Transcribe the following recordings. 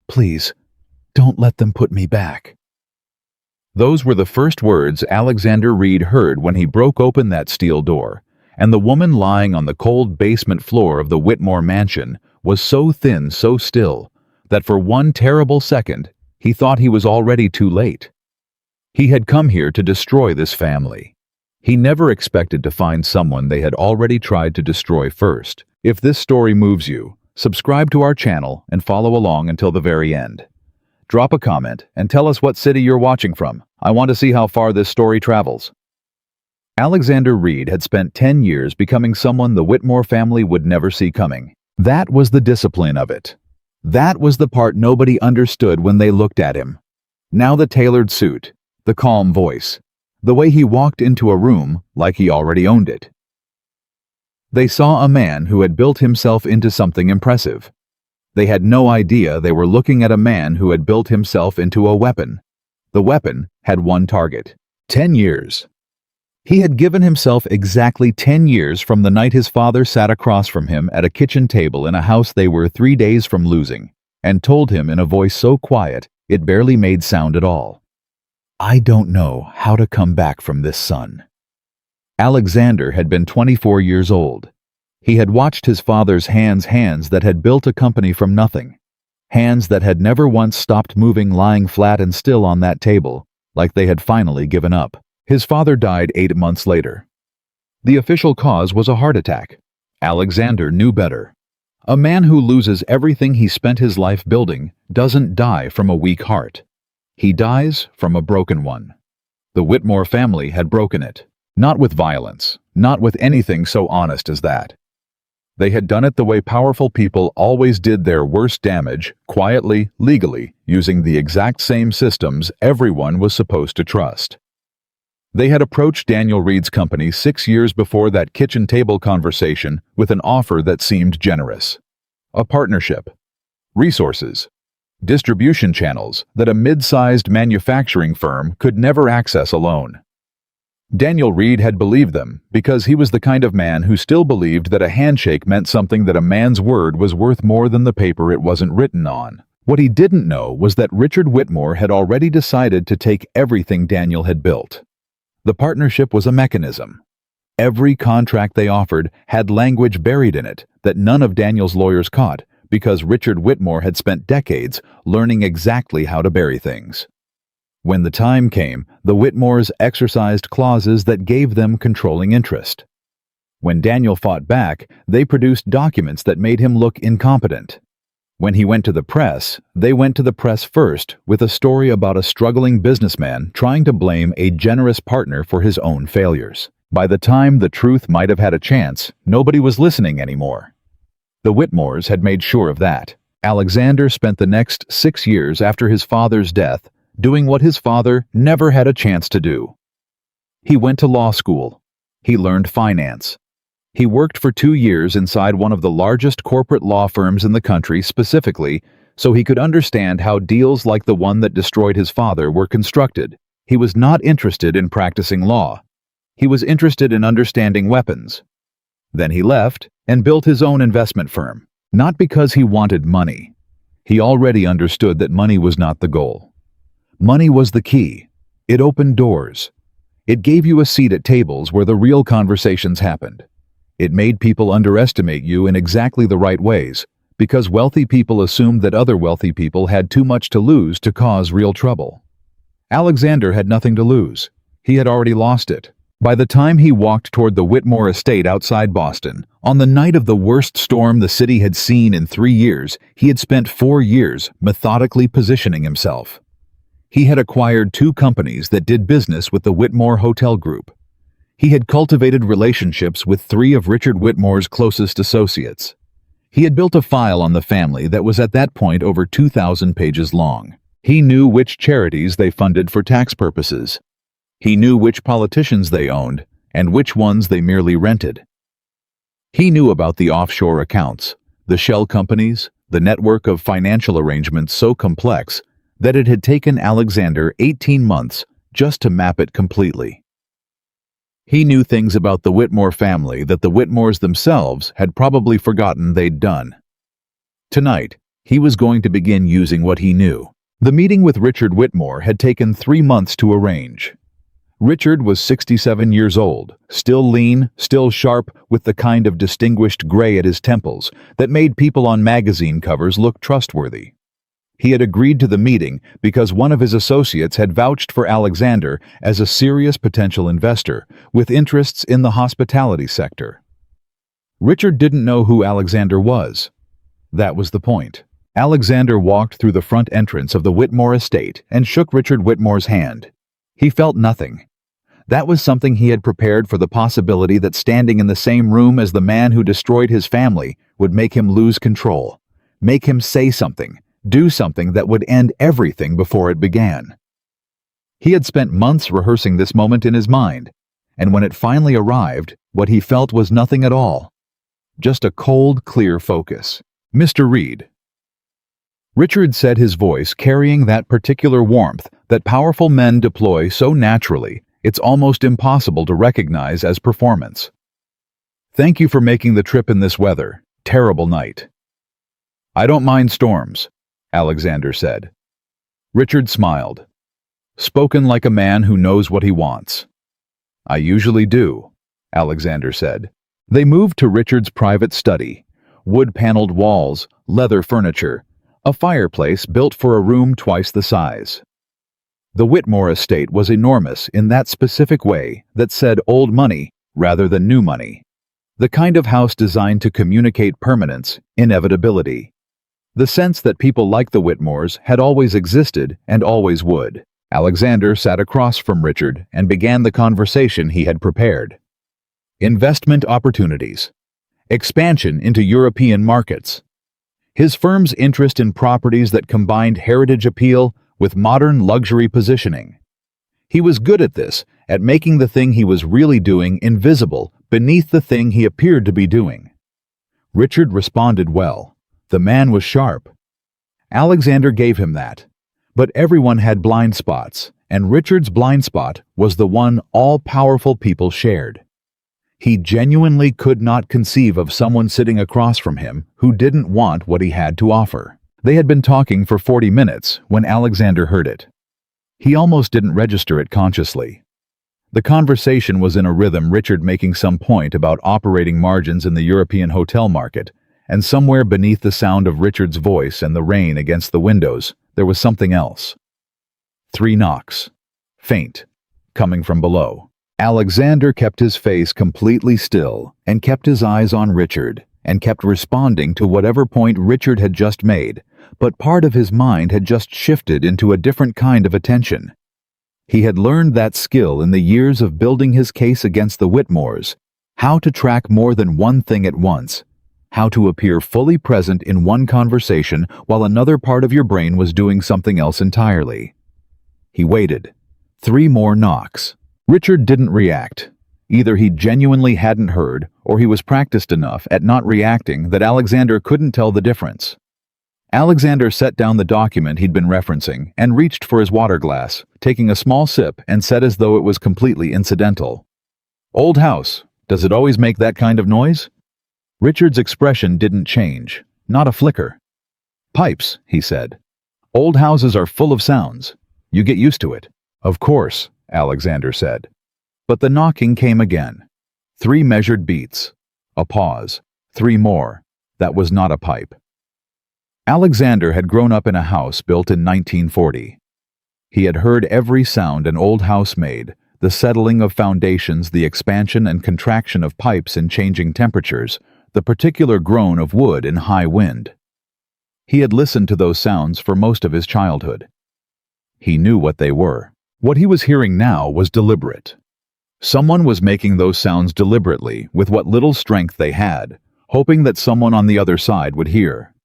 Please, don't let them put me back." Those were the first words Alexander Reed heard when he broke open that steel door, and the woman lying on the cold basement floor of the Whitmore mansion was so thin, so still, that for one terrible second he thought he was already too late. He had come here to destroy this family. He never expected to find someone they had already tried to destroy first. If this story moves you, subscribe to our channel and follow along until the very end. Drop a comment and tell us what city you're watching from. I want to see how far this story travels. Alexander Reed had spent 10 years becoming someone the Whitmore family would never see coming. That was the discipline of it. That was the part nobody understood when they looked at him. Now the tailored suit, the calm voice, the way he walked into a room like he already owned it. They saw a man who had built himself into something impressive. They had no idea they were looking at a man who had built himself into a weapon. The weapon had one target: 10 years. He had given himself exactly 10 years from the night his father sat across from him at a kitchen table in a house they were 3 days from losing, and told him in a voice so quiet it barely made sound at all, "I don't know how to come back from this, son." Alexander had been 24 years old. He had watched his father's hands that had built a company from nothing. Hands that had never once stopped moving, lying flat and still on that table, like they had finally given up. His father died 8 months later. The official cause was a heart attack. Alexander knew better. A man who loses everything he spent his life building doesn't die from a weak heart. He dies from a broken one. The Whitmore family had broken it. Not with violence, not with anything so honest as that. They had done it the way powerful people always did their worst damage, quietly, legally, using the exact same systems everyone was supposed to trust. They had approached Daniel Reed's company 6 years before that kitchen table conversation with an offer that seemed generous. A partnership, resources, distribution channels that a mid-sized manufacturing firm could never access alone. Daniel Reed had believed them because he was the kind of man who still believed that a handshake meant something, that a man's word was worth more than the paper it wasn't written on. What he didn't know was that Richard Whitmore had already decided to take everything Daniel had built. The partnership was a mechanism. Every contract they offered had language buried in it that none of Daniel's lawyers caught, because Richard Whitmore had spent decades learning exactly how to bury things. When the time came, the Whitmores exercised clauses that gave them controlling interest. When Daniel fought back, they produced documents that made him look incompetent. When he went to the press, they went to the press first with a story about a struggling businessman trying to blame a generous partner for his own failures. By the time the truth might have had a chance, nobody was listening anymore. The Whitmores had made sure of that. Alexander spent the next 6 years after his father's death doing what his father never had a chance to do. He went to law school. He learned finance. He worked for 2 years inside one of the largest corporate law firms in the country, specifically so he could understand how deals like the one that destroyed his father were constructed. He was not interested in practicing law. He was interested in understanding weapons. Then he left and built his own investment firm, not because he wanted money. He already understood that money was not the goal. Money was the key. It opened doors. It gave you a seat at tables where the real conversations happened. It made people underestimate you in exactly the right ways, because wealthy people assumed that other wealthy people had too much to lose to cause real trouble. Alexander had nothing to lose. He had already lost it. By the time he walked toward the Whitmore estate outside Boston, on the night of the worst storm the city had seen in 3 years, he had spent 4 years methodically positioning himself. He had acquired 2 companies that did business with the Whitmore Hotel Group. He had cultivated relationships with 3 of Richard Whitmore's closest associates. He had built a file on the family that was at that point over 2,000 pages long. He knew which charities they funded for tax purposes. He knew which politicians they owned and which ones they merely rented. He knew about the offshore accounts, the shell companies, the network of financial arrangements so complex that it had taken Alexander 18 months just to map it completely. He knew things about the Whitmore family that the Whitmores themselves had probably forgotten they'd done. Tonight, He was going to begin using what he knew. The meeting with Richard Whitmore had taken 3 months to arrange. Richard was 67 years old, still lean, still sharp, with the kind of distinguished gray at his temples that made people on magazine covers look trustworthy. He had agreed to the meeting because one of his associates had vouched for Alexander as a serious potential investor with interests in the hospitality sector. Richard didn't know who Alexander was. That was the point. Alexander walked through the front entrance of the Whitmore estate and shook Richard Whitmore's hand. He felt nothing. That was something he had prepared for, the possibility that standing in the same room as the man who destroyed his family would make him lose control, make him say something, do something that would end everything before it began. He had spent months rehearsing this moment in his mind, and when it finally arrived, what he felt was nothing at all. Just a cold, clear focus. "Mr. Reed." Richard said, his voice carrying that particular warmth that powerful men deploy so naturally it's almost impossible to recognize as performance. "Thank you for making the trip in this weather. Terrible night." "I don't mind storms," Alexander said. Richard smiled. "Spoken like a man who knows what he wants." "I usually do," Alexander said. They moved to Richard's private study. Wood-paneled walls, leather furniture, a fireplace built for a room twice the size. The Whitmore estate was enormous in that specific way that said old money rather than new money. The kind of house designed to communicate permanence, inevitability. The sense that people like the Whitmores had always existed and always would. Alexander sat across from Richard and began the conversation he had prepared. Investment opportunities. Expansion into European markets. His firm's interest in properties that combined heritage appeal with modern luxury positioning. He was good at this, at making the thing he was really doing invisible beneath the thing he appeared to be doing. Richard responded well. The man was sharp. Alexander gave him that. But everyone had blind spots, and Richard's blind spot was the one all-powerful people shared. He genuinely could not conceive of someone sitting across from him who didn't want what he had to offer. They had been talking for 40 minutes when Alexander heard it. He almost didn't register it consciously. The conversation was in a rhythm, Richard making some point about operating margins in the European hotel market, and somewhere beneath the sound of Richard's voice and the rain against the windows, there was something else. 3 knocks. Faint. Coming from below. Alexander kept his face completely still and kept his eyes on Richard and kept responding to whatever point Richard had just made, but part of his mind had just shifted into a different kind of attention. He had learned that skill in the years of building his case against the Whitmores, how to track more than one thing at once, how to appear fully present in one conversation while another part of your brain was doing something else entirely. He waited. 3 more knocks. Richard didn't react. Either he genuinely hadn't heard, or he was practiced enough at not reacting that Alexander couldn't tell the difference. Alexander set down the document he'd been referencing and reached for his water glass, taking a small sip, and said as though it was completely incidental. "Old house. Does it always make that kind of noise?" Richard's expression didn't change, not a flicker. "Pipes," he said. "Old houses are full of sounds. You get used to it." "Of course," Alexander said. But the knocking came again. 3 measured beats. A pause. 3 more. That was not a pipe. Alexander had grown up in a house built in 1940. He had heard every sound an old house made, the settling of foundations, the expansion and contraction of pipes in changing temperatures, the particular groan of wood in high wind. He had listened to those sounds for most of his childhood. He knew what they were. What he was hearing now was deliberate. Someone was making those sounds deliberately with what little strength they had, hoping that someone on the other side would hear.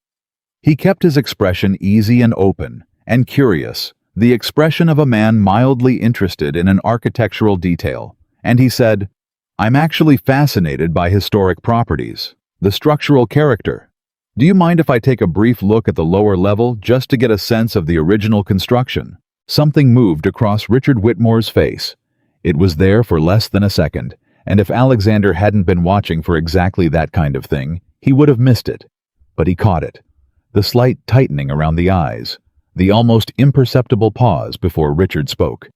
He kept his expression easy and open, and curious, the expression of a man mildly interested in an architectural detail, and he said, "I'm actually fascinated by historic properties, the structural character. Do you mind if I take a brief look at the lower level just to get a sense of the original construction?" Something moved across Richard Whitmore's face. It was there for less than a second, and if Alexander hadn't been watching for exactly that kind of thing, he would have missed it. But he caught it. the slight tightening around the eyes, the almost imperceptible pause before Richard spoke.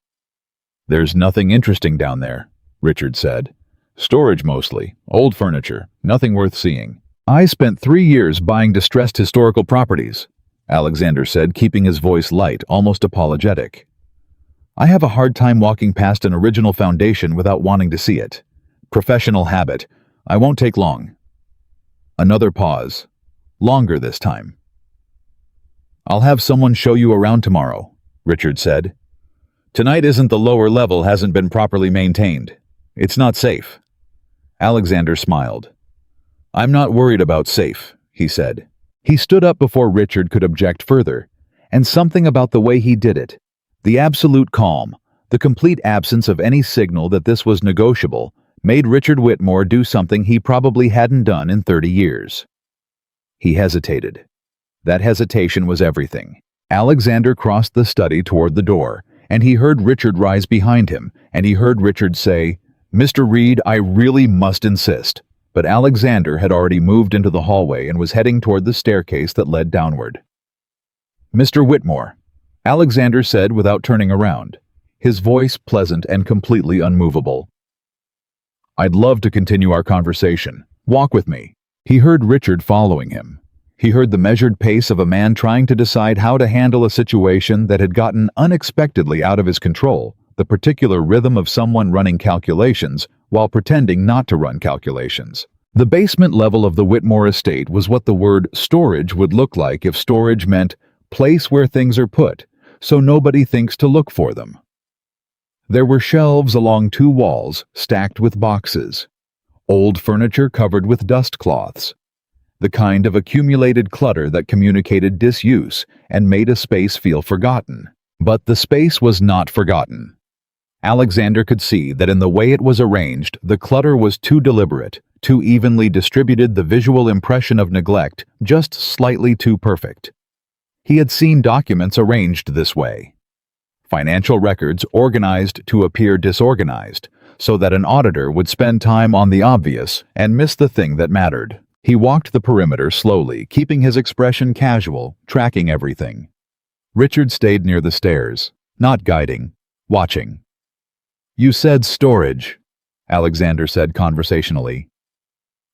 "There's nothing interesting down there," Richard said. "Storage mostly, old furniture, nothing worth seeing." "I spent 3 years buying distressed historical properties," Alexander said, keeping his voice light, almost apologetic. "I have a hard time walking past an original foundation without wanting to see it. Professional habit. I won't take long." Another pause. Longer this time. "I'll have someone show you around tomorrow," Richard said. "Tonight isn't the lower level hasn't been properly maintained. It's not safe." Alexander smiled. "I'm not worried about safe," he said. He stood up before Richard could object further, and something about the way he did it, the absolute calm, the complete absence of any signal that this was negotiable, made Richard Whitmore do something he probably hadn't done in 30 years. He hesitated. That hesitation was everything. Alexander crossed the study toward the door, and he heard Richard rise behind him, and he heard Richard say, "Mr. Reed, I really must insist." But Alexander had already moved into the hallway and was heading toward the staircase that led downward. "Mr. Whitmore," Alexander said without turning around, his voice pleasant and completely unmovable. "I'd love to continue our conversation. Walk with me." He heard Richard following him. He heard the measured pace of a man trying to decide how to handle a situation that had gotten unexpectedly out of his control, the particular rhythm of someone running calculations while pretending not to run calculations. The basement level of the Whitmore estate was what the word storage would look like if storage meant place where things are put, so nobody thinks to look for them. There were shelves along 2 walls stacked with boxes, old furniture covered with dust cloths, the kind of accumulated clutter that communicated disuse and made a space feel forgotten. But the space was not forgotten. Alexander could see that in the way it was arranged, the clutter was too deliberate, too evenly distributed, the visual impression of neglect just slightly too perfect. He had seen documents arranged this way. Financial records organized to appear disorganized, so that an auditor would spend time on the obvious and miss the thing that mattered. He walked the perimeter slowly, keeping his expression casual, tracking everything. Richard stayed near the stairs, not guiding, watching. "You said storage," Alexander said conversationally.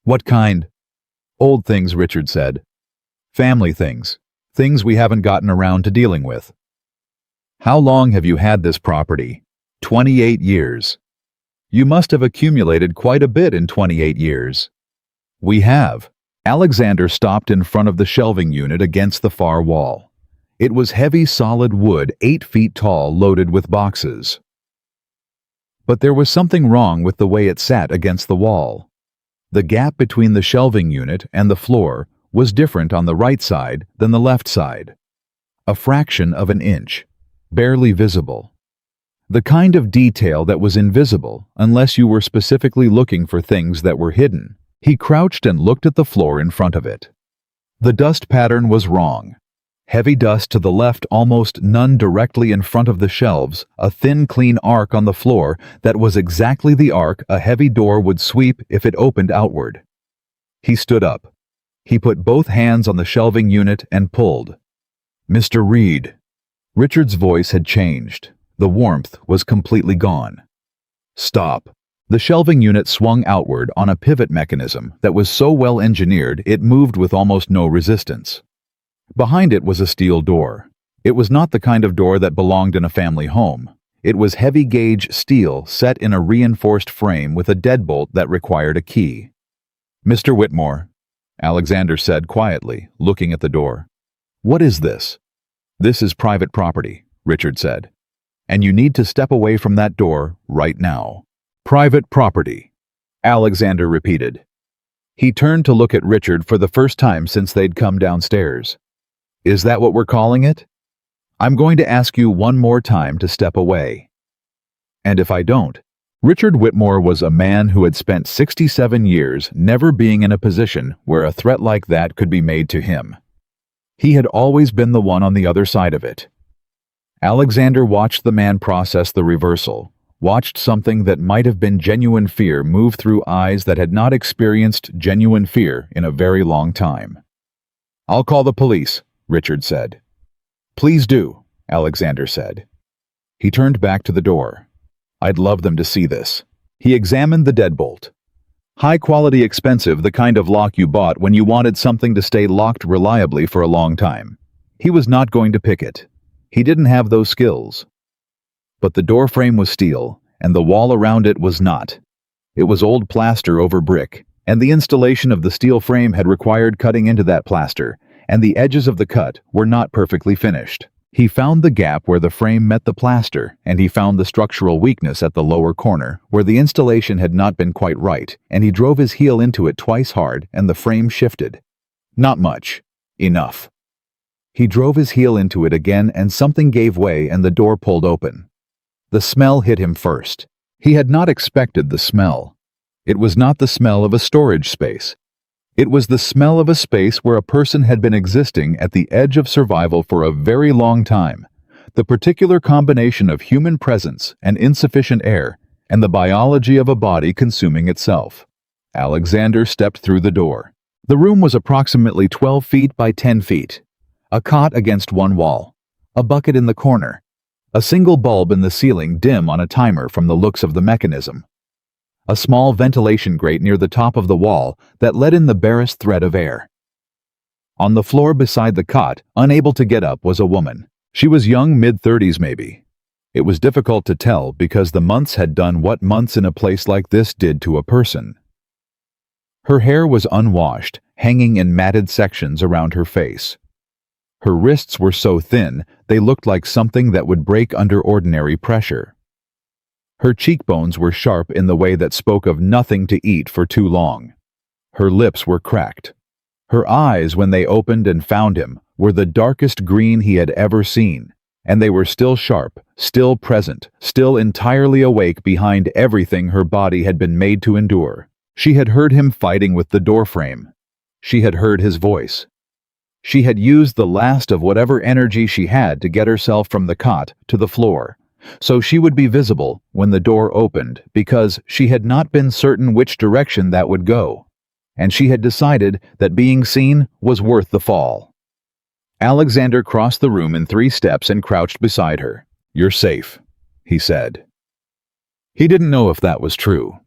"What kind?" "Old things," Richard said. "Family things. Things we haven't gotten around to dealing with." "How long have you had this property?" 28 years. "You must have accumulated quite a bit in 28 years. "We have." Alexander stopped in front of the shelving unit against the far wall. It was heavy solid wood 8 feet tall loaded with boxes. But there was something wrong with the way it sat against the wall. The gap between the shelving unit and the floor was different on the right side than the left side. A fraction of an inch, barely visible. The kind of detail that was invisible unless you were specifically looking for things that were hidden. He crouched and looked at the floor in front of it. The dust pattern was wrong. Heavy dust to the left, almost none directly in front of the shelves, a thin, clean arc on the floor that was exactly the arc a heavy door would sweep if it opened outward. He stood up. He put both hands on the shelving unit and pulled. "Mr. Reed." Richard's voice had changed. The warmth was completely gone. "Stop." The shelving unit swung outward on a pivot mechanism that was so well engineered it moved with almost no resistance. Behind it was a steel door. It was not the kind of door that belonged in a family home. It was heavy-gauge steel set in a reinforced frame with a deadbolt that required a key. "Mr. Whitmore," Alexander said quietly, looking at the door. "What is this?" "This is private property," Richard said. "And you need to step away from that door right now." "Private property," Alexander repeated. He turned to look at Richard for the first time since they'd come downstairs. "Is that what we're calling it? I'm going to ask you one more time to step away." "And if I don't?" Richard Whitmore was a man who had spent 67 years never being in a position where a threat like that could be made to him. He had always been the one on the other side of it. Alexander watched the man process the reversal, watched something that might have been genuine fear move through eyes that had not experienced genuine fear in a very long time. "I'll call the police," Richard said. "Please do," Alexander said. He turned back to the door. "I'd love them to see this." He examined the deadbolt. High quality, expensive, the kind of lock you bought when you wanted something to stay locked reliably for a long time. He was not going to pick it. He didn't have those skills. But the door frame was steel, and the wall around it was not. It was old plaster over brick, and the installation of the steel frame had required cutting into that plaster, and the edges of the cut were not perfectly finished. He found the gap where the frame met the plaster, and he found the structural weakness at the lower corner, where the installation had not been quite right, and he drove his heel into it twice hard, and the frame shifted. Not much. Enough. He drove his heel into it again, and something gave way, and the door pulled open. The smell hit him first. He had not expected the smell. It was not the smell of a storage space. It was the smell of a space where a person had been existing at the edge of survival for a very long time. The particular combination of human presence and insufficient air, and the biology of a body consuming itself. Alexander stepped through the door. The room was approximately 12 feet by 10 feet. A cot against one wall. A bucket in the corner. A single bulb in the ceiling, dim on a timer from the looks of the mechanism. A small ventilation grate near the top of the wall that let in the barest thread of air. On the floor beside the cot, unable to get up, was a woman. She was young, mid-30s maybe. It was difficult to tell because the months had done what months in a place like this did to a person. Her hair was unwashed, hanging in matted sections around her face. Her wrists were so thin, they looked like something that would break under ordinary pressure. Her cheekbones were sharp in the way that spoke of nothing to eat for too long. Her lips were cracked. Her eyes, when they opened and found him, were the darkest green he had ever seen, and they were still sharp, still present, still entirely awake behind everything her body had been made to endure. She had heard him fighting with the doorframe. She had heard his voice. She had used the last of whatever energy she had to get herself from the cot to the floor, so she would be visible when the door opened, because she had not been certain which direction that would go, and she had decided that being seen was worth the fall. Alexander crossed the room in 3 steps and crouched beside her. "You're safe," he said. He didn't know if that was true.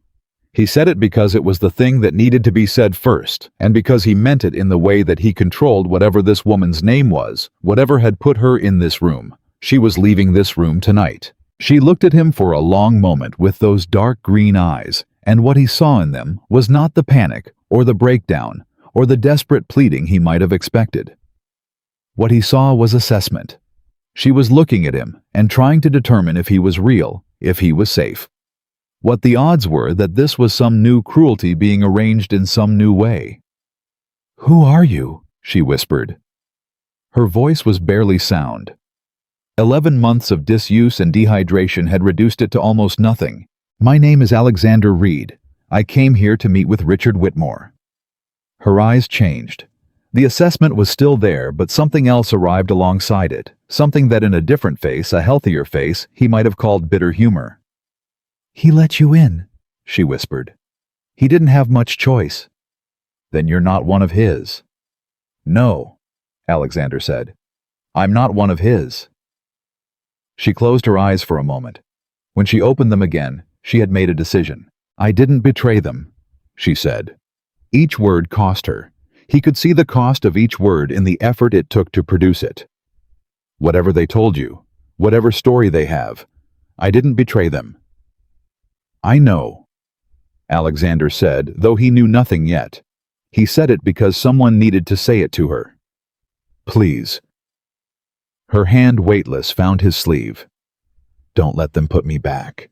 He said it because it was the thing that needed to be said first, and because he meant it in the way that he controlled whatever this woman's name was, whatever had put her in this room. She was leaving this room tonight. She looked at him for a long moment with those dark green eyes, and what he saw in them was not the panic, or the breakdown, or the desperate pleading he might have expected. What he saw was assessment. She was looking at him and trying to determine if he was real, if he was safe. What the odds were that this was some new cruelty being arranged in some new way. "Who are you?" she whispered. Her voice was barely sound. 11 months of disuse and dehydration had reduced it to almost nothing. "My name is Alexander Reed. I came here to meet with Richard Whitmore." Her eyes changed. The assessment was still there, but something else arrived alongside it, something that in a different face, a healthier face, he might have called bitter humor. "He let you in," she whispered. "He didn't have much choice." "Then you're not one of his." "No," Alexander said. "I'm not one of his." She closed her eyes for a moment. When she opened them again, she had made a decision. "I didn't betray them," she said. Each word cost her. He could see the cost of each word in the effort it took to produce it. "Whatever they told you, whatever story they have, I didn't betray them." "I know," Alexander said, though he knew nothing yet. He said it because someone needed to say it to her. "Please." Her hand, weightless, found his sleeve. "Don't let them put me back."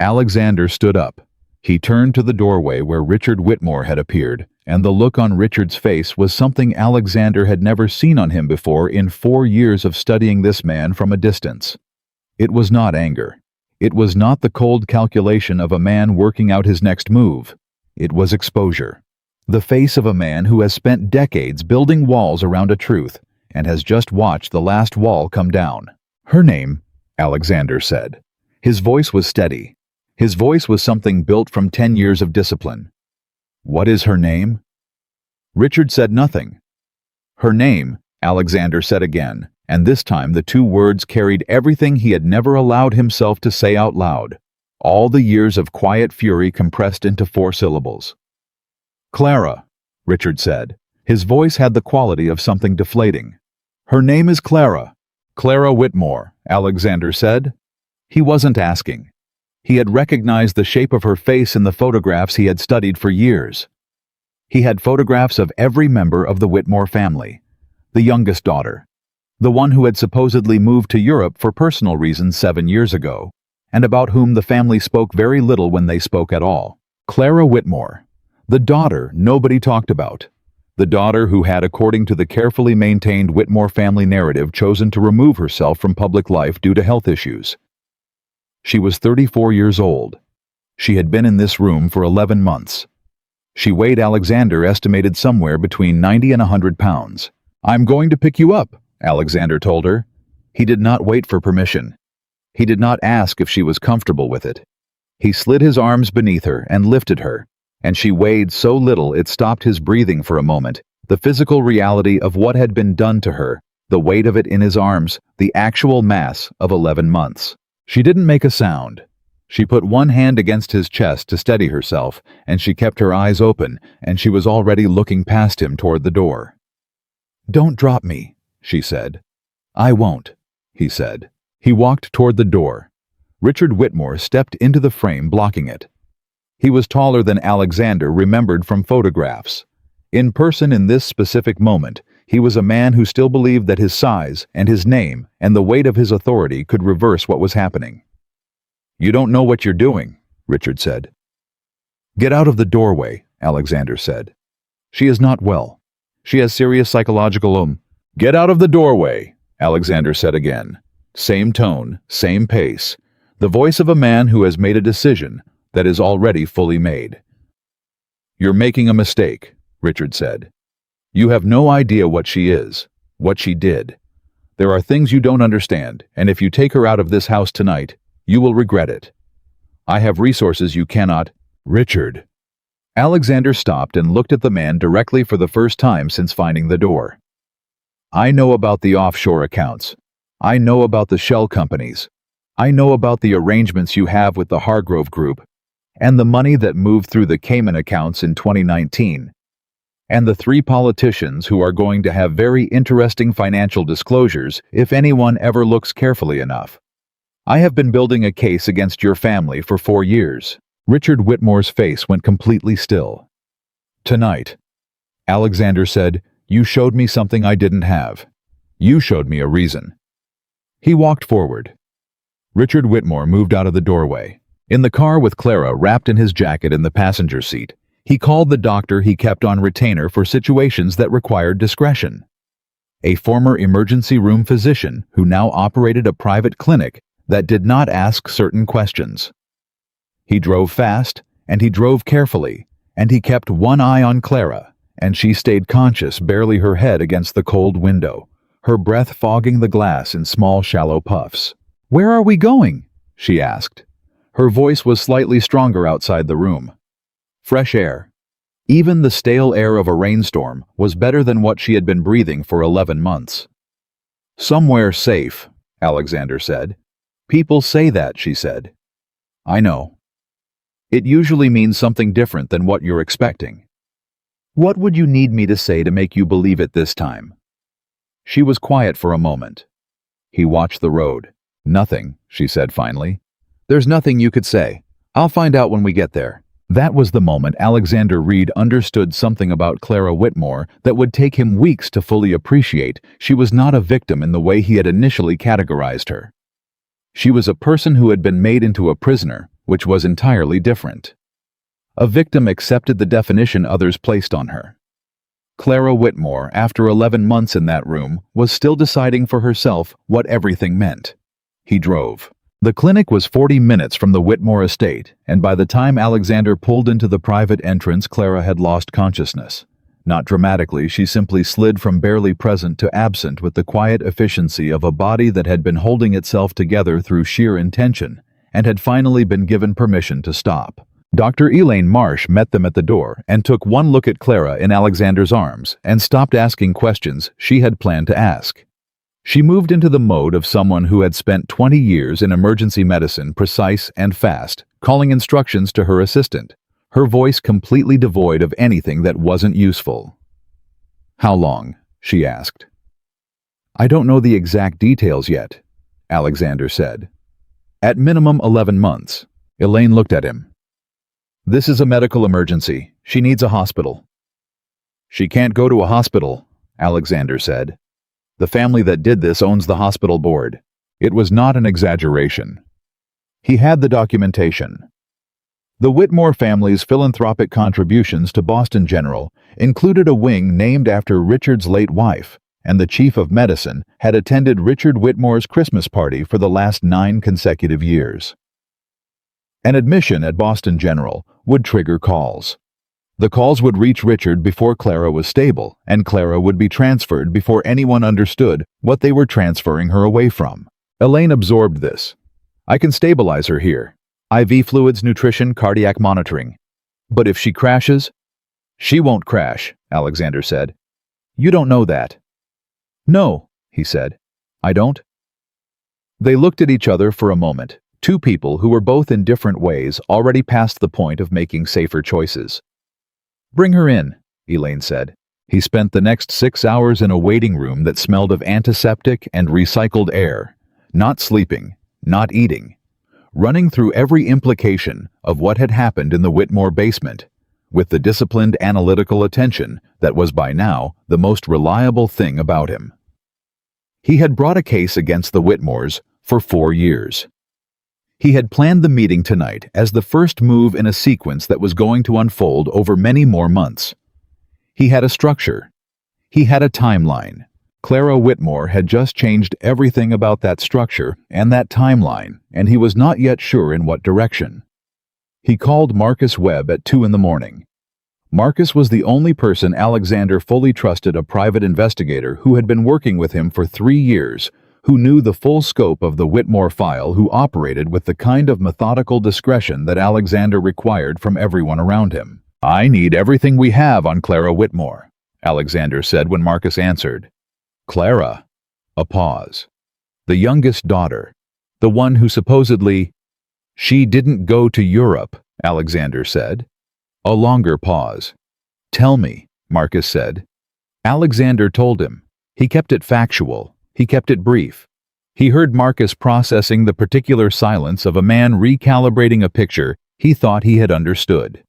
Alexander stood up. He turned to the doorway where Richard Whitmore had appeared, and the look on Richard's face was something Alexander had never seen on him before in 4 years of studying this man from a distance. It was not anger. It was not the cold calculation of a man working out his next move. It was exposure. The face of a man who has spent decades building walls around a truth and has just watched the last wall come down. "Her name," Alexander said. His voice was steady. His voice was something built from 10 years of discipline. "What is her name?" Richard said nothing. Her name, Alexander said again, and this time the two words carried everything he had never allowed himself to say out loud. All the years of quiet fury compressed into 4 syllables. Clara, Richard said. His voice had the quality of something deflating. Her name is Clara. Clara Whitmore, Alexander said. He wasn't asking. He had recognized the shape of her face in the photographs he had studied for years. He had photographs of every member of the Whitmore family. The youngest daughter, the one who had supposedly moved to Europe for personal reasons 7 years ago, and about whom the family spoke very little when they spoke at all. Clara Whitmore, the daughter nobody talked about. The daughter who had, according to the carefully maintained Whitmore family narrative, chosen to remove herself from public life due to health issues. She was 34 years old. She had been in this room for 11 months. She weighed, Alexander estimated, somewhere between 90 and 100 pounds. "I'm going to pick you up," Alexander told her. He did not wait for permission. He did not ask if she was comfortable with it. He slid his arms beneath her and lifted her, and she weighed so little it stopped his breathing for a moment. The physical reality of what had been done to her, the weight of it in his arms, the actual mass of 11 months. She didn't make a sound. She put one hand against his chest to steady herself, and she kept her eyes open, and she was already looking past him toward the door. "Don't drop me," she said. "I won't," he said. He walked toward the door. Richard Whitmore stepped into the frame blocking it. He was taller than Alexander remembered from photographs. In person in this specific moment, he was a man who still believed that his size and his name and the weight of his authority could reverse what was happening. "You don't know what you're doing," Richard said. "Get out of the doorway," Alexander said. "She is not well. She has serious psychological Get out of the doorway," Alexander said again. Same tone, same pace. The voice of a man who has made a decision that is already fully made. "You're making a mistake," Richard said. "You have no idea what she is, what she did. There are things you don't understand, and if you take her out of this house tonight, you will regret it. I have resources you cannot." "Richard." Alexander stopped and looked at the man directly for the first time since finding the door. "I know about the offshore accounts. I know about the shell companies. I know about the arrangements you have with the Hargrove Group, and the money that moved through the Cayman accounts in 2019, and the 3 politicians who are going to have very interesting financial disclosures if anyone ever looks carefully enough. I have been building a case against your family for 4 years. Richard Whitmore's face went completely still. "Tonight," Alexander said, "you showed me something I didn't have. You showed me a reason." He walked forward. Richard Whitmore moved out of the doorway. In the car with Clara wrapped in his jacket in the passenger seat, he called the doctor he kept on retainer for situations that required discretion. A former emergency room physician who now operated a private clinic that did not ask certain questions. He drove fast, and he drove carefully, and he kept one eye on Clara, and she stayed conscious, barely her head against the cold window, her breath fogging the glass in small, shallow puffs. "Where are we going?" she asked. Her voice was slightly stronger outside the room. Fresh air. Even the stale air of a rainstorm was better than what she had been breathing for 11 months. "Somewhere safe," Alexander said. "People say that," she said. "I know. It usually means something different than what you're expecting. What would you need me to say to make you believe it this time?" She was quiet for a moment. He watched the road. "Nothing," she said finally. "There's nothing you could say. I'll find out when we get there." That was the moment Alexander Reed understood something about Clara Whitmore that would take him weeks to fully appreciate. She was not a victim in the way he had initially categorized her. She was a person who had been made into a prisoner, which was entirely different. A victim accepted the definition others placed on her. Clara Whitmore, after 11 months in that room, was still deciding for herself what everything meant. He drove. The clinic was 40 minutes from the Whitmore estate, and by the time Alexander pulled into the private entrance, Clara had lost consciousness. Not dramatically, she simply slid from barely present to absent with the quiet efficiency of a body that had been holding itself together through sheer intention, and had finally been given permission to stop. Dr. Elaine Marsh met them at the door and took one look at Clara in Alexander's arms and stopped asking questions she had planned to ask. She moved into the mode of someone who had spent 20 years in emergency medicine, precise and fast, calling instructions to her assistant, her voice completely devoid of anything that wasn't useful. "How long?" she asked. "I don't know the exact details yet," Alexander said. "At minimum 11 months. Elaine looked at him. "This is a medical emergency. She needs a hospital." "She can't go to a hospital," Alexander said. "The family that did this owns the hospital board." It was not an exaggeration. He had the documentation. The Whitmore family's philanthropic contributions to Boston General included a wing named after Richard's late wife, and the chief of medicine had attended Richard Whitmore's Christmas party for the last 9 consecutive years. An admission at Boston General would trigger calls. The calls would reach Richard before Clara was stable, and Clara would be transferred before anyone understood what they were transferring her away from. Elaine absorbed this. "I can stabilize her here. IV fluids, nutrition, cardiac monitoring. But if she crashes?" "She won't crash," Alexander said. "You don't know that." "No," he said. "I don't." They looked at each other for a moment, two people who were both in different ways already past the point of making safer choices. "Bring her in," Elaine said. He spent the next 6 hours in a waiting room that smelled of antiseptic and recycled air, not sleeping, not eating, running through every implication of what had happened in the Whitmore basement, with the disciplined analytical attention that was by now the most reliable thing about him. He had brought a case against the Whitmores for 4 years. He had planned the meeting tonight as the first move in a sequence that was going to unfold over many more months. He had a structure. He had a timeline. Clara Whitmore had just changed everything about that structure and that timeline, and he was not yet sure in what direction. He called Marcus Webb at 2 a.m. Marcus was the only person Alexander fully trusted, a private investigator who had been working with him for 3 years, who knew the full scope of the Whitmore file, who operated with the kind of methodical discretion that Alexander required from everyone around him. "I need everything we have on Clara Whitmore," Alexander said when Marcus answered. "Clara." A pause. "The youngest daughter. The one who supposedly—" "She didn't go to Europe," Alexander said. A longer pause. "Tell me," Marcus said. Alexander told him. He kept it factual. He kept it brief. He heard Marcus processing the particular silence of a man recalibrating a picture he thought he had understood.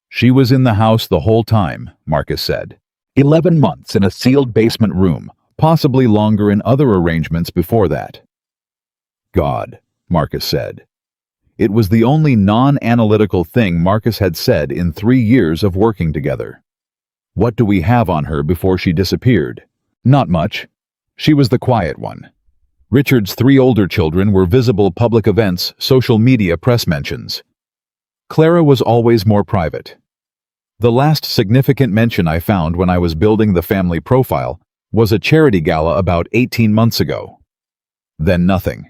"She was in the house the whole time," Marcus said. 11 months in a sealed basement room, possibly longer in other arrangements before that. "God," Marcus said. It was the only non-analytical thing Marcus had said in 3 years of working together. "What do we have on her before she disappeared?" "Not much. She was the quiet one." Richard's 3 older children were visible public events, social media press mentions. Clara was always more private. The last significant mention I found when I was building the family profile was a charity gala about 18 months ago. Then nothing.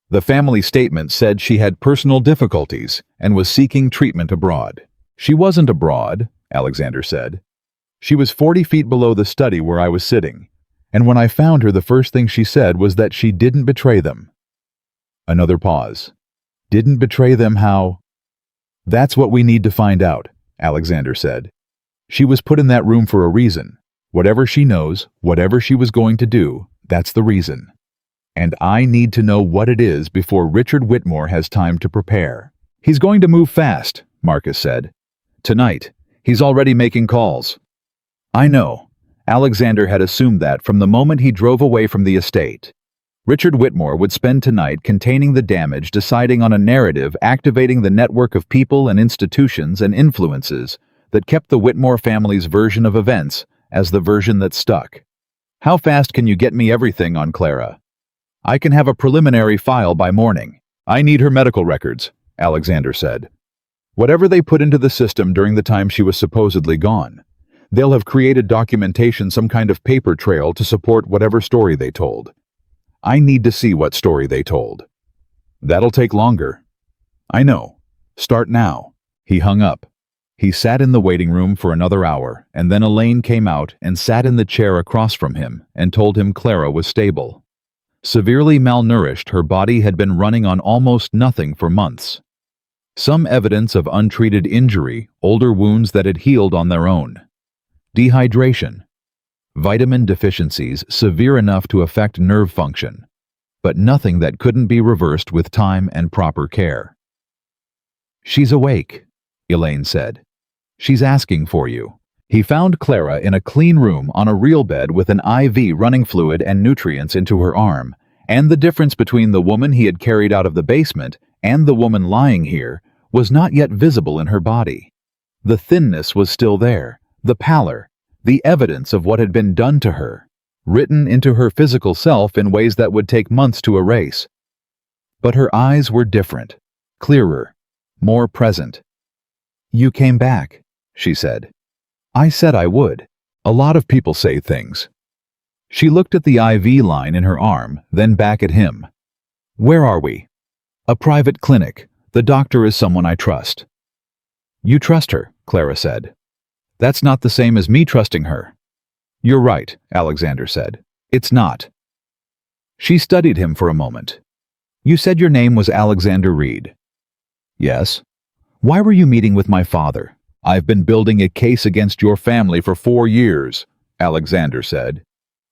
The family statement said she had personal difficulties and was seeking treatment abroad. "She wasn't abroad," Alexander said. "She was 40 feet below the study where I was sitting, and when I found her, the first thing she said was that she didn't betray them." Another pause. "Didn't betray them how?" "That's what we need to find out," Alexander said. "She was put in that room for a reason. Whatever she knows, whatever she was going to do, that's the reason. And I need to know what it is before Richard Whitmore has time to prepare." "He's going to move fast," Marcus said. "Tonight. He's already making calls." "I know." Alexander had assumed that from the moment he drove away from the estate. Richard Whitmore would spend tonight containing the damage, deciding on a narrative, activating the network of people and institutions and influences that kept the Whitmore family's version of events as the version that stuck. "How fast can you get me everything on Clara?" "I can have a preliminary file by morning." "I need her medical records," Alexander said. "Whatever they put into the system during the time she was supposedly gone. They'll have created documentation, some kind of paper trail to support whatever story they told. I need to see what story they told." "That'll take longer." "I know. Start now." He hung up. He sat in the waiting room for another hour, and then Elaine came out and sat in the chair across from him and told him Clara was stable. Severely malnourished, her body had been running on almost nothing for months. Some evidence of untreated injury, older wounds that had healed on their own. Dehydration. Vitamin deficiencies severe enough to affect nerve function, but nothing that couldn't be reversed with time and proper care. "She's awake," Elaine said. "She's asking for you." He found Clara in a clean room on a real bed with an IV running fluid and nutrients into her arm, and the difference between the woman he had carried out of the basement and the woman lying here was not yet visible in her body. The thinness was still there, the pallor, the evidence of what had been done to her, written into her physical self in ways that would take months to erase. But her eyes were different, clearer, more present. "You came back," she said. "I said I would. A lot of people say things." She looked at the IV line in her arm, then back at him. "Where are we?" "A private clinic. The doctor is someone I trust." "You trust her," Clara said. "That's not the same as me trusting her." "You're right," Alexander said. "It's not." She studied him for a moment. "You said your name was Alexander Reed." "Yes." "Why were you meeting with my father?" "I've been building a case against your family for 4 years," Alexander said.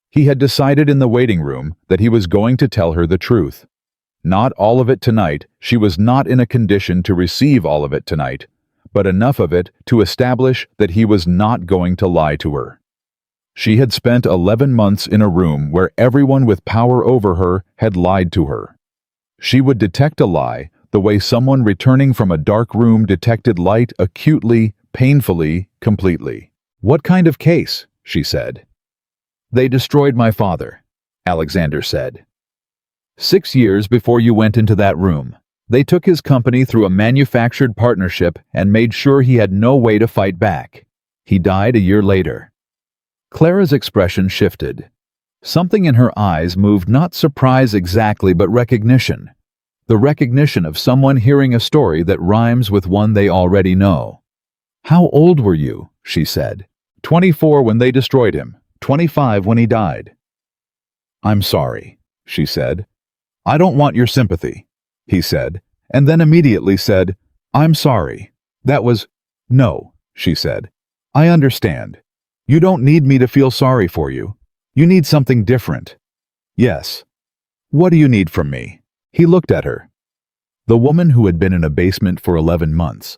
He had decided in the waiting room that he was going to tell her the truth. Not all of it tonight. She was not in a condition to receive all of it tonight, but enough of it to establish that he was not going to lie to her. She had spent 11 months in a room where everyone with power over her had lied to her. She would detect a lie the way someone returning from a dark room detected light acutely, painfully, completely. "What kind of case?" she said. "They destroyed my father," Alexander said. 6 years before you went into that room, they took his company through a manufactured partnership and made sure he had no way to fight back. He died a year later. Clara's expression shifted. Something in her eyes moved not surprise exactly, but recognition. The recognition of someone hearing a story that rhymes with one they already know. "How old were you?" she said. 24 when they destroyed him, 25 when he died." "I'm sorry," she said. "I don't want your sympathy," he said, and then immediately said, "I'm sorry. That was—" "No," she said. "I understand. You don't need me to feel sorry for you. You need something different." "Yes." "What do you need from me?" He looked at her. The woman who had been in a basement for 11 months.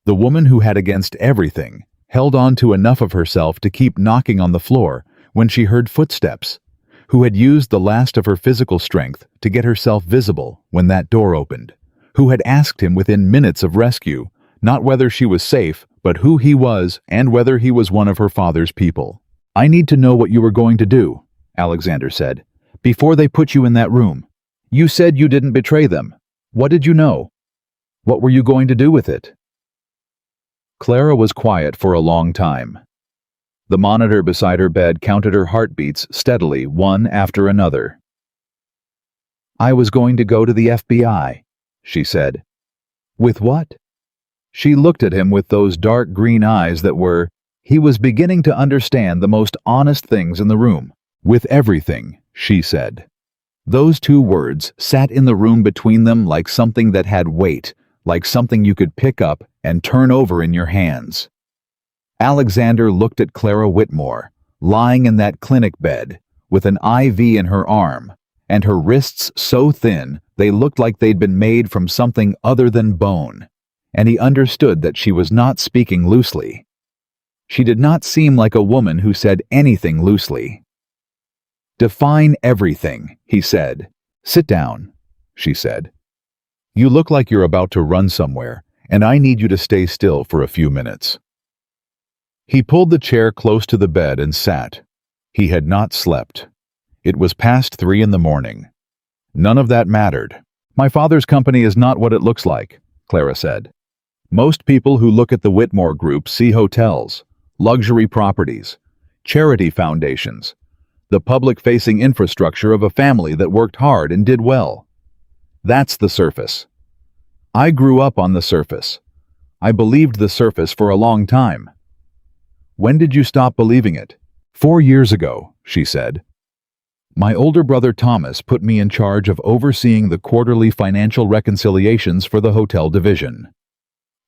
The woman who had, against everything, held on to enough of herself to keep knocking on the floor when she heard footsteps, who had used the last of her physical strength to get herself visible when that door opened, who had asked him within minutes of rescue, not whether she was safe, but who he was and whether he was one of her father's people. "I need to know what you were going to do," Alexander said, "before they put you in that room. You said you didn't betray them. What did you know? What were you going to do with it?" Clara was quiet for a long time. The monitor beside her bed counted her heartbeats steadily, one after another. "I was going to go to the FBI," she said. "With what?" She looked at him with those dark green eyes that were— he was beginning to understand the most honest things in the room. "With everything," she said. Those 2 words sat in the room between them like something that had weight, like something you could pick up and turn over in your hands. Alexander looked at Clara Whitmore, lying in that clinic bed, with an IV in her arm, and her wrists so thin they looked like they'd been made from something other than bone, and he understood that she was not speaking loosely. She did not seem like a woman who said anything loosely. "Define everything," he said. "Sit down," she said. "You look like you're about to run somewhere, and I need you to stay still for a few minutes." He pulled the chair close to the bed and sat. He had not slept. It was past 3 in the morning. None of that mattered. "My father's company is not what it looks like," Clara said. "Most people who look at the Whitmore Group see hotels, luxury properties, charity foundations, the public-facing infrastructure of a family that worked hard and did well. That's the surface. I grew up on the surface. I believed the surface for a long time. When did you stop believing it? 4 years ago, she said. My older brother Thomas put me in charge of overseeing the quarterly financial reconciliations for the hotel division.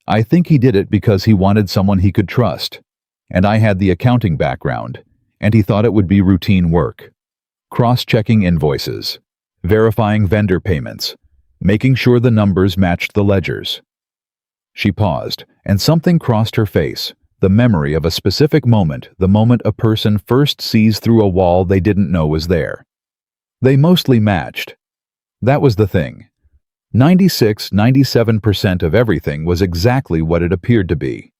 I think he did it because he wanted someone he could trust, and I had the accounting background, and he thought it would be routine work. Cross-checking invoices, verifying vendor payments, making sure the numbers matched the ledgers. She paused, and something crossed her face, the memory of a specific moment, the moment a person first sees through a wall they didn't know was there. They mostly matched. That was the thing. 96–97% of everything was exactly what it appeared to be.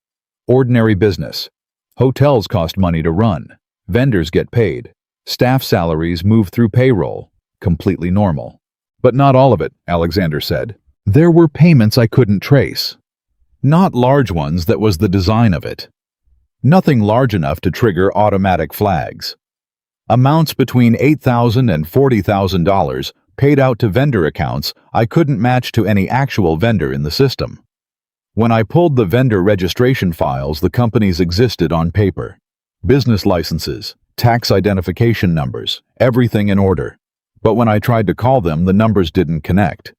Ordinary business. Hotels cost money to run. Vendors get paid. Staff salaries move through payroll. Completely normal. But not all of it, Alexander said. There were payments I couldn't trace. Not large ones, that was the design of it. Nothing large enough to trigger automatic flags. Amounts between $8,000 and $40,000 paid out to vendor accounts I couldn't match to any actual vendor in the system. When I pulled the vendor registration files, the companies existed on paper. Business licenses, tax identification numbers, everything in order. But when I tried to call them, the numbers didn't connect.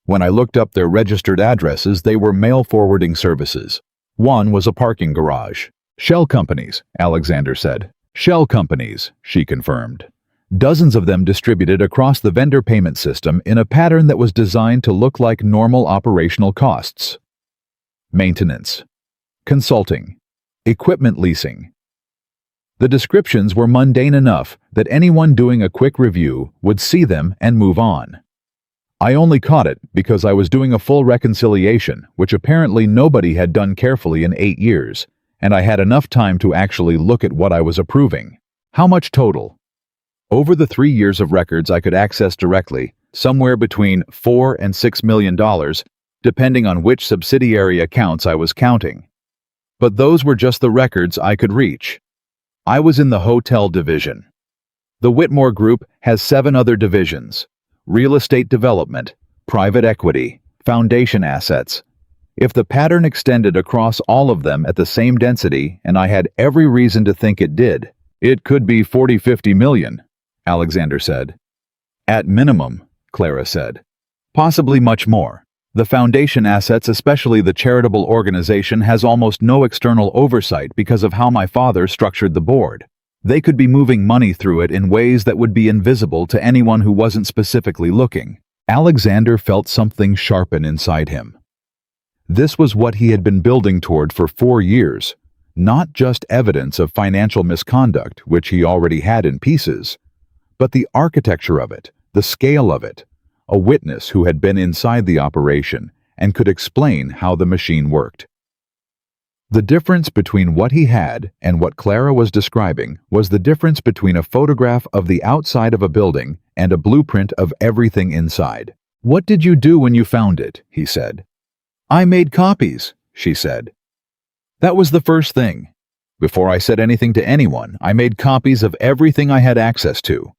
When I looked up their registered addresses, they were mail forwarding services. One was a parking garage. Shell companies, Alexander said. Shell companies, she confirmed. Dozens of them distributed across the vendor payment system in a pattern that was designed to look like normal operational costs. Maintenance, consulting, equipment leasing. The descriptions were mundane enough that anyone doing a quick review would see them and move on. I only caught it because I was doing a full reconciliation, which apparently nobody had done carefully in 8 years, and I had enough time to actually look at what I was approving. How much total? Over the 3 years of records I could access directly, somewhere between $4 and $6 million, depending on which subsidiary accounts I was counting. But those were just the records I could reach. I was in the hotel division. The Whitmore Group has 7 other divisions: real estate development, private equity, foundation assets. If the pattern extended across all of them at the same density, and I had every reason to think it did, it could be 40–50 million, Alexander said. At minimum, Clara said. Possibly much more. The foundation assets, especially the charitable organization, has almost no external oversight because of how my father structured the board. They could be moving money through it in ways that would be invisible to anyone who wasn't specifically looking. Alexander felt something sharpen inside him. This was what he had been building toward for 4 years, not just evidence of financial misconduct, which he already had in pieces, but the architecture of it, the scale of it, a witness who had been inside the operation and could explain how the machine worked. The difference between what he had and what Clara was describing was the difference between a photograph of the outside of a building and a blueprint of everything inside. "What did you do when you found it?" he said. "I made copies," she said. "That was the first thing. Before I said anything to anyone, I made copies of everything I had access to.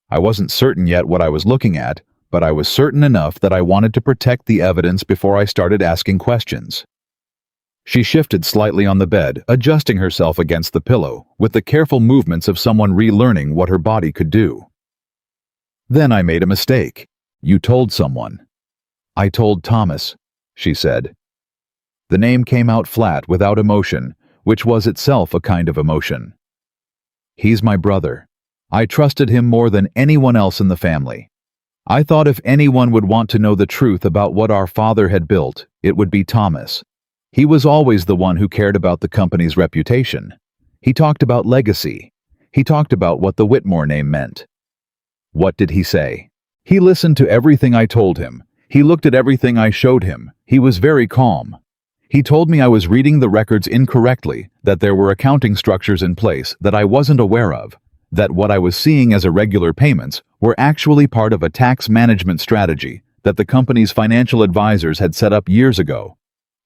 I wasn't certain yet what I was looking at, but I was certain enough that I wanted to protect the evidence before I started asking questions." She shifted slightly on the bed, adjusting herself against the pillow, with the careful movements of someone relearning what her body could do. "Then I made a mistake. You told someone." "I told Thomas," she said. The name came out flat, without emotion, which was itself a kind of emotion. "He's my brother. I trusted him more than anyone else in the family. I thought if anyone would want to know the truth about what our father had built, it would be Thomas. He was always the one who cared about the company's reputation. He talked about legacy. He talked about what the Whitmore name meant." "What did he say?" "He listened to everything I told him. He looked at everything I showed him. He was very calm. He told me I was reading the records incorrectly, that there were accounting structures in place that I wasn't aware of, that what I was seeing as irregular payments were actually part of a tax management strategy that the company's financial advisors had set up years ago.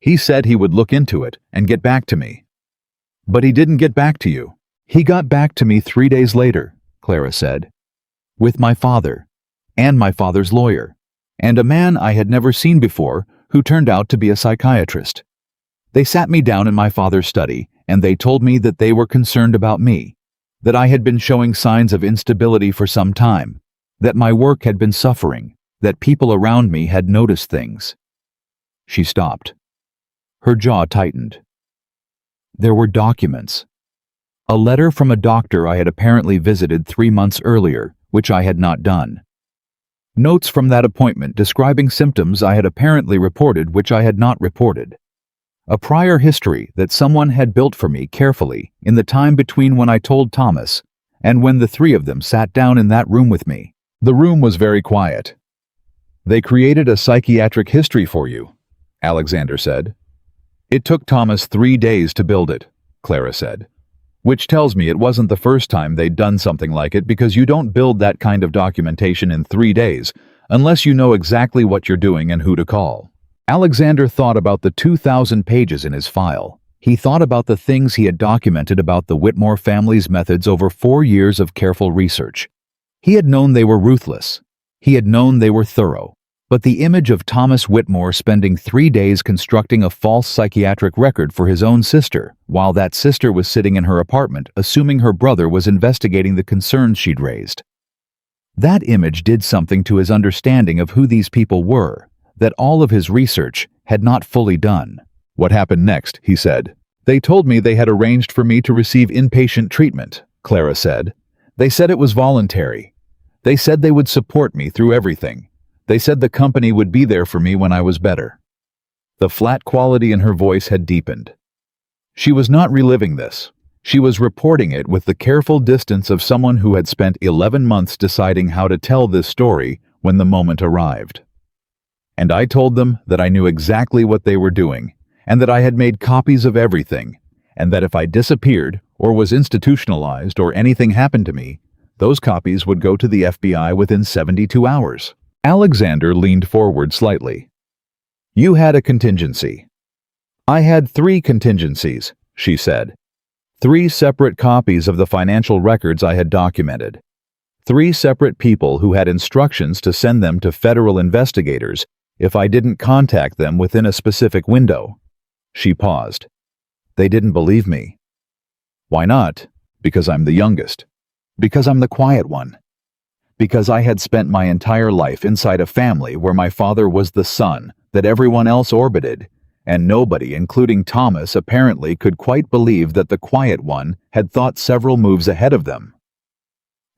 He said he would look into it and get back to me." "But he didn't get back to you." "He got back to me 3 days later," Clara said, "with my father, and my father's lawyer, and a man I had never seen before who turned out to be a psychiatrist. They sat me down in my father's study, and they told me that they were concerned about me, that I had been showing signs of instability for some time, that my work had been suffering, that people around me had noticed things. She stopped. Her jaw tightened. There were documents. A letter from a doctor I had apparently visited 3 months earlier, which I had not done. Notes from that appointment describing symptoms I had apparently reported which I had not reported. A prior history that someone had built for me carefully in the time between when I told Thomas and when the three of them sat down in that room with me. The room was very quiet. "They created a psychiatric history for you," Alexander said. "It took Thomas 3 days to build it," Clara said. "Which tells me it wasn't the first time they'd done something like it, because you don't build that kind of documentation in 3 days unless you know exactly what you're doing and who to call." Alexander thought about the 2,000 pages in his file. He thought about the things he had documented about the Whitmore family's methods over 4 years of careful research. He had known they were ruthless. He had known they were thorough. But the image of Thomas Whitmore spending 3 days constructing a false psychiatric record for his own sister, while that sister was sitting in her apartment, assuming her brother was investigating the concerns she'd raised. That image did something to his understanding of who these people were, that all of his research had not fully done. "What happened next?" he said. "They told me they had arranged for me to receive inpatient treatment," Clara said. "They said it was voluntary. They said they would support me through everything. They said the company would be there for me when I was better." The flat quality in her voice had deepened. She was not reliving this. She was reporting it with the careful distance of someone who had spent 11 months deciding how to tell this story when the moment arrived. "And I told them that I knew exactly what they were doing, and that I had made copies of everything, and that if I disappeared, or was institutionalized, or anything happened to me, those copies would go to the FBI within 72 hours. Alexander leaned forward slightly. "You had a contingency." "I had 3 contingencies," she said. 3 separate copies of the financial records I had documented. 3 separate people who had instructions to send them to federal investigators if I didn't contact them within a specific window. She paused. "They didn't believe me." "Why not?" "Because I'm the youngest. Because I'm the quiet one. Because I had spent my entire life inside a family where my father was the sun that everyone else orbited, and nobody, including Thomas, apparently could quite believe that the quiet one had thought several moves ahead of them."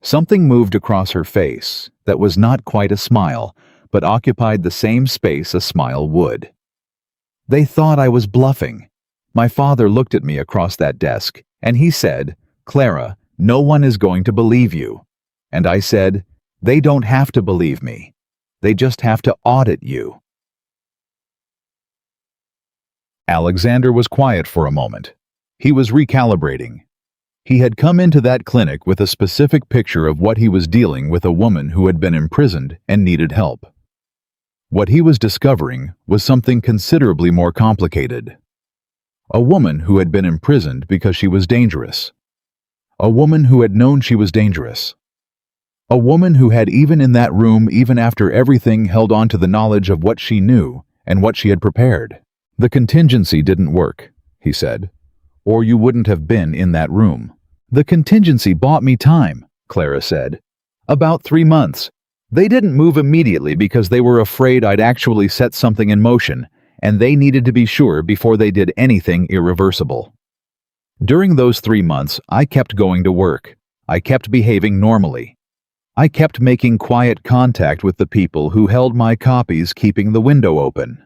Something moved across her face that was not quite a smile, but occupied the same space a smile would. "They thought I was bluffing. My father looked at me across that desk, and he said, 'Clara, no one is going to believe you.' And I said, 'They don't have to believe me. They just have to audit you.'" Alexander was quiet for a moment. He was recalibrating. He had come into that clinic with a specific picture of what he was dealing with: a woman who had been imprisoned and needed help. What he was discovering was something considerably more complicated. A woman who had been imprisoned because she was dangerous. A woman who had known she was dangerous. A woman who had, even in that room, even after everything, held on to the knowledge of what she knew and what she had prepared. "The contingency didn't work," he said, "or you wouldn't have been in that room." "The contingency bought me time," Clara said. "About 3 months. They didn't move immediately because they were afraid I'd actually set something in motion, and they needed to be sure before they did anything irreversible. During those 3 months, I kept going to work. I kept behaving normally. I kept making quiet contact with the people who held my copies, keeping the window open."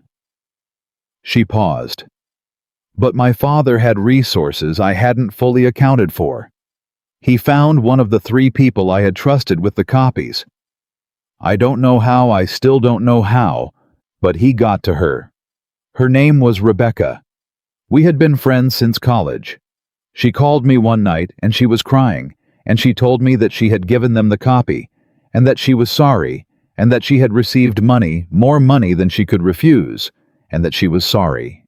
She paused. "But my father had resources I hadn't fully accounted for. He found one of the 3 people I had trusted with the copies. I don't know how, I still don't know how, but he got to her. Her name was Rebecca. We had been friends since college. She called me one night and she was crying, and she told me that she had given them the copy, and that she was sorry, and that she had received money, more money than she could refuse, and that she was sorry."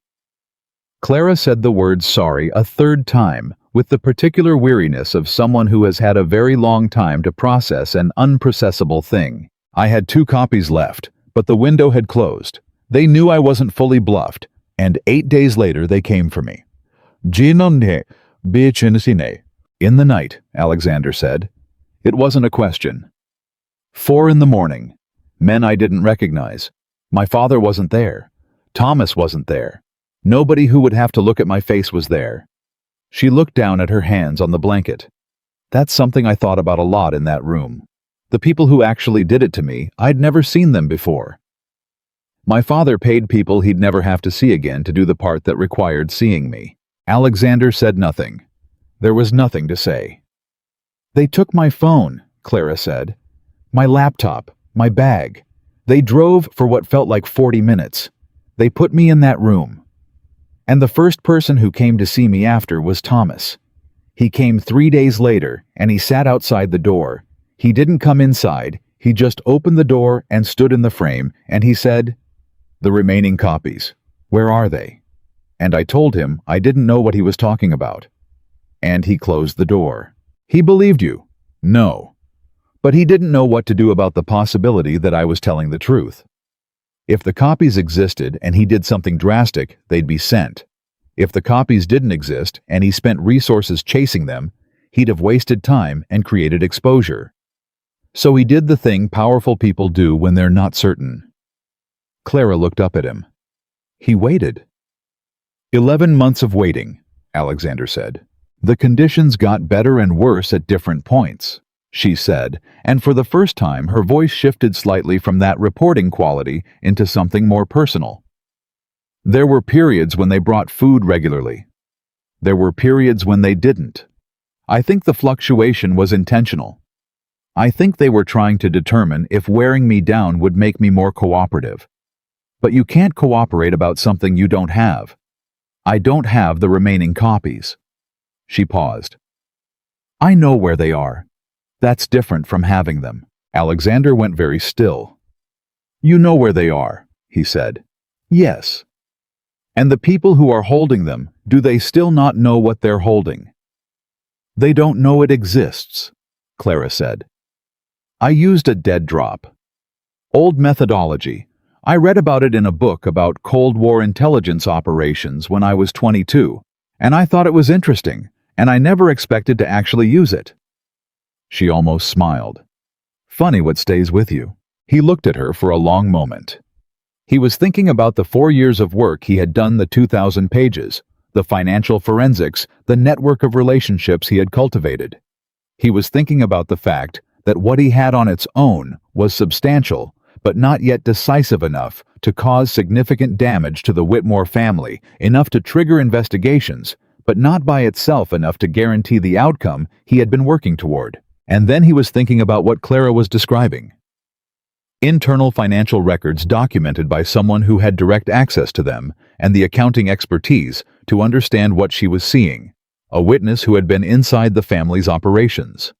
Clara said the word sorry a 3rd time, with the particular weariness of someone who has had a very long time to process an unprocessable thing. "I had 2 copies left, but the window had closed. They knew I wasn't fully bluffed, And 8 days later they came for me. "Jinonne, bichinsine." In the night, Alexander said. It wasn't a question. 4 in the morning. Men I didn't recognize. My father wasn't there. Thomas wasn't there. Nobody who would have to look at my face was there. She looked down at her hands on the blanket. That's something I thought about a lot in that room. The people who actually did it to me, I'd never seen them before. My father paid people he'd never have to see again to do the part that required seeing me. Alexander said nothing. There was nothing to say. They took my phone, Clara said. My laptop, my bag. They drove for what felt like 40 minutes. They put me in that room. And the first person who came to see me after was Thomas. He came 3 days later, and he sat outside the door. He didn't come inside, he just opened the door and stood in the frame, and he said, "The remaining copies, where are they?" And I told him I didn't know what he was talking about. And he closed the door. He believed you. No. But he didn't know what to do about the possibility that I was telling the truth. If the copies existed and he did something drastic, they'd be sent. If the copies didn't exist and he spent resources chasing them, he'd have wasted time and created exposure. So he did the thing powerful people do when they're not certain. Clara looked up at him. He waited. 11 months of waiting, Alexander said. The conditions got better and worse at different points, she said, and for the first time her voice shifted slightly from that reporting quality into something more personal. There were periods when they brought food regularly. There were periods when they didn't. I think the fluctuation was intentional. I think they were trying to determine if wearing me down would make me more cooperative. But you can't cooperate about something you don't have. I don't have the remaining copies. She paused. I know where they are. That's different from having them. Alexander went very still. You know where they are, he said. Yes. And the people who are holding them, do they still not know what they're holding? They don't know it exists, Clara said. I used a dead drop. Old methodology. I read about it in a book about Cold War intelligence operations when I was 22, and I thought it was interesting, and I never expected to actually use it. She almost smiled. Funny what stays with you. He looked at her for a long moment. He was thinking about the 4 years of work he had done, the 2,000 pages, the financial forensics, the network of relationships he had cultivated. He was thinking about the fact that what he had on its own was substantial, but not yet decisive enough to cause significant damage to the Whitmore family, enough to trigger investigations, but not by itself enough to guarantee the outcome he had been working toward. And then he was thinking about what Clara was describing. Internal financial records documented by someone who had direct access to them and the accounting expertise to understand what she was seeing, a witness who had been inside the family's operations.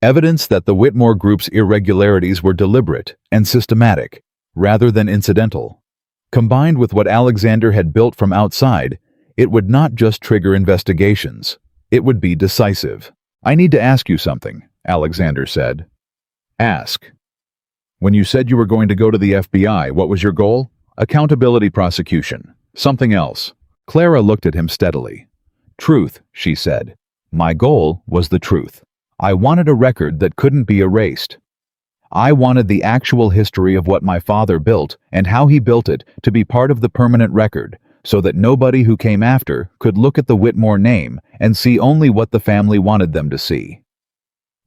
Evidence that the Whitmore Group's irregularities were deliberate and systematic, rather than incidental. Combined with what Alexander had built from outside, it would not just trigger investigations. It would be decisive. I need to ask you something, Alexander said. Ask. When you said you were going to go to the FBI, what was your goal? Accountability prosecution. Something else. Clara looked at him steadily. Truth, she said. My goal was the truth. I wanted a record that couldn't be erased. I wanted the actual history of what my father built and how he built it to be part of the permanent record, so that nobody who came after could look at the Whitmore name and see only what the family wanted them to see.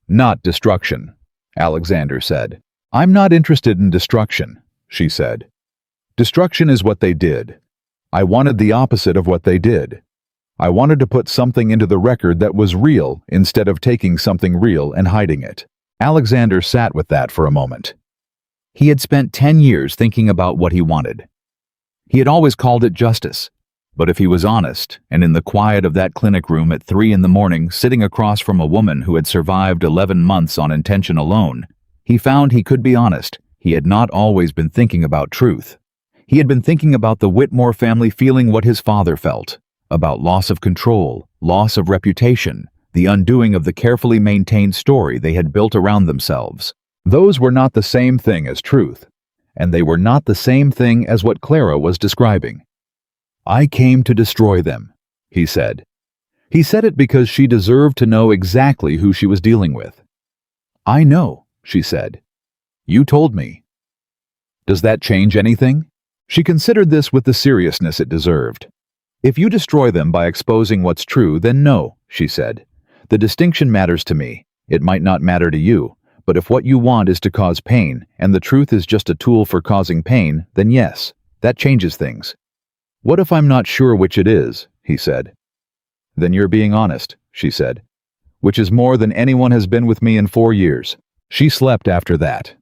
Not destruction, Alexander said. I'm not interested in destruction, she said. Destruction is what they did. I wanted the opposite of what they did. I wanted to put something into the record that was real instead of taking something real and hiding it. Alexander sat with that for a moment. He had spent 10 years thinking about what he wanted. He had always called it justice. But if he was honest, and in the quiet of that clinic room at 3 in the morning, sitting across from a woman who had survived 11 months on intention alone, he found he could be honest. He had not always been thinking about truth. He had been thinking about the Whitmore family feeling what his father felt, about loss of control, loss of reputation, the undoing of the carefully maintained story they had built around themselves. Those were not the same thing as truth, and they were not the same thing as what Clara was describing. I came to destroy them, he said. He said it because she deserved to know exactly who she was dealing with. I know, she said. You told me. Does that change anything? She considered this with the seriousness it deserved. If you destroy them by exposing what's true, then no, she said. The distinction matters to me. It might not matter to you, but if what you want is to cause pain, and the truth is just a tool for causing pain, then yes, that changes things. What if I'm not sure which it is, he said. Then you're being honest, she said, which is more than anyone has been with me in 4 years. She slept after that.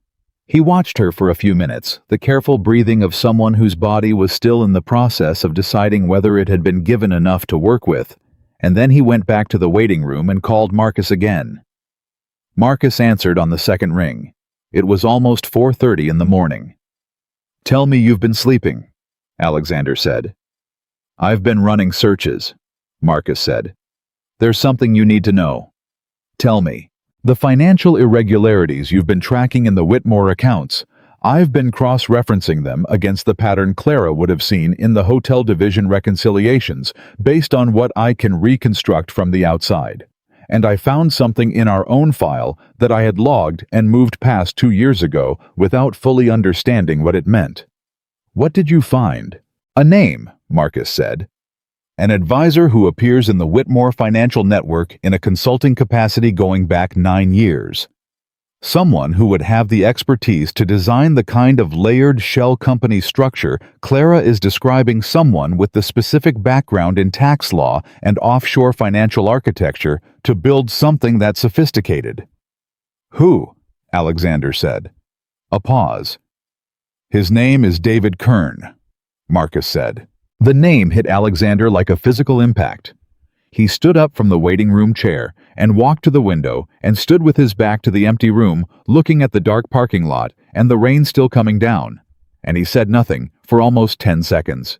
He watched her for a few minutes, the careful breathing of someone whose body was still in the process of deciding whether it had been given enough to work with, and then he went back to the waiting room and called Marcus again. Marcus answered on the second ring. It was almost 4:30 in the morning. Tell me you've been sleeping, Alexander said. I've been running searches, Marcus said. There's something you need to know. Tell me. The financial irregularities you've been tracking in the Whitmore accounts, I've been cross-referencing them against the pattern Clara would have seen in the hotel division reconciliations based on what I can reconstruct from the outside. And I found something in our own file that I had logged and moved past 2 years ago without fully understanding what it meant. What did you find? A name, Marcus said. An advisor who appears in the Whitmore Financial Network in a consulting capacity going back 9 years. Someone who would have the expertise to design the kind of layered shell company structure Clara is describing, someone with the specific background in tax law and offshore financial architecture to build something that sophisticated. Who? Alexander said. A pause. His name is David Kern, Marcus said. The name hit Alexander like a physical impact. He stood up from the waiting room chair and walked to the window and stood with his back to the empty room, looking at the dark parking lot and the rain still coming down, and he said nothing for almost 10 seconds.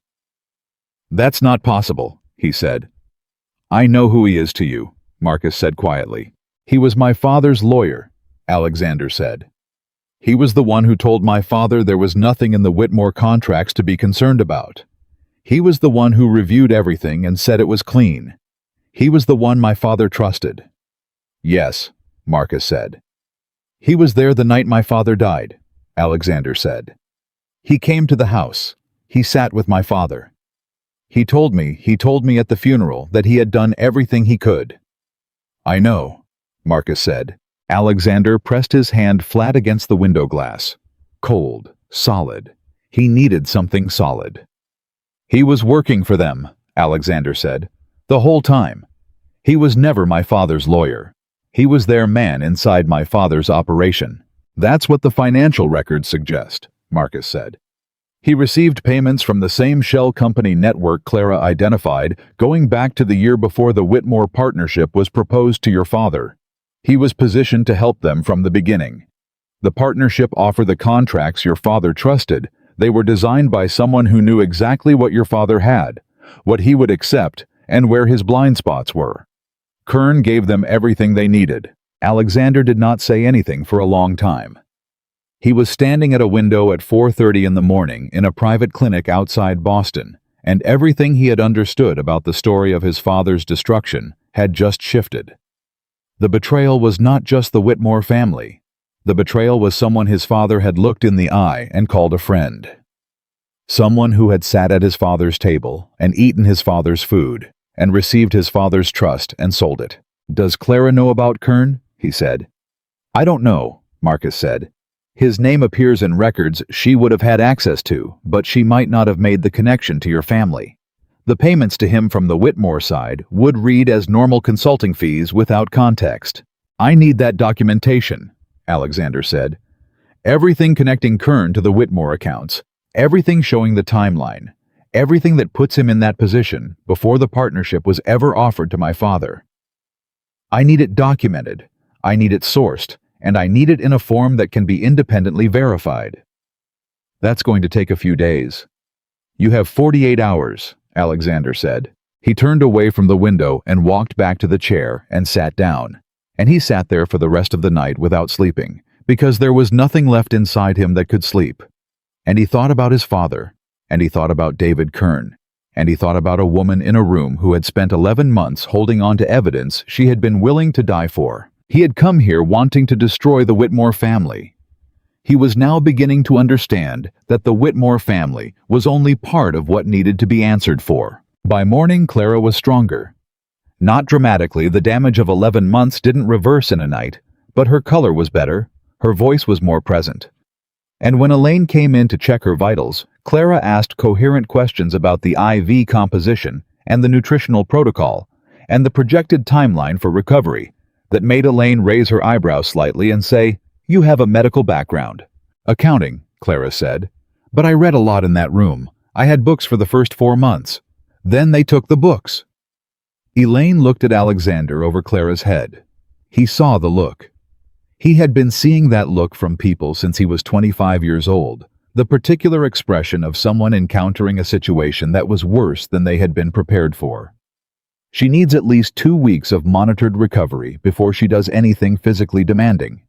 That's not possible, he said. I know who he is to you, Marcus said quietly. He was my father's lawyer, Alexander said. He was the one who told my father there was nothing in the Whitmore contracts to be concerned about. He was the one who reviewed everything and said it was clean. He was the one my father trusted. Yes, Marcus said. He was there the night my father died, Alexander said. He came to the house. He sat with my father. He told me at the funeral that he had done everything he could. I know, Marcus said. Alexander pressed his hand flat against the window glass. Cold, solid. He needed something solid. He was working for them, Alexander said, the whole time. He was never my father's lawyer. He was their man inside my father's operation. That's what the financial records suggest, Marcus said. He received payments from the same shell company network Clara identified going back to the year before the Whitmore partnership was proposed to your father. He was positioned to help them from the beginning. The partnership offered the contracts your father trusted. They were designed by someone who knew exactly what your father had, what he would accept, and where his blind spots were. Kern gave them everything they needed. Alexander did not say anything for a long time. He was standing at a window at 4:30 in the morning in a private clinic outside Boston, and everything he had understood about the story of his father's destruction had just shifted. The betrayal was not just the Whitmore family. The betrayal was someone his father had looked in the eye and called a friend. Someone who had sat at his father's table and eaten his father's food and received his father's trust and sold it. Does Clara know about Kern? He said. I don't know, Marcus said. His name appears in records she would have had access to, but she might not have made the connection to your family. The payments to him from the Whitmore side would read as normal consulting fees without context. I need that documentation, Alexander said. Everything connecting Kern to the Whitmore accounts, everything showing the timeline, everything that puts him in that position before the partnership was ever offered to my father. I need it documented, I need it sourced, and I need it in a form that can be independently verified. That's going to take a few days. You have 48 hours, Alexander said. He turned away from the window and walked back to the chair and sat down. And he sat there for the rest of the night without sleeping, because there was nothing left inside him that could sleep. And he thought about his father, and he thought about David Kern, and he thought about a woman in a room who had spent 11 months holding on to evidence she had been willing to die for. He had come here wanting to destroy the Whitmore family. He was now beginning to understand that the Whitmore family was only part of what needed to be answered for. By morning, Clara was stronger. Not dramatically, the damage of 11 months didn't reverse in a night, but her color was better, her voice was more present. And when Elaine came in to check her vitals, Clara asked coherent questions about the IV composition and the nutritional protocol and the projected timeline for recovery that made Elaine raise her eyebrows slightly and say, "You have a medical background." "Accounting," Clara said. "But I read a lot in that room. I had books for the first 4 months. Then they took the books." Elaine looked at Alexander over Clara's head. He saw the look. He had been seeing that look from people since he was 25 years old, the particular expression of someone encountering a situation that was worse than they had been prepared for. "She needs at least 2 weeks of monitored recovery before she does anything physically demanding,"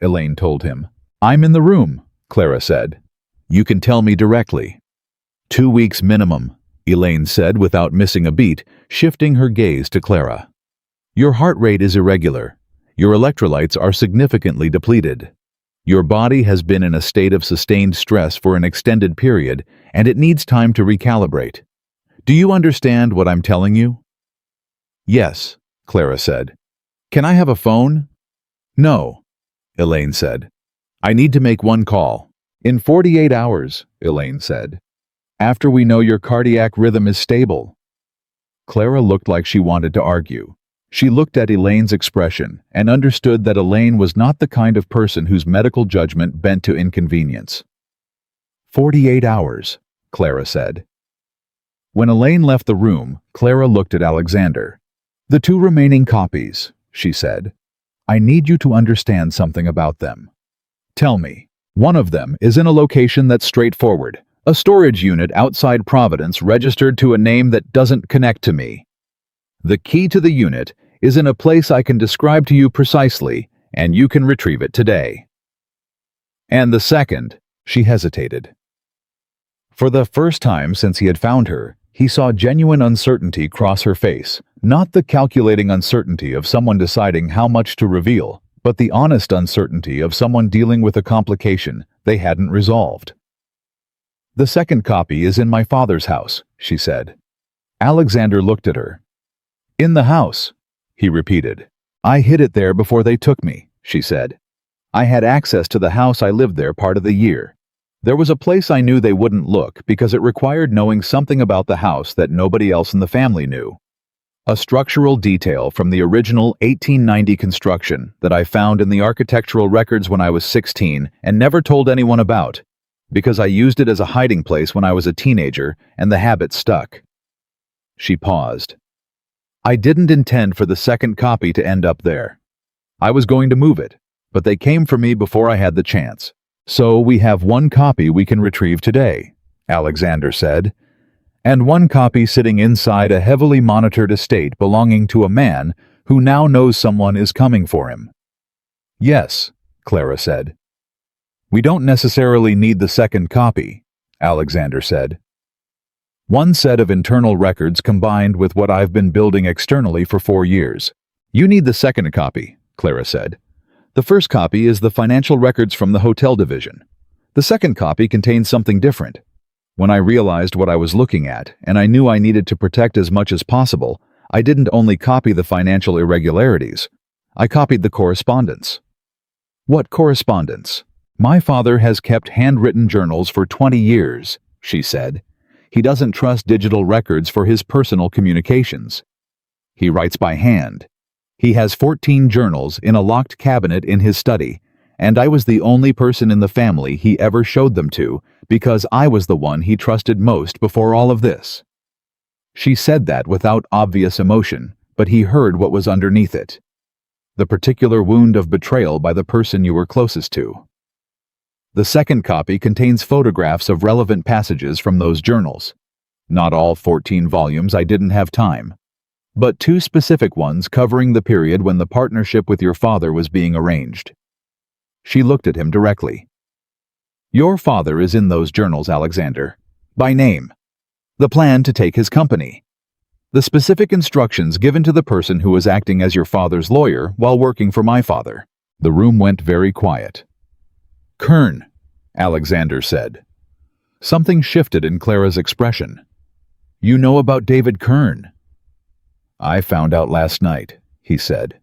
Elaine told him. "I'm in the room," Clara said. "You can tell me directly." 2 weeks minimum, Elaine said without missing a beat, shifting her gaze to Clara. "Your heart rate is irregular. Your electrolytes are significantly depleted. Your body has been in a state of sustained stress for an extended period, and it needs time to recalibrate. Do you understand what I'm telling you?" "Yes," Clara said. "Can I have a phone?" "No," Elaine said. "I need to make one call." "In 48 hours," Elaine said. "After we know your cardiac rhythm is stable." Clara looked like she wanted to argue. She looked at Elaine's expression and understood that Elaine was not the kind of person whose medical judgment bent to inconvenience. 48 hours, Clara said. When Elaine left the room, Clara looked at Alexander. "The 2 remaining copies," she said. "I need you to understand something about them. Tell me, one of them is in a location that's straightforward, a storage unit outside Providence registered to a name that doesn't connect to me. The key to the unit is in a place I can describe to you precisely, and you can retrieve it today. And the second," she hesitated. For the first time since he had found her, he saw genuine uncertainty cross her face, not the calculating uncertainty of someone deciding how much to reveal, but the honest uncertainty of someone dealing with a complication they hadn't resolved. "The second copy is in my father's house," she said. Alexander looked at her. "In the house," he repeated. "I hid it there before they took me," she said. "I had access to the house. I lived there part of the year. There was a place I knew they wouldn't look because it required knowing something about the house that nobody else in the family knew. A structural detail from the original 1890 construction that I found in the architectural records when I was 16 and never told anyone about, because I used it as a hiding place when I was a teenager and the habit stuck." She paused. "I didn't intend for the second copy to end up there. I was going to move it, but they came for me before I had the chance. So we have 1 copy we can retrieve today," Alexander said, "and 1 copy sitting inside a heavily monitored estate belonging to a man who now knows someone is coming for him." "Yes," Clara said. "We don't necessarily need the second copy," Alexander said. "1 set of internal records combined with what I've been building externally for 4 years. You need the second copy," Clara said. "The first copy is the financial records from the hotel division. The second copy contains something different. When I realized what I was looking at, and I knew I needed to protect as much as possible, I didn't only copy the financial irregularities. I copied the correspondence." "What correspondence?" "My father has kept handwritten journals for 20 years, she said. "He doesn't trust digital records for his personal communications. He writes by hand. He has 14 journals in a locked cabinet in his study, and I was the only person in the family he ever showed them to because I was the one he trusted most before all of this." She said that without obvious emotion, but he heard what was underneath it. The particular wound of betrayal by the person you were closest to. The second copy contains photographs of relevant passages from those journals. Not all 14 volumes, I didn't have time. But 2 specific ones covering the period when the partnership with your father was being arranged. She looked at him directly. "Your father is in those journals, Alexander. By name." The plan to take his company. The specific instructions given to the person who was acting as your father's lawyer while working for my father. The room went very quiet. Kern, Alexander said. Something shifted in Clara's expression. You know about David Kern? I found out last night, he said.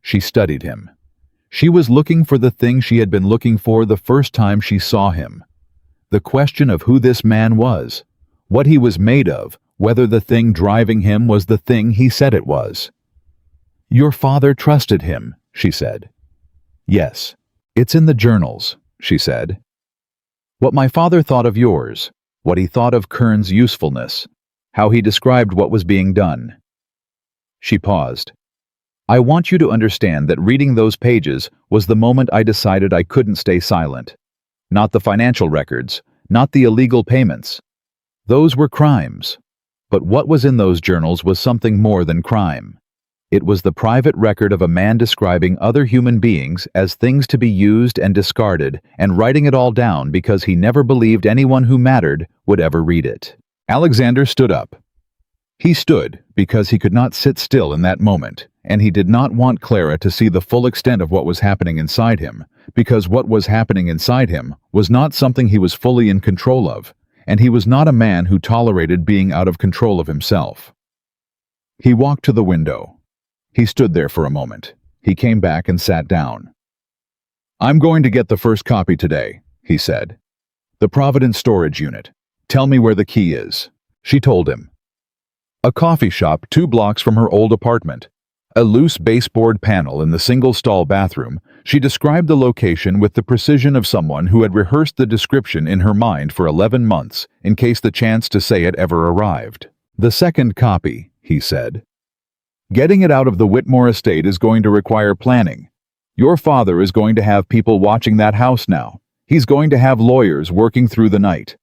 She studied him. She was looking for the thing she had been looking for the first time she saw him. The question of who this man was, what he was made of, whether the thing driving him was the thing he said it was. Your father trusted him, she said. Yes, it's in the journals, she said. What my father thought of yours, what he thought of Kern's usefulness, how he described what was being done. She paused. I want you to understand that reading those pages was the moment I decided I couldn't stay silent. Not the financial records, not the illegal payments. Those were crimes. But what was in those journals was something more than crime. It was the private record of a man describing other human beings as things to be used and discarded and writing it all down because he never believed anyone who mattered would ever read it. Alexander stood up. He stood because he could not sit still in that moment, and he did not want Clara to see the full extent of what was happening inside him, because what was happening inside him was not something he was fully in control of, and he was not a man who tolerated being out of control of himself. He walked to the window. He stood there for a moment. He came back and sat down. I'm going to get the first copy today, he said. The Providence storage unit. Tell me where the key is. She told him. A coffee shop 2 blocks from her old apartment. A loose baseboard panel in the single-stall bathroom. She described the location with the precision of someone who had rehearsed the description in her mind for 11 months in case the chance to say it ever arrived. The second copy, he said. Getting it out of the Whitmore estate is going to require planning. Your father is going to have people watching that house now. He's going to have lawyers working through the night.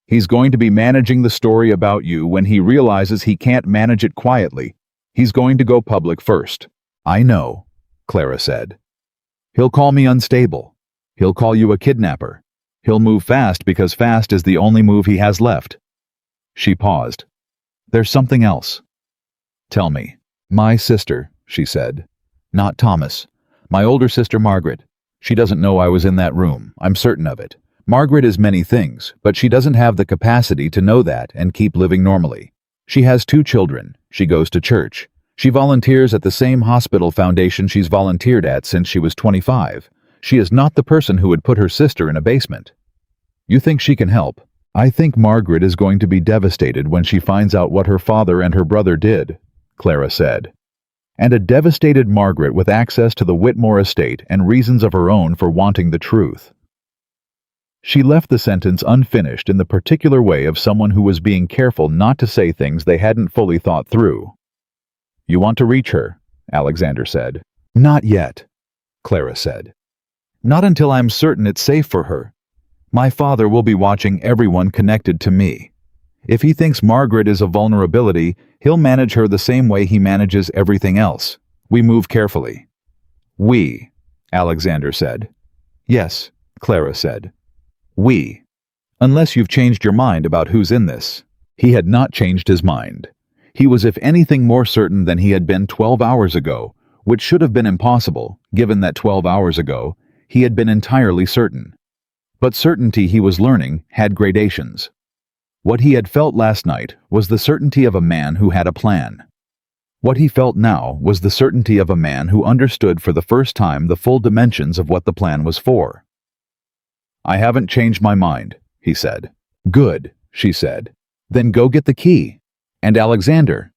He's going to be managing the story about you when he realizes he can't manage it quietly. He's going to go public first. I know, Clara said. He'll call me unstable. He'll call you a kidnapper. He'll move fast because fast is the only move he has left. She paused. There's something else. Tell me. My sister, she said. Not Thomas. My older sister Margaret. She doesn't know I was in that room. I'm certain of it. Margaret is many things, but she doesn't have the capacity to know that and keep living normally. She has 2 children. She goes to church. She volunteers at the same hospital foundation she's volunteered at since she was 25. She is not the person who would put her sister in a basement. You think she can help? I think Margaret is going to be devastated when she finds out what her father and her brother did, Clara said. And a devastated Margaret with access to the Whitmore estate and reasons of her own for wanting the truth. She left the sentence unfinished in the particular way of someone who was being careful not to say things they hadn't fully thought through. You want to reach her, Alexander said. Not yet, Clara said. Not until I'm certain it's safe for her. My father will be watching everyone connected to me. If he thinks Margaret is a vulnerability, he'll manage her the same way he manages everything else. We move carefully. We, Alexander said. Yes, Clara said. We. Unless you've changed your mind about who's in this. He had not changed his mind. He was if anything more certain than he had been 12 hours ago, which should have been impossible, given that 12 hours ago, he had been entirely certain. But certainty, he was learning, had gradations. What he had felt last night was the certainty of a man who had a plan. What he felt now was the certainty of a man who understood for the first time the full dimensions of what the plan was for. I haven't changed my mind, he said. Good, she said. Then go get the key. And Alexander.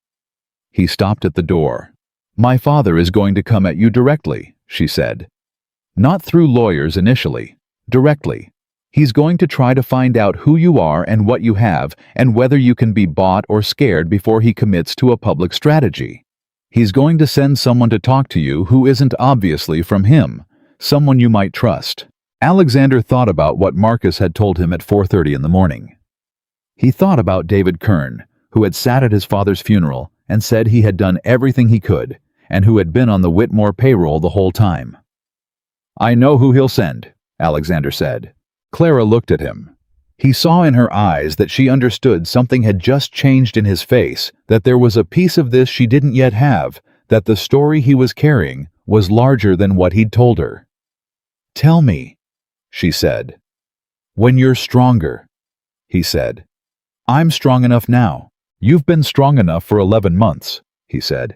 He stopped at the door. My father is going to come at you directly, she said. Not through lawyers initially. Directly. He's going to try to find out who you are and what you have and whether you can be bought or scared before he commits to a public strategy. He's going to send someone to talk to you who isn't obviously from him, someone you might trust. Alexander thought about what Marcus had told him at 4:30 in the morning. He thought about David Kern, who had sat at his father's funeral and said he had done everything he could, and who had been on the Whitmore payroll the whole time. I know who he'll send, Alexander said. Clara looked at him. He saw in her eyes that she understood something had just changed in his face, that there was a piece of this she didn't yet have, that the story he was carrying was larger than what he'd told her. "Tell me," she said. "When you're stronger," he said. "I'm strong enough now." "You've been strong enough for 11 months, he said.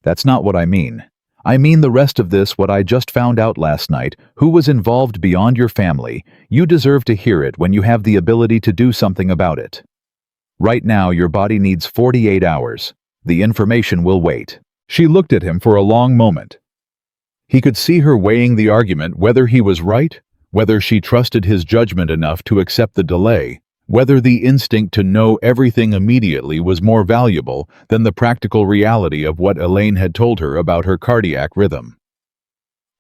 "That's not what I mean. I mean the rest of this, what I just found out last night, who was involved beyond your family. You deserve to hear it when you have the ability to do something about it. Right now, your body needs 48 hours. The information will wait." She looked at him for a long moment. He could see her weighing the argument, whether he was right, whether she trusted his judgment enough to accept the delay, whether the instinct to know everything immediately was more valuable than the practical reality of what Elaine had told her about her cardiac rhythm.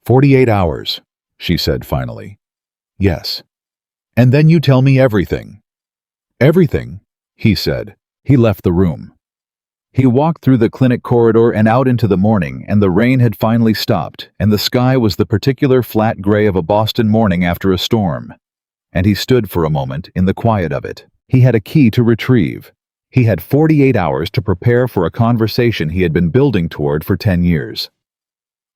48 hours, she said finally. "Yes. And then you tell me everything." "Everything," he said. He left the room. He walked through the clinic corridor and out into the morning, and the rain had finally stopped, and the sky was the particular flat gray of a Boston morning after a storm. And he stood for a moment in the quiet of it. He had a key to retrieve. He had 48 hours to prepare for a conversation he had been building toward for 10 years.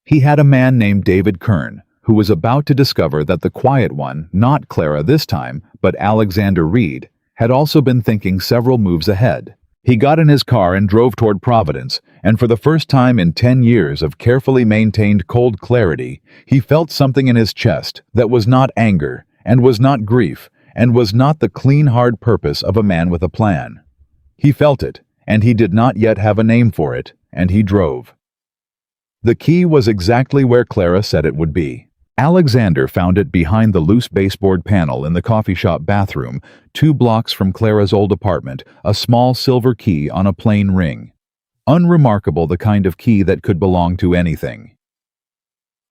He had a man named David Kern, who was about to discover that the quiet one, not Clara this time, but Alexander Reed, had also been thinking several moves ahead. He got in his car and drove toward Providence, and for the first time in 10 years of carefully maintained cold clarity, he felt something in his chest that was not anger, and was not grief, and was not the clean, hard purpose of a man with a plan. He felt it, and he did not yet have a name for it, and he drove. The key was exactly where Clara said it would be. Alexander found it behind the loose baseboard panel in the coffee shop bathroom, 2 blocks from Clara's old apartment, a small silver key on a plain ring. Unremarkable, the kind of key that could belong to anything.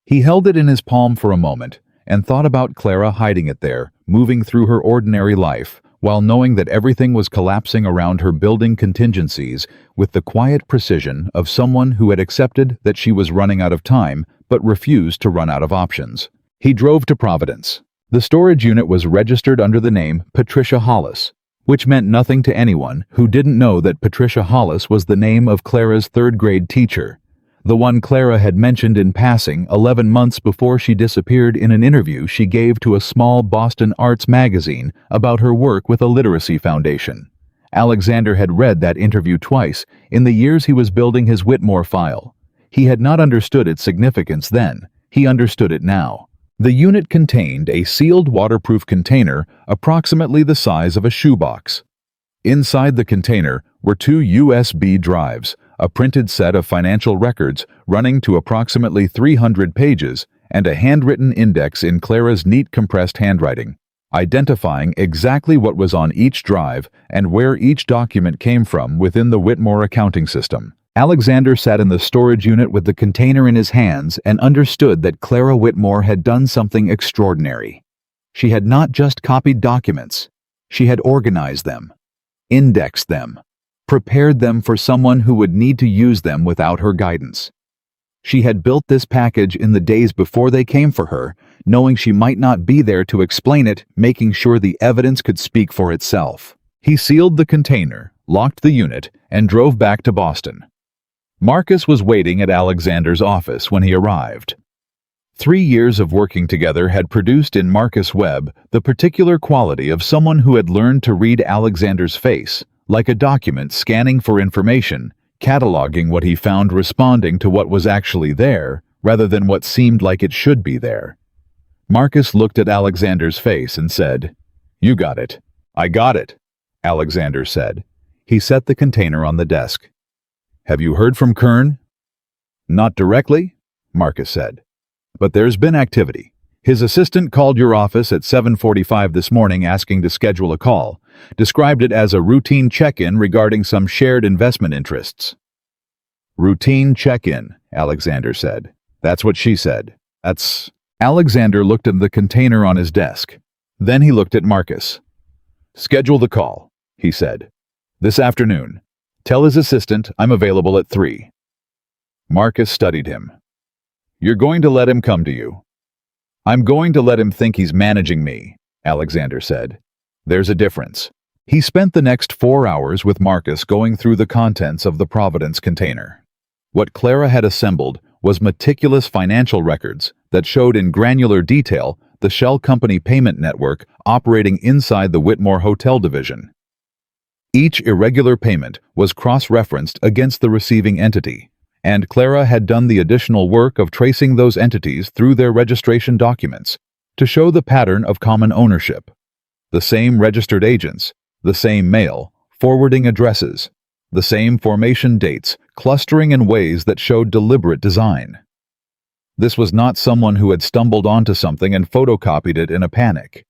He held it in his palm for a moment, and thought about Clara hiding it there, moving through her ordinary life, while knowing that everything was collapsing around her, building contingencies with the quiet precision of someone who had accepted that she was running out of time, but refused to run out of options. He drove to Providence. The storage unit was registered under the name Patricia Hollis, which meant nothing to anyone who didn't know that Patricia Hollis was the name of Clara's 3rd-grade teacher, the one Clara had mentioned in passing 11 months before she disappeared in an interview she gave to a small Boston arts magazine about her work with a literacy foundation. Alexander had read that interview twice in the years he was building his Whitmore file. He had not understood its significance then. He understood it now. The unit contained a sealed waterproof container approximately the size of a shoebox. Inside the container were 2 USB drives, a printed set of financial records running to approximately 300 pages, and a handwritten index in Clara's neat compressed handwriting, identifying exactly what was on each drive and where each document came from within the Whitmore accounting system. Alexander sat in the storage unit with the container in his hands and understood that Clara Whitmore had done something extraordinary. She had not just copied documents. She had organized them, indexed them, prepared them for someone who would need to use them without her guidance. She had built this package in the days before they came for her, knowing she might not be there to explain it, making sure the evidence could speak for itself. He sealed the container, locked the unit, and drove back to Boston. Marcus was waiting at Alexander's office when he arrived. 3 years of working together had produced in Marcus Webb the particular quality of someone who had learned to read Alexander's face, like a document scanning for information, cataloging what he found, responding to what was actually there, rather than what seemed like it should be there. Marcus looked at Alexander's face and said, "You got it." "I got it," Alexander said. He set the container on the desk. "Have you heard from Kern?" "Not directly," Marcus said. "But there's been activity. His assistant called your office at 7:45 this morning asking to schedule a call, described it as a routine check-in regarding some shared investment interests." "Routine check-in," Alexander said. "That's what she said. That's..." Alexander looked at the container on his desk. Then he looked at Marcus. "Schedule the call," he said. "This afternoon. Tell his assistant I'm available at 3. Marcus studied him. "You're going to let him come to you?" "I'm going to let him think he's managing me," Alexander said. There's a difference. He spent the next 4 hours with Marcus going through the contents of the Providence container. What Clara had assembled was meticulous financial records that showed in granular detail the shell company payment network operating inside the Whitmore Hotel division. Each irregular payment was cross-referenced against the receiving entity, and Clara had done the additional work of tracing those entities through their registration documents to show the pattern of common ownership. The same registered agents, the same mail, forwarding addresses, the same formation dates, clustering in ways that showed deliberate design. This was not someone who had stumbled onto something and photocopied it in a panic.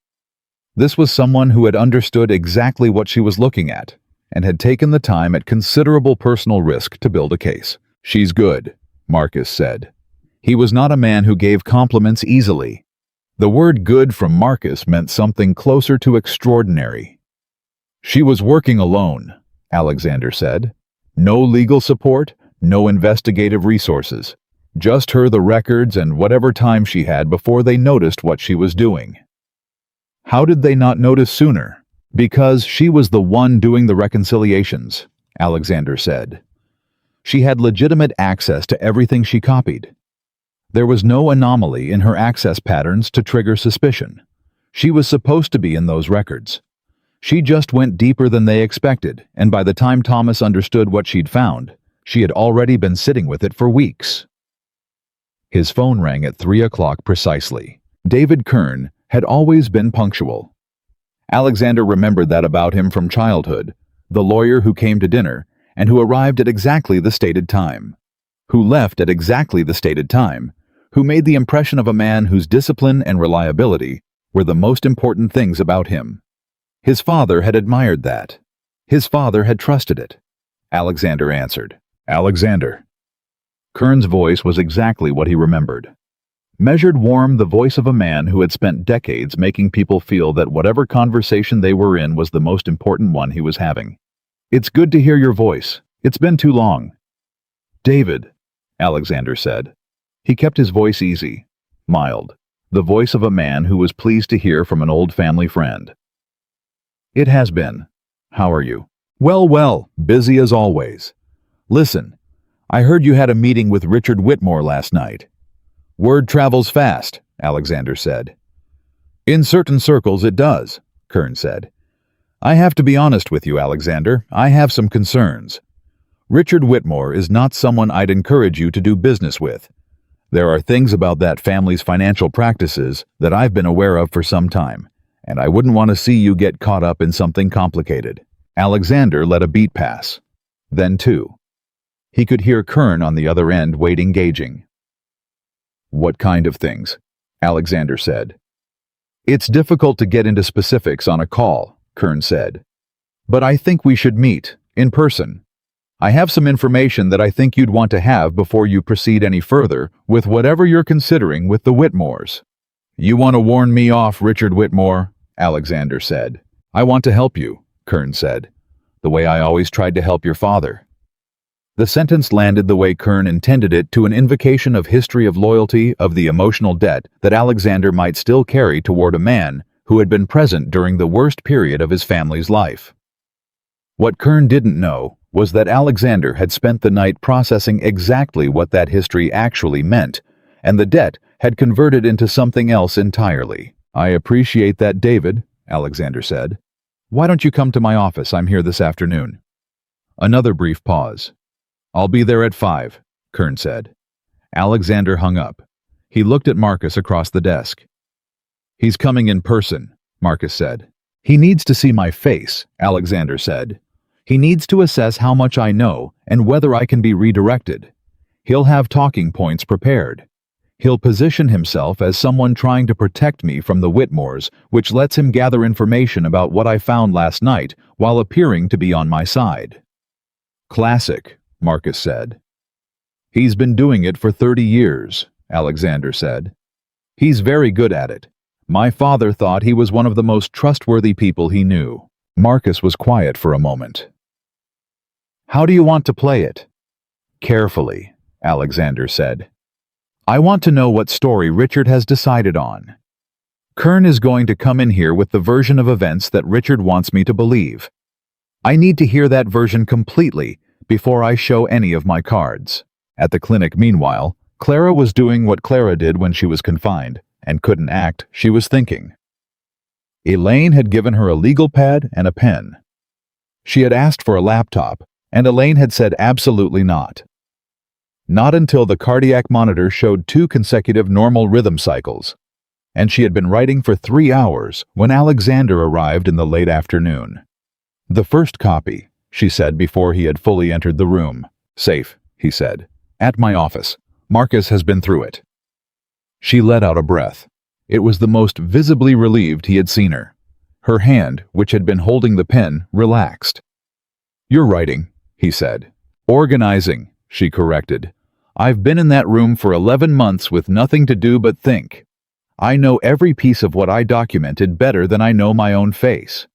This was someone who had understood exactly what she was looking at and had taken the time at considerable personal risk to build a case. "She's good," Marcus said. He was not a man who gave compliments easily. The word good from Marcus meant something closer to extraordinary. "She was working alone," Alexander said. "No legal support, no investigative resources. Just her, the records, and whatever time she had before they noticed what she was doing." How did they not notice sooner? Because she was the one doing the reconciliations, Alexander said. She had legitimate access to everything she copied. There was no anomaly in her access patterns to trigger suspicion. She was supposed to be in those records. She just went deeper than they expected, and by the time Thomas understood what she'd found, she had already been sitting with it for weeks. His phone rang at 3 o'clock precisely. David Kern had always been punctual. Alexander remembered that about him from childhood, the lawyer who came to dinner and who arrived at exactly the stated time, who left at exactly the stated time, who made the impression of a man whose discipline and reliability were the most important things about him. His father had admired that. His father had trusted it. Alexander answered. "Alexander." Kern's voice was exactly what he remembered. Measured warm, the voice of a man who had spent decades making people feel that whatever conversation they were in was the most important one he was having. "It's good to hear your voice. It's been too long." "David," Alexander said. He kept his voice easy, mild, the voice of a man who was pleased to hear from an old family friend. "It has been. How are you?" Well, busy as always. Listen, I heard you had a meeting with Richard Whitmore last night." "Word travels fast," Alexander said. "In certain circles it does," Kern said. "I have to be honest with you, Alexander. I have some concerns. Richard Whitmore is not someone I'd encourage you to do business with. There are things about that family's financial practices that I've been aware of for some time, and I wouldn't want to see you get caught up in something complicated." Alexander let a beat pass. Then two. He could hear Kern on the other end waiting, gauging. "What kind of things?" Alexander said. "It's difficult to get into specifics on a call," Kern said. "But I think we should meet, in person. I have some information that I think you'd want to have before you proceed any further with whatever you're considering with the Whitmores." "You want to warn me off, Richard Whitmore?" Alexander said. "I want to help you," Kern said, "the way I always tried to help your father." The sentence landed the way Kern intended it, to an invocation of history of loyalty, of the emotional debt that Alexander might still carry toward a man who had been present during the worst period of his family's life. What Kern didn't know was that Alexander had spent the night processing exactly what that history actually meant, and the debt had converted into something else entirely. "I appreciate that, David," Alexander said. "Why don't you come to my office? I'm here this afternoon." Another brief pause. "I'll be there at 5, Kern said. Alexander hung up. He looked at Marcus across the desk. "He's coming in person," Marcus said. "He needs to see my face," Alexander said. "He needs to assess how much I know and whether I can be redirected. He'll have talking points prepared. He'll position himself as someone trying to protect me from the Whitmores, which lets him gather information about what I found last night while appearing to be on my side." "Classic," Marcus said. "He's been doing it for 30 years, Alexander said. "He's very good at it. My father thought he was one of the most trustworthy people he knew." Marcus was quiet for a moment. "How do you want to play it?" "Carefully," Alexander said. "I want to know what story Richard has decided on." Kern is going to come in here with the version of events that Richard wants me to believe. I need to hear that version completely before I show any of my cards. At the clinic, meanwhile, Clara was doing what Clara did when she was confined and couldn't act. She was thinking. Elaine had given her a legal pad and a pen. She had asked for a laptop, and Elaine had said absolutely not. Not until the cardiac monitor showed 2 consecutive normal rhythm cycles, and she had been writing for 3 hours when Alexander arrived in the late afternoon. "The first copy," she said before he had fully entered the room. "Safe," he said. "At my office. Marcus has been through it." She let out a breath. It was the most visibly relieved he had seen her. Her hand, which had been holding the pen, relaxed. "You're writing," he said. "Organizing," she corrected. "I've been in that room for 11 months with nothing to do but think. I know every piece of what I documented better than I know my own face.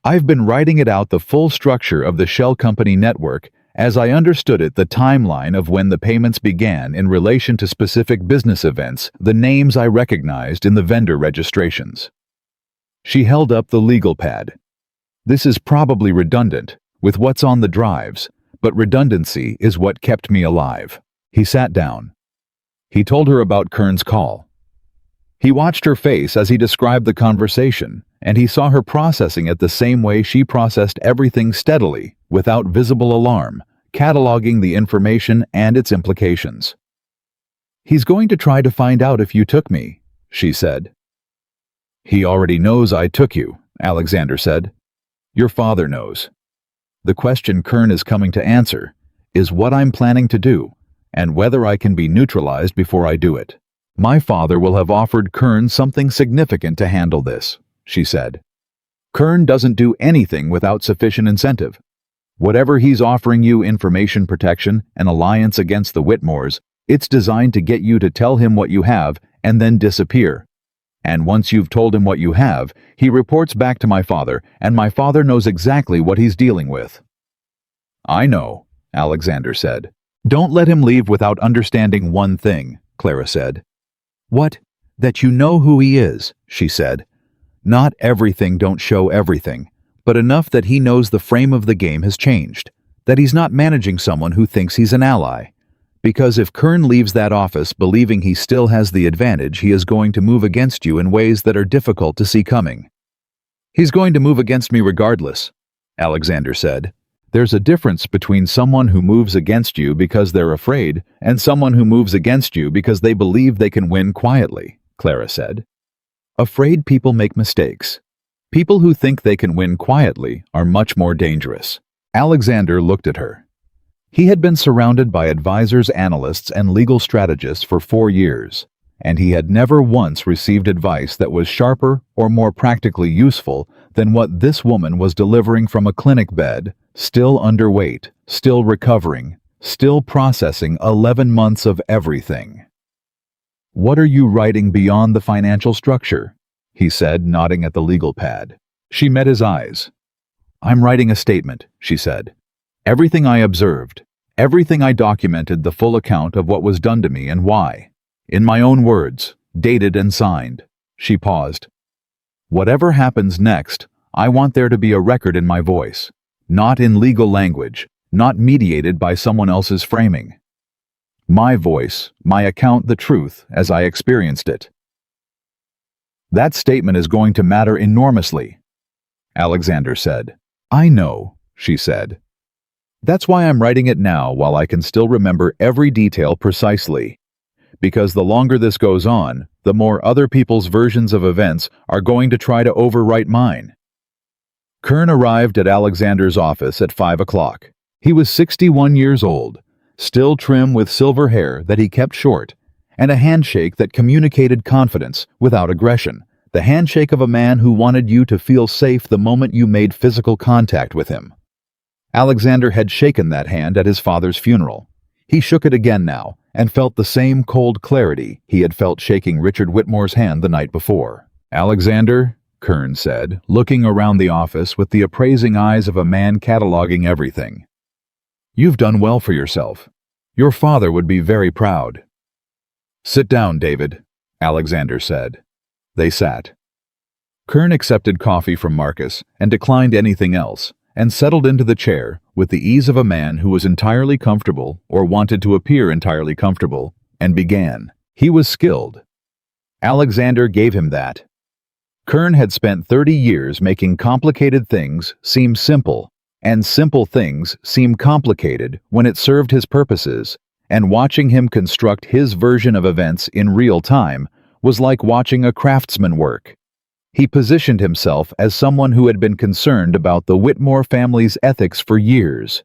I've been writing it out, the full structure of the shell company network, as I understood it, the timeline of when the payments began in relation to specific business events, the names I recognized in the vendor registrations." She held up the legal pad. "This is probably redundant with what's on the drives, but redundancy is what kept me alive." He sat down. He told her about Kern's call. He watched her face as he described the conversation, and he saw her processing it the same way she processed everything, steadily, without visible alarm, cataloging the information and its implications. "He's going to try to find out if you took me," she said. "He already knows I took you," Alexander said. "Your father knows. The question Kern is coming to answer is what I'm planning to do, and whether I can be neutralized before I do it. My father will have offered Kern something significant to handle this," she said. "Kern doesn't do anything without sufficient incentive. Whatever he's offering you, information protection, an alliance against the Whitmores, it's designed to get you to tell him what you have and then disappear. And once you've told him what you have, he reports back to my father, and my father knows exactly what he's dealing with." "I know," Alexander said. "Don't let him leave without understanding one thing," Clara said. "What? That you know who he is," she said. "Not everything, don't show everything, but enough that he knows the frame of the game has changed, that he's not managing someone who thinks he's an ally. Because if Kern leaves that office believing he still has the advantage, he is going to move against you in ways that are difficult to see coming." "He's going to move against me regardless," Alexander said. "There's a difference between someone who moves against you because they're afraid and someone who moves against you because they believe they can win quietly," Clara said. "Afraid people make mistakes. People who think they can win quietly are much more dangerous." Alexander looked at her. He had been surrounded by advisors, analysts, and legal strategists for 4 years, and he had never once received advice that was sharper or more practically useful than what this woman was delivering from a clinic bed, still underweight, still recovering, still processing 11 months of everything. "What are you writing beyond the financial structure?" he said, nodding at the legal pad. She met his eyes. "I'm writing a statement," she said. "Everything I observed, everything I documented, the full account of what was done to me and why. In my own words, dated and signed." She paused. "Whatever happens next, I want there to be a record in my voice, not in legal language, not mediated by someone else's framing. My voice, my account, the truth as I experienced it. That statement is going to matter enormously," Alexander said. "I know," she said. "That's why I'm writing it now while I can still remember every detail precisely. Because the longer this goes on, the more other people's versions of events are going to try to overwrite mine." Kern arrived at Alexander's office at 5 o'clock. He was 61 years old, still trim with silver hair that he kept short, and a handshake that communicated confidence without aggression, the handshake of a man who wanted you to feel safe the moment you made physical contact with him. Alexander had shaken that hand at his father's funeral. He shook it again now, and felt the same cold clarity he had felt shaking Richard Whitmore's hand the night before. "Alexander," Kern said, looking around the office with the appraising eyes of a man cataloging everything. "You've done well for yourself. Your father would be very proud." "Sit down, David," Alexander said. They sat. Kern accepted coffee from Marcus and declined anything else, and settled into the chair with the ease of a man who was entirely comfortable or wanted to appear entirely comfortable, and began. He was skilled. Alexander gave him that. Kern had spent 30 years making complicated things seem simple, and simple things seem complicated when it served his purposes, and watching him construct his version of events in real time was like watching a craftsman work. He positioned himself as someone who had been concerned about the Whitmore family's ethics for years.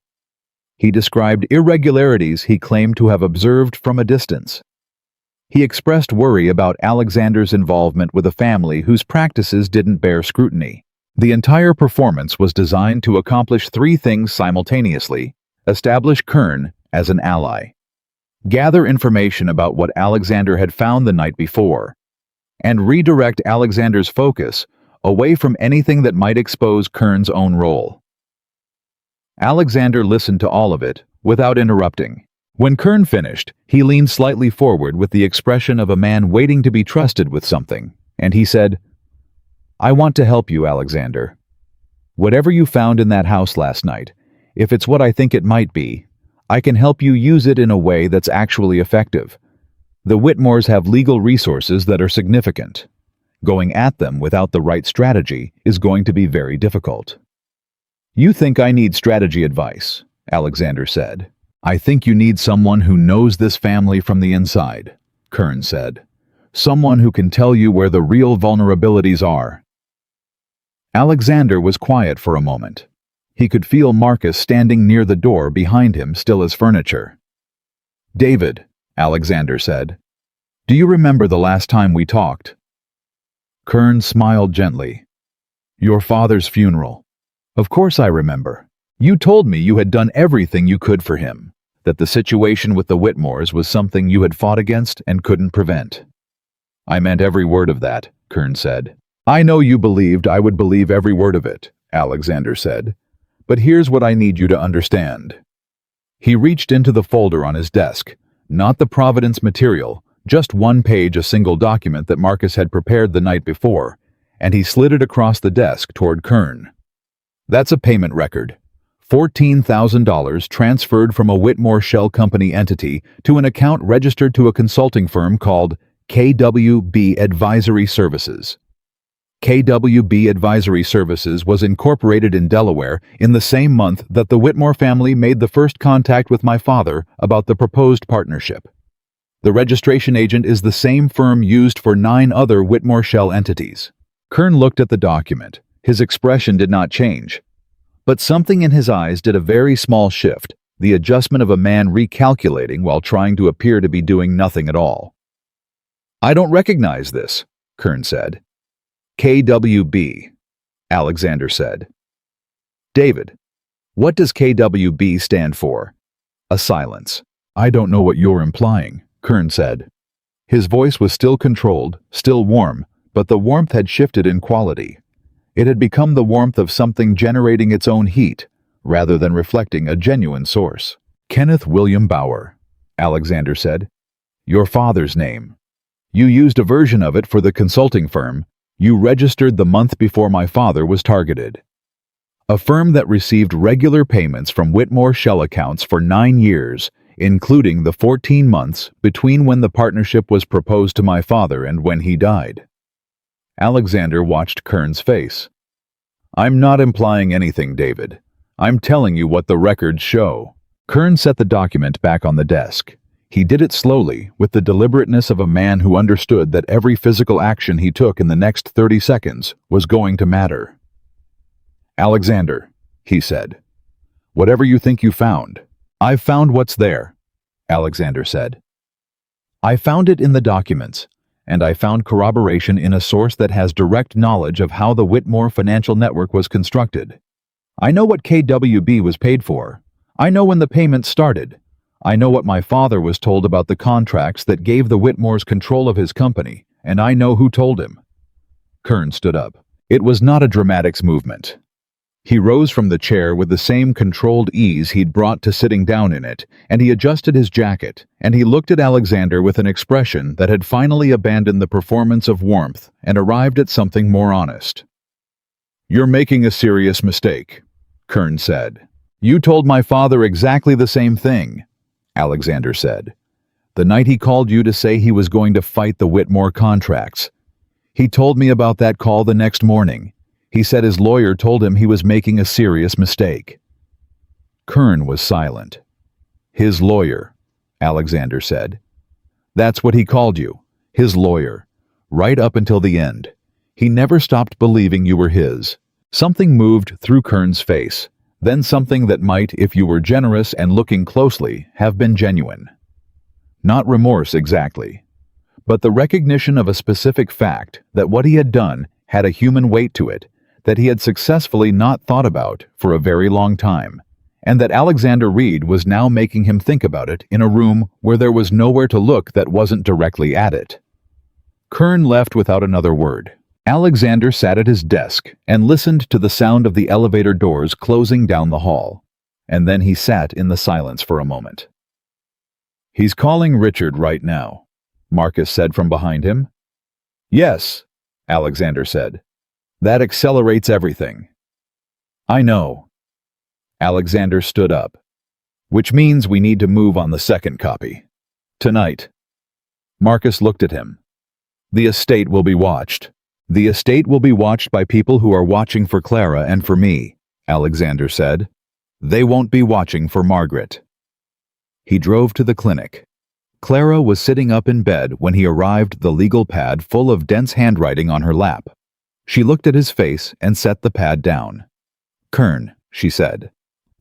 He described irregularities he claimed to have observed from a distance. He expressed worry about Alexander's involvement with a family whose practices didn't bear scrutiny. The entire performance was designed to accomplish three things simultaneously: establish Kern as an ally, gather information about what Alexander had found the night before, and redirect Alexander's focus away from anything that might expose Kern's own role. Alexander listened to all of it without interrupting. When Kern finished, he leaned slightly forward with the expression of a man waiting to be trusted with something, and he said, "I want to help you, Alexander. Whatever you found in that house last night, if it's what I think it might be, I can help you use it in a way that's actually effective. The Whitmores have legal resources that are significant. Going at them without the right strategy is going to be very difficult." "You think I need strategy advice," Alexander said. "I think you need someone who knows this family from the inside," Kern said. "Someone who can tell you where the real vulnerabilities are." Alexander was quiet for a moment. He could feel Marcus standing near the door behind him, still as furniture. "David," Alexander said, "do you remember the last time we talked?" Kern smiled gently. "Your father's funeral. Of course I remember. You told me you had done everything you could for him, that the situation with the Whitmores was something you had fought against and couldn't prevent." "I meant every word of that," Kern said. "I know you believed I would believe every word of it," Alexander said. "But here's what I need you to understand." He reached into the folder on his desk, not the Providence material, just one page, a single document that Marcus had prepared the night before, and he slid it across the desk toward Kern. "That's a payment record. $14,000 transferred from a Whitmore Shell Company entity to an account registered to a consulting firm called KWB Advisory Services. KWB Advisory Services was incorporated in Delaware in the same month that the Whitmore family made the first contact with my father about the proposed partnership. The registration agent is the same firm used for 9 other Whitmore Shell entities." Kern looked at the document. His expression did not change. But something in his eyes did a very small shift, the adjustment of a man recalculating while trying to appear to be doing nothing at all. "I don't recognize this," Kern said. "KWB," Alexander said. "David, what does KWB stand for?" A silence. "I don't know what you're implying," Kern said. His voice was still controlled, still warm, but the warmth had shifted in quality. It had become the warmth of something generating its own heat, rather than reflecting a genuine source. "Kenneth William Bauer," Alexander said. "Your father's name. You used a version of it for the consulting firm you registered the month before my father was targeted. A firm that received regular payments from Whitmore Shell accounts for 9 years, including the 14 months between when the partnership was proposed to my father and when he died." Alexander watched Kern's face. "I'm not implying anything, David. I'm telling you what the records show." Kern set the document back on the desk. He did it slowly, with the deliberateness of a man who understood that every physical action he took in the next 30 seconds was going to matter. "Alexander," he said, "whatever you think you found, I've found what's there," Alexander said. "I found it in the documents, and I found corroboration in a source that has direct knowledge of how the Whitmore financial network was constructed. I know what KWB was paid for. I know when the payments started. I know what my father was told about the contracts that gave the Whitmores control of his company, and I know who told him." Kern stood up. It was not a dramatics movement. He rose from the chair with the same controlled ease he'd brought to sitting down in it, and he adjusted his jacket, and he looked at Alexander with an expression that had finally abandoned the performance of warmth and arrived at something more honest. "You're making a serious mistake," Kern said. "You told my father exactly the same thing," Alexander said. "The night he called you to say he was going to fight the Whitmore contracts. He told me about that call the next morning. He said his lawyer told him he was making a serious mistake." Kern was silent. "His lawyer," Alexander said. "That's what he called you, his lawyer, right up until the end. He never stopped believing you were his." Something moved through Kern's face, then something that might, if you were generous and looking closely, have been genuine. Not remorse exactly, but the recognition of a specific fact that what he had done had a human weight to it, that he had successfully not thought about for a very long time, and that Alexander Reed was now making him think about it in a room where there was nowhere to look that wasn't directly at it. Kern left without another word. Alexander sat at his desk and listened to the sound of the elevator doors closing down the hall, and then he sat in the silence for a moment. "He's calling Richard right now," Marcus said from behind him. "Yes," Alexander said. "That accelerates everything." "I know." Alexander stood up. "Which means we need to move on the second copy. Tonight." Marcus looked at him. "The estate will be watched. The estate will be watched by people who are watching for Clara and for me," Alexander said. "They won't be watching for Margaret." He drove to the clinic. Clara was sitting up in bed when he arrived, the legal pad full of dense handwriting on her lap. She looked at his face and set the pad down. "Kern," she said.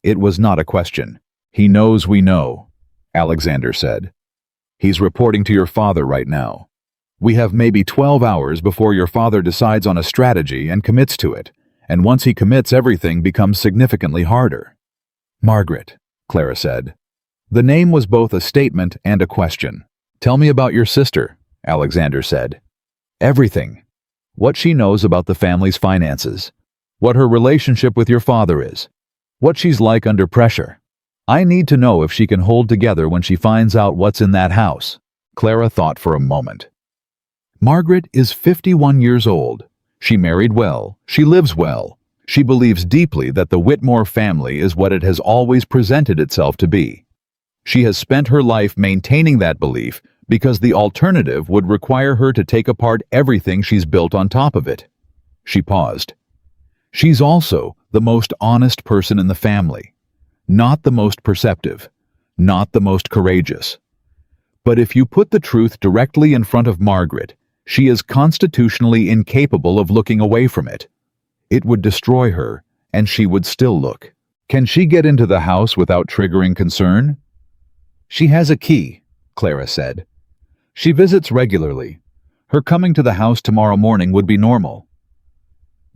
It was not a question. "He knows we know," Alexander said. "He's reporting to your father right now. We have maybe 12 hours before your father decides on a strategy and commits to it, and once he commits, everything becomes significantly harder." "Margaret," Clara said. The name was both a statement and a question. "Tell me about your sister," Alexander said. "Everything. What she knows about the family's finances. What her relationship with your father is. What she's like under pressure. I need to know if she can hold together when she finds out what's in that house." Clara thought for a moment. "Margaret is 51 years old. She married well. She lives well. She believes deeply that the Whitmore family is what it has always presented itself to be. She has spent her life maintaining that belief because the alternative would require her to take apart everything she's built on top of it." She paused. "She's also the most honest person in the family. Not the most perceptive. Not the most courageous. But if you put the truth directly in front of Margaret, she is constitutionally incapable of looking away from it. It would destroy her, and she would still look. Can she get into the house without triggering concern?" "She has a key," Clara said. "She visits regularly. Her coming to the house tomorrow morning would be normal."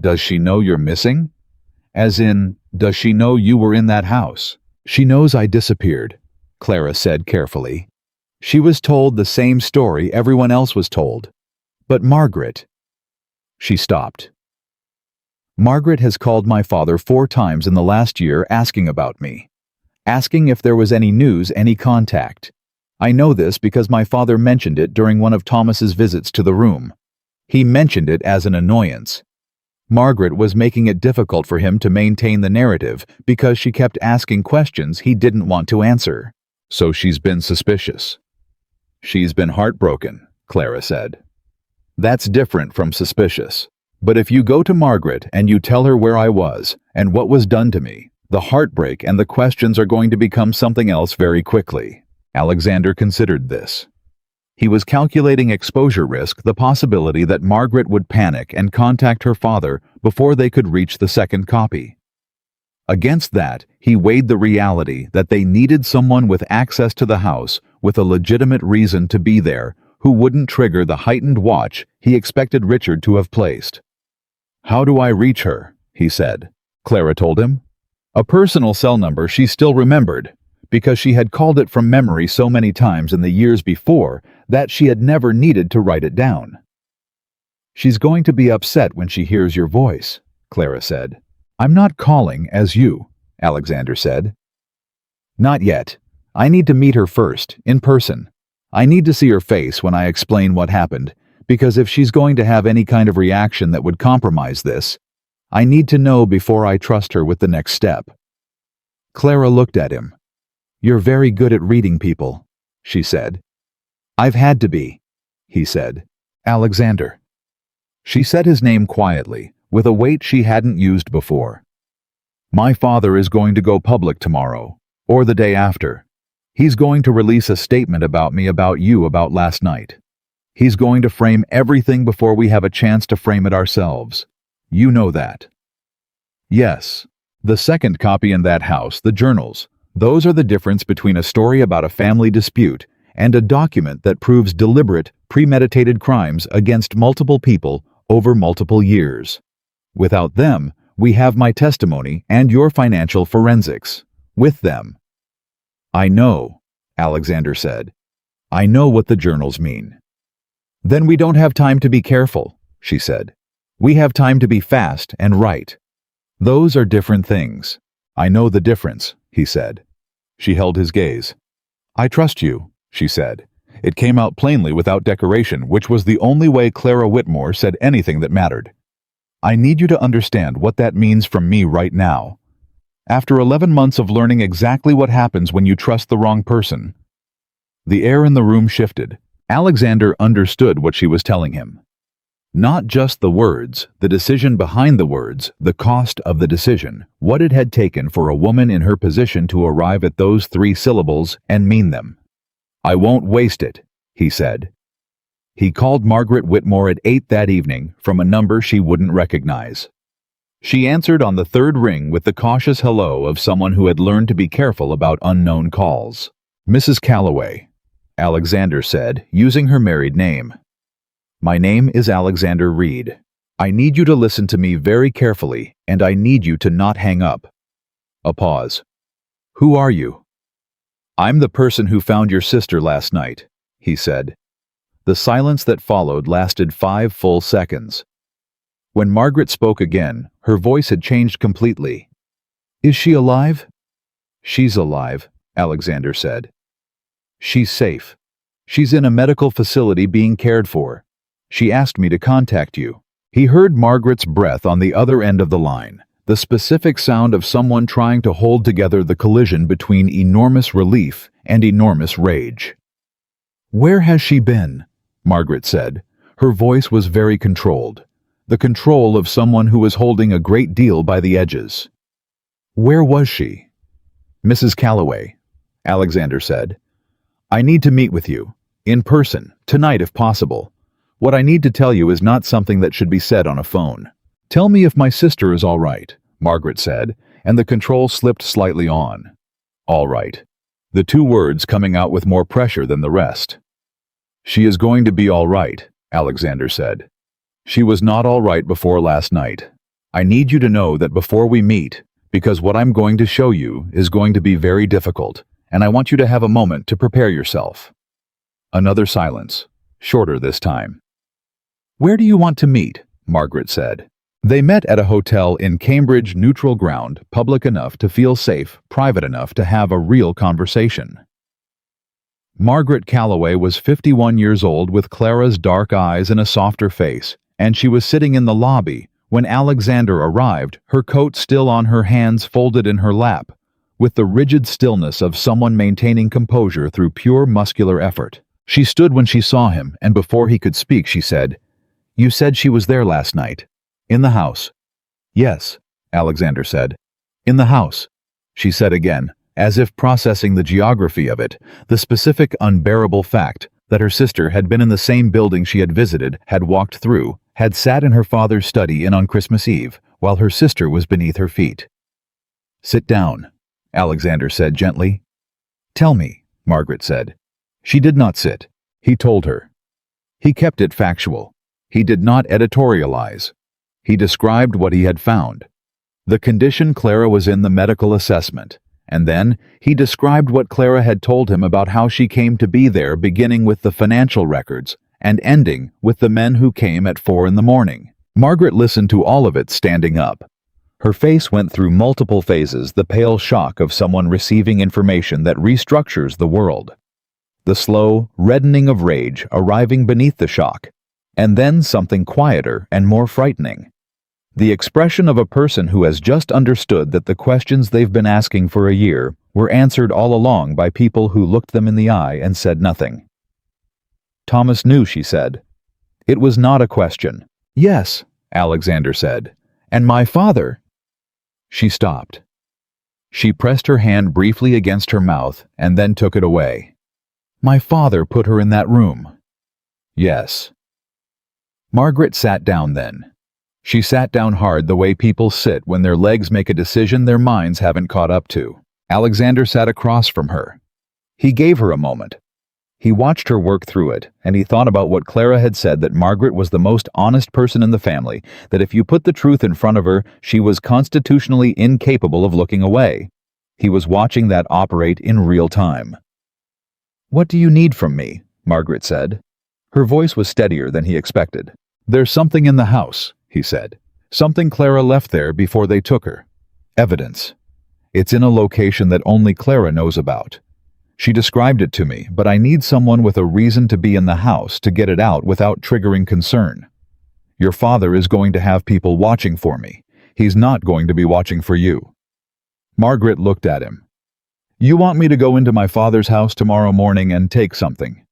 "Does she know you're missing? As in, does she know you were in that house?" "She knows I disappeared," Clara said carefully. "She was told the same story everyone else was told. But Margaret—" She stopped. "Margaret has called my father 4 times in the last year asking about me. Asking if there was any news, any contact. I know this because my father mentioned it during one of Thomas's visits to the room. He mentioned it as an annoyance. Margaret was making it difficult for him to maintain the narrative because she kept asking questions he didn't want to answer. So she's been suspicious." "She's been heartbroken," Clara said. "That's different from suspicious. But if you go to Margaret and you tell her where I was and what was done to me, the heartbreak and the questions are going to become something else very quickly." Alexander considered this. He was calculating exposure risk, the possibility that Margaret would panic and contact her father before they could reach the second copy. Against that, he weighed the reality that they needed someone with access to the house with a legitimate reason to be there who wouldn't trigger the heightened watch he expected Richard to have placed. "How do I reach her?" he said. Clara told him. A personal cell number she still remembered, because she had called it from memory so many times in the years before that she had never needed to write it down. "She's going to be upset when she hears your voice," Clara said. I'm not calling as you, Alexander said. Not yet. I need to meet her first, in person. I need to see her face when I explain what happened, because if she's going to have any kind of reaction that would compromise this, I need to know before I trust her with the next step. Clara looked at him. You're very good at reading people, she said. I've had to be, he said. Alexander. She said his name quietly, with a weight she hadn't used before. My father is going to go public tomorrow, or the day after. He's going to release a statement about me about you about last night. He's going to frame everything before we have a chance to frame it ourselves. You know that. Yes. The second copy in that house, the journals, those are the difference between a story about a family dispute and a document that proves deliberate, premeditated crimes against multiple people over multiple years. Without them, we have my testimony and your financial forensics. With them. I know, Alexander said. I know what the journals mean. Then we don't have time to be careful, she said. We have time to be fast and right. Those are different things. I know the difference, he said. She held his gaze. I trust you, she said. It came out plainly without decoration, which was the only way Clara Whitmore said anything that mattered. I need you to understand what that means from me right now. After 11 months of learning exactly what happens when you trust the wrong person. The air in the room shifted. Alexander understood what she was telling him. Not just the words, the decision behind the words, the cost of the decision, what it had taken for a woman in her position to arrive at those 3 syllables and mean them. I won't waste it, he said. He called Margaret Whitmore at 8 that evening from a number she wouldn't recognize. She answered on the 3rd ring with the cautious hello of someone who had learned to be careful about unknown calls. Mrs. Calloway, Alexander said, using her married name. My name is Alexander Reed. I need you to listen to me very carefully, and I need you to not hang up. A pause. Who are you? I'm the person who found your sister last night, he said. The silence that followed lasted 5 full seconds. When Margaret spoke again, her voice had changed completely. Is she alive? She's alive, Alexander said. She's safe. She's in a medical facility being cared for. She asked me to contact you. He heard Margaret's breath on the other end of the line, the specific sound of someone trying to hold together the collision between enormous relief and enormous rage. Where has she been? Margaret said. Her voice was very controlled, the control of someone who was holding a great deal by the edges. Where was she? Mrs. Calloway, Alexander said. I need to meet with you, in person, tonight if possible. What I need to tell you is not something that should be said on a phone. Tell me if my sister is all right, Margaret said, and the control slipped slightly on. All right. The 2 words coming out with more pressure than the rest. She is going to be all right, Alexander said. She was not all right before last night. I need you to know that before we meet, because what I'm going to show you is going to be very difficult, and I want you to have a moment to prepare yourself. Another silence, shorter this time. Where do you want to meet? Margaret said. They met at a hotel in Cambridge, neutral ground, public enough to feel safe, private enough to have a real conversation. Margaret Calloway was 51 years old with Clara's dark eyes and a softer face, and she was sitting in the lobby when Alexander arrived, her coat still on her hands folded in her lap, with the rigid stillness of someone maintaining composure through pure muscular effort. She stood when she saw him, and before he could speak she said, You said she was there last night. In the house. Yes, Alexander said. In the house, she said again, as if processing the geography of it, the specific unbearable fact that her sister had been in the same building she had visited, had walked through, had sat in her father's study in on Christmas Eve, while her sister was beneath her feet. Sit down, Alexander said gently. Tell me, Margaret said. She did not sit. He told her. He kept it factual. He did not editorialize. He described what he had found. The condition Clara was in, the medical assessment, and then he described what Clara had told him about how she came to be there, beginning with the financial records and ending with the men who came at 4 in the morning. Margaret listened to all of it standing up. Her face went through multiple phases, the pale shock of someone receiving information that restructures the world. The slow, reddening of rage arriving beneath the shock, and then something quieter and more frightening. The expression of a person who has just understood that the questions they've been asking for a year were answered all along by people who looked them in the eye and said nothing. Thomas knew, she said. It was not a question. Yes, Alexander said. And my father. She stopped. She pressed her hand briefly against her mouth and then took it away. My father put her in that room. Yes. Margaret sat down then. She sat down hard, the way people sit when their legs make a decision their minds haven't caught up to. Alexander sat across from her. He gave her a moment. He watched her work through it, and he thought about what Clara had said, that Margaret was the most honest person in the family, that if you put the truth in front of her, she was constitutionally incapable of looking away. He was watching that operate in real time. What do you need from me? Margaret said. Her voice was steadier than he expected. There's something in the house, he said. Something Clara left there before they took her. Evidence. It's in a location that only Clara knows about. She described it to me, but I need someone with a reason to be in the house to get it out without triggering concern. Your father is going to have people watching for me. He's not going to be watching for you. Margaret looked at him. You want me to go into my father's house tomorrow morning and take something?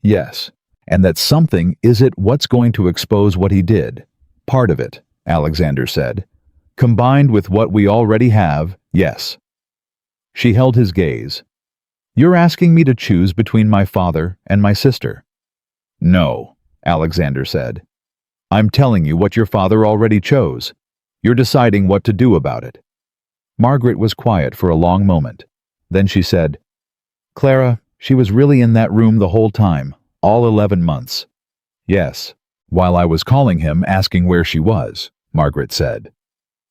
Yes. And that something is it what's going to expose what he did? Part of it, Alexander said. Combined with what we already have, yes. She held his gaze. You're asking me to choose between my father and my sister. No, Alexander said. I'm telling you what your father already chose. You're deciding what to do about it. Margaret was quiet for a long moment. Then she said, Clara, she was really in that room the whole time, all 11 months. Yes, while I was calling him asking where she was, Margaret said.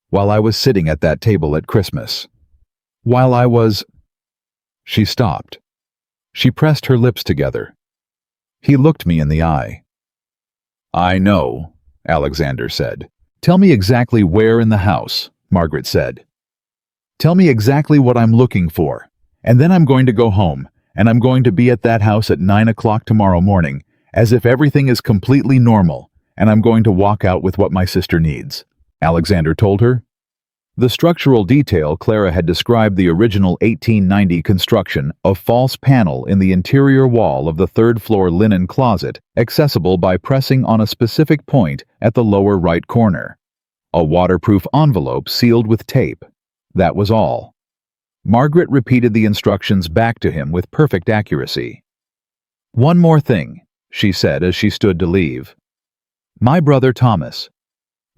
While I was sitting at that table at Christmas. While I was... She stopped. She pressed her lips together. He looked me in the eye. I know, Alexander said. Tell me exactly where in the house, Margaret said. Tell me exactly what I'm looking for, and then I'm going to go home, and I'm going to be at that house at 9 o'clock tomorrow morning, as if everything is completely normal, and I'm going to walk out with what my sister needs, Alexander told her. The structural detail Clara had described the original 1890 construction, a false panel in the interior wall of the third-floor linen closet, accessible by pressing on a specific point at the lower right corner. A waterproof envelope sealed with tape. That was all. Margaret repeated the instructions back to him with perfect accuracy. One more thing, she said as she stood to leave. My brother Thomas.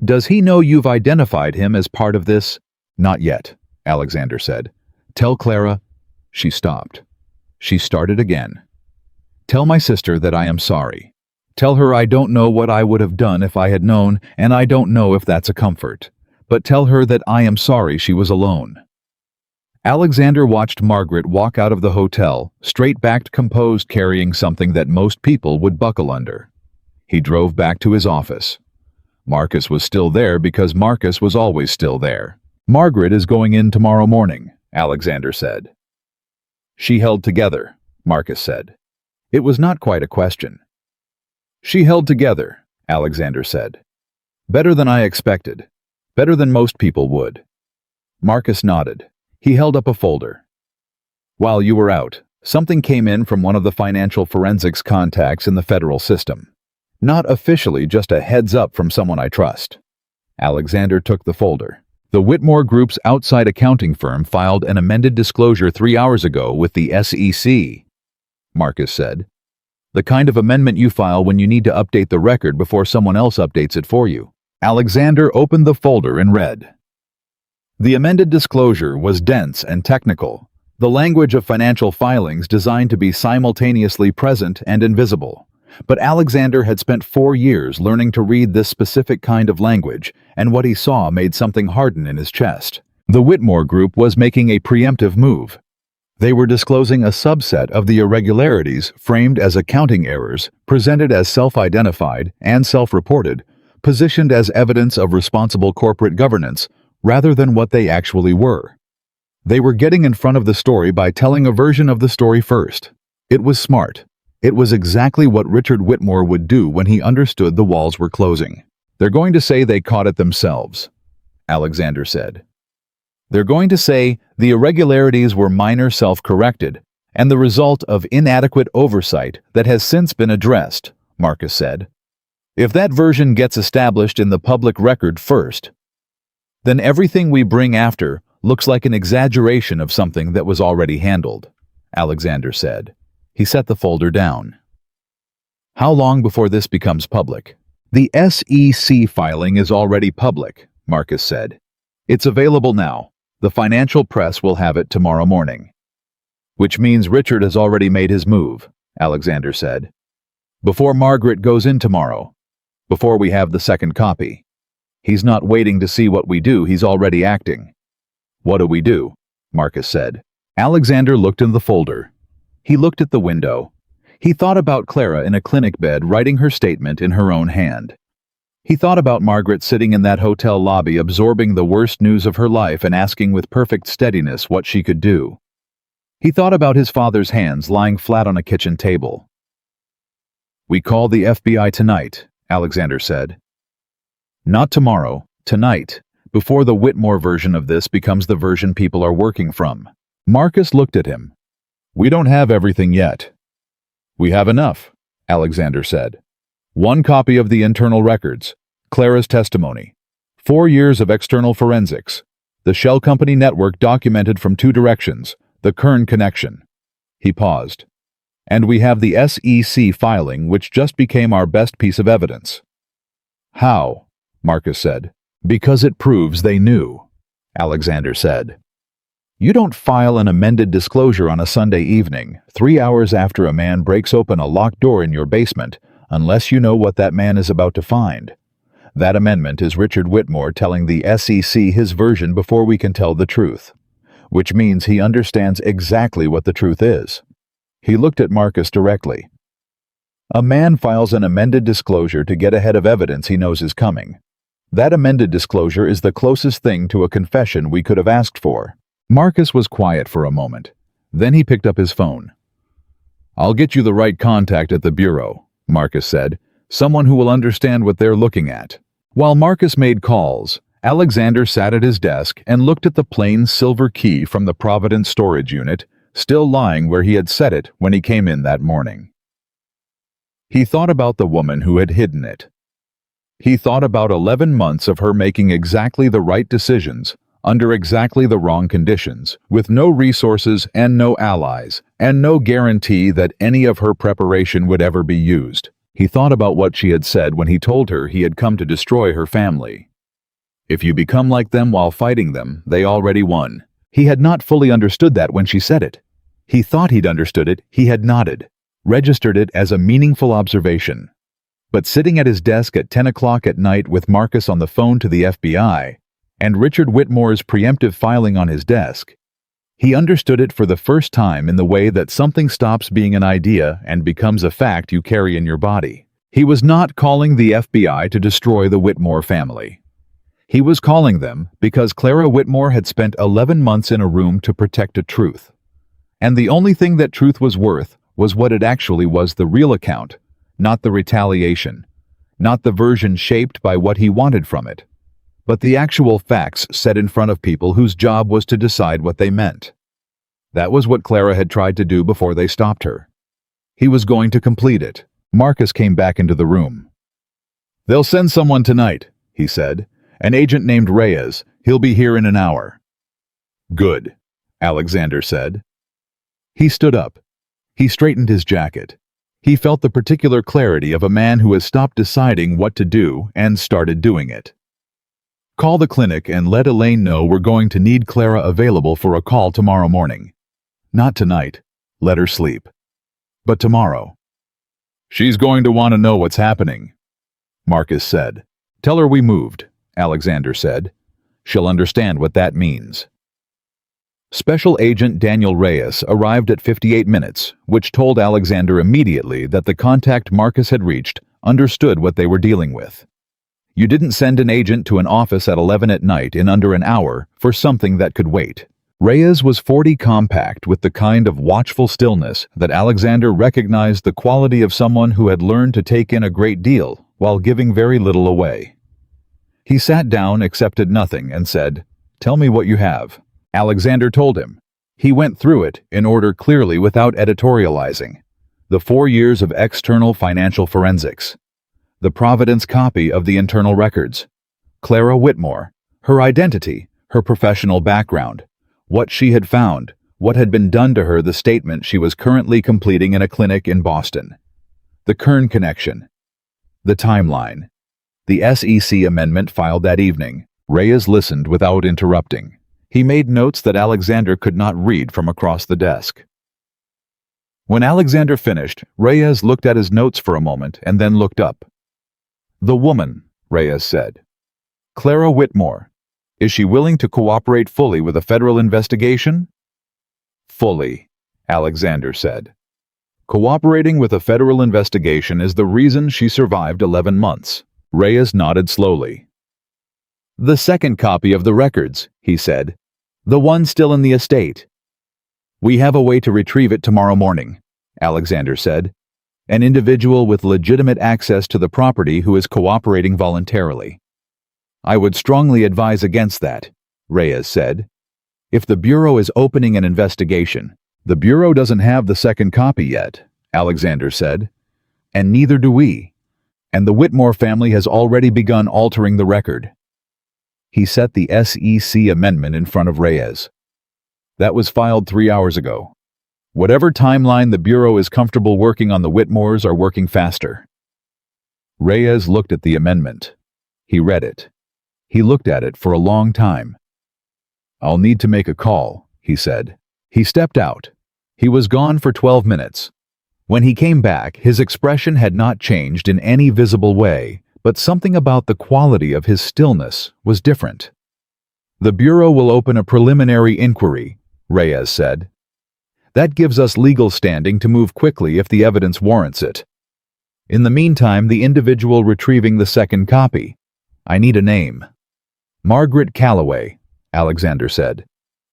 Does he know you've identified him as part of this? Not yet, Alexander said. Tell Clara... She stopped. She started again. Tell my sister that I am sorry. Tell her I don't know what I would have done if I had known, and I don't know if that's a comfort. But tell her that I am sorry she was alone. Alexander watched Margaret walk out of the hotel, straight-backed, composed, carrying something that most people would buckle under. He drove back to his office. Marcus was still there because Marcus was always still there. Margaret is going in tomorrow morning, Alexander said. She held together, Marcus said. It was not quite a question. She held together, Alexander said. Better than I expected. Better than most people would. Marcus nodded. He held up a folder. While you were out, something came in from one of the financial forensics contacts in the federal system. Not officially, just a heads up from someone I trust. Alexander took the folder. The Whitmore Group's outside accounting firm filed an amended disclosure 3 hours ago with the SEC, Marcus said. The kind of amendment you file when you need to update the record before someone else updates it for you. Alexander opened the folder and read. The amended disclosure was dense and technical, the language of financial filings designed to be simultaneously present and invisible. But Alexander had spent 4 years learning to read this specific kind of language, and what he saw made something harden in his chest. The Whitmore Group was making a preemptive move. They were disclosing a subset of the irregularities framed as accounting errors, presented as self-identified and self-reported, positioned as evidence of responsible corporate governance, rather than what they actually were. They were getting in front of the story by telling a version of the story first. It was smart. It was exactly what Richard Whitmore would do when he understood the walls were closing. "They're going to say they caught it themselves," Alexander said. "They're going to say the irregularities were minor self-corrected and the result of inadequate oversight that has since been addressed," Marcus said. "If that version gets established in the public record first, then everything we bring after looks like an exaggeration of something that was already handled," Alexander said. He set the folder down. "How long before this becomes public?" "The SEC filing is already public," Marcus said. "It's available now. The financial press will have it tomorrow morning." "Which means Richard has already made his move," Alexander said. "Before Margaret goes in tomorrow. Before we have the second copy. He's not waiting to see what we do, he's already acting." "What do we do?" Marcus said. Alexander looked in the folder. He looked at the window. He thought about Clara in a clinic bed writing her statement in her own hand. He thought about Margaret sitting in that hotel lobby absorbing the worst news of her life and asking with perfect steadiness what she could do. He thought about his father's hands lying flat on a kitchen table. "We call the FBI tonight," Alexander said. "Not tomorrow, tonight, before the Whitmore version of this becomes the version people are working from." Marcus looked at him. "We don't have everything yet." "We have enough," Alexander said. "One copy of the internal records, Clara's testimony, 4 years of external forensics, the shell company network documented from 2 directions, the Kern connection." He paused. "And we have the SEC filing, which just became our best piece of evidence." "How?" Marcus said. "Because it proves they knew," Alexander said. "You don't file an amended disclosure on a Sunday evening, 3 hours after a man breaks open a locked door in your basement, unless you know what that man is about to find. That amendment is Richard Whitmore telling the SEC his version before we can tell the truth, which means he understands exactly what the truth is." He looked at Marcus directly. "A man files an amended disclosure to get ahead of evidence he knows is coming. That amended disclosure is the closest thing to a confession we could have asked for." Marcus was quiet for a moment. Then he picked up his phone. "I'll get you the right contact at the bureau," Marcus said. "Someone who will understand what they're looking at." While Marcus made calls, Alexander sat at his desk and looked at the plain silver key from the Providence storage unit, still lying where he had set it when he came in that morning. He thought about the woman who had hidden it. He thought about 11 months of her making exactly the right decisions, under exactly the wrong conditions, with no resources and no allies, and no guarantee that any of her preparation would ever be used. He thought about what she had said when he told her he had come to destroy her family. "If you become like them while fighting them, they already won." He had not fully understood that when she said it. He thought he'd understood it, he had nodded, registered it as a meaningful observation. But sitting at his desk at 10 o'clock at night with Marcus on the phone to the FBI, and Richard Whitmore's preemptive filing on his desk, he understood it for the first time in the way that something stops being an idea and becomes a fact you carry in your body. He was not calling the FBI to destroy the Whitmore family. He was calling them because Clara Whitmore had spent 11 months in a room to protect a truth. And the only thing that truth was worth was what it actually was, the real account, not the retaliation, not the version shaped by what he wanted from it, but the actual facts set in front of people whose job was to decide what they meant. That was what Clara had tried to do before they stopped her. He was going to complete it. Marcus came back into the room. "They'll send someone tonight," he said. "An agent named Reyes. He'll be here in an hour." "Good," Alexander said. He stood up. He straightened his jacket. He felt the particular clarity of a man who has stopped deciding what to do and started doing it. "Call the clinic and let Elaine know we're going to need Clara available for a call tomorrow morning. Not tonight. Let her sleep. But tomorrow." "She's going to want to know what's happening," Marcus said. "Tell her we moved," Alexander said. "She'll understand what that means." Special Agent Daniel Reyes arrived at 58 minutes, which told Alexander immediately that the contact Marcus had reached understood what they were dealing with. You didn't send an agent to an office at 11 at night in under an hour for something that could wait. Reyes was 40 compact with the kind of watchful stillness that Alexander recognized the quality of someone who had learned to take in a great deal while giving very little away. He sat down, accepted nothing, and said, "Tell me what you have." Alexander told him. He went through it in order clearly without editorializing. The 4 years of external financial forensics. The Providence copy of the internal records. Clara Whitmore, her identity, her professional background, what she had found, what had been done to her, the statement she was currently completing in a clinic in Boston. The Kern connection. The timeline. The SEC amendment filed that evening. Reyes listened without interrupting. He made notes that Alexander could not read from across the desk. When Alexander finished, Reyes looked at his notes for a moment and then looked up. "The woman," Reyes said. "Clara Whitmore. Is she willing to cooperate fully with a federal investigation?" "Fully," Alexander said. "Cooperating with a federal investigation is the reason she survived 11 months. Reyes nodded slowly. "The second copy of the records," he said. "The one still in the estate." "We have a way to retrieve it tomorrow morning," Alexander said. "An individual with legitimate access to the property who is cooperating voluntarily." "I would strongly advise against that," Reyes said. "If the Bureau is opening an investigation—" "The Bureau doesn't have the second copy yet," Alexander said. "And neither do we. And the Whitmore family has already begun altering the record." He set the SEC amendment in front of Reyes. "That was filed 3 hours ago. Whatever timeline the Bureau is comfortable working on, the Whitmores are working faster." Reyes looked at the amendment. He read it. He looked at it for a long time. "I'll need to make a call," he said. He stepped out. He was gone for 12 minutes. When he came back, his expression had not changed in any visible way, but something about the quality of his stillness was different. "The Bureau will open a preliminary inquiry," Reyes said. "That gives us legal standing to move quickly if the evidence warrants it. In the meantime, the individual retrieving the second copy. I need a name." "Margaret Calloway," Alexander said.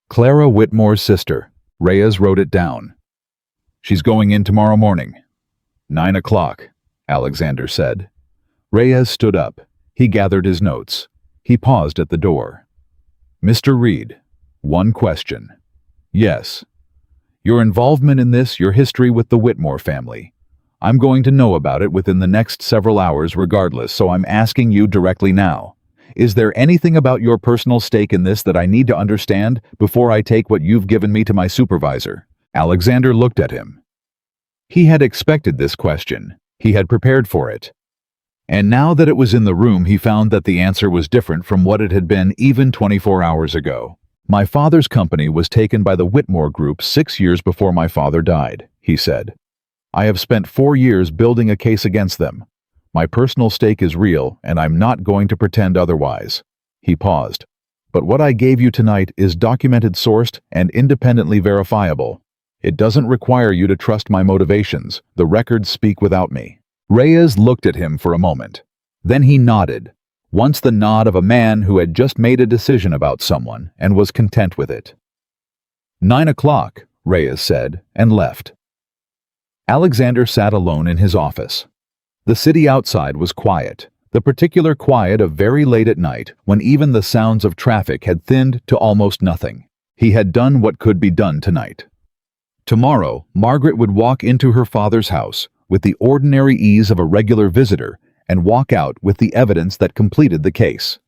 "Clara Whitmore's sister." Reyes wrote it down. "She's going in tomorrow morning." 9 o'clock, Alexander said. Reyes stood up. He gathered his notes. He paused at the door. "Mr. Reed, one question." "Yes." "Your involvement in this, your history with the Whitmore family. I'm going to know about it within the next several hours regardless, so I'm asking you directly now. Is there anything about your personal stake in this that I need to understand before I take what you've given me to my supervisor?" Alexander looked at him. He had expected this question. He had prepared for it. And now that it was in the room, he found that the answer was different from what it had been even 24 hours ago. "My father's company was taken by the Whitmore Group 6 years before my father died," he said. "I have spent 4 years building a case against them. My personal stake is real, and I'm not going to pretend otherwise." He paused. "But what I gave you tonight is documented, sourced, and independently verifiable. It doesn't require you to trust my motivations. The records speak without me." Reyes looked at him for a moment. Then he nodded, once the nod of a man who had just made a decision about someone and was content with it. 9 o'clock, Reyes said, and left. Alexander sat alone in his office. The city outside was quiet, the particular quiet of very late at night when even the sounds of traffic had thinned to almost nothing. He had done what could be done tonight. Tomorrow, Margaret would walk into her father's house with the ordinary ease of a regular visitor and walk out with the evidence that completed the case.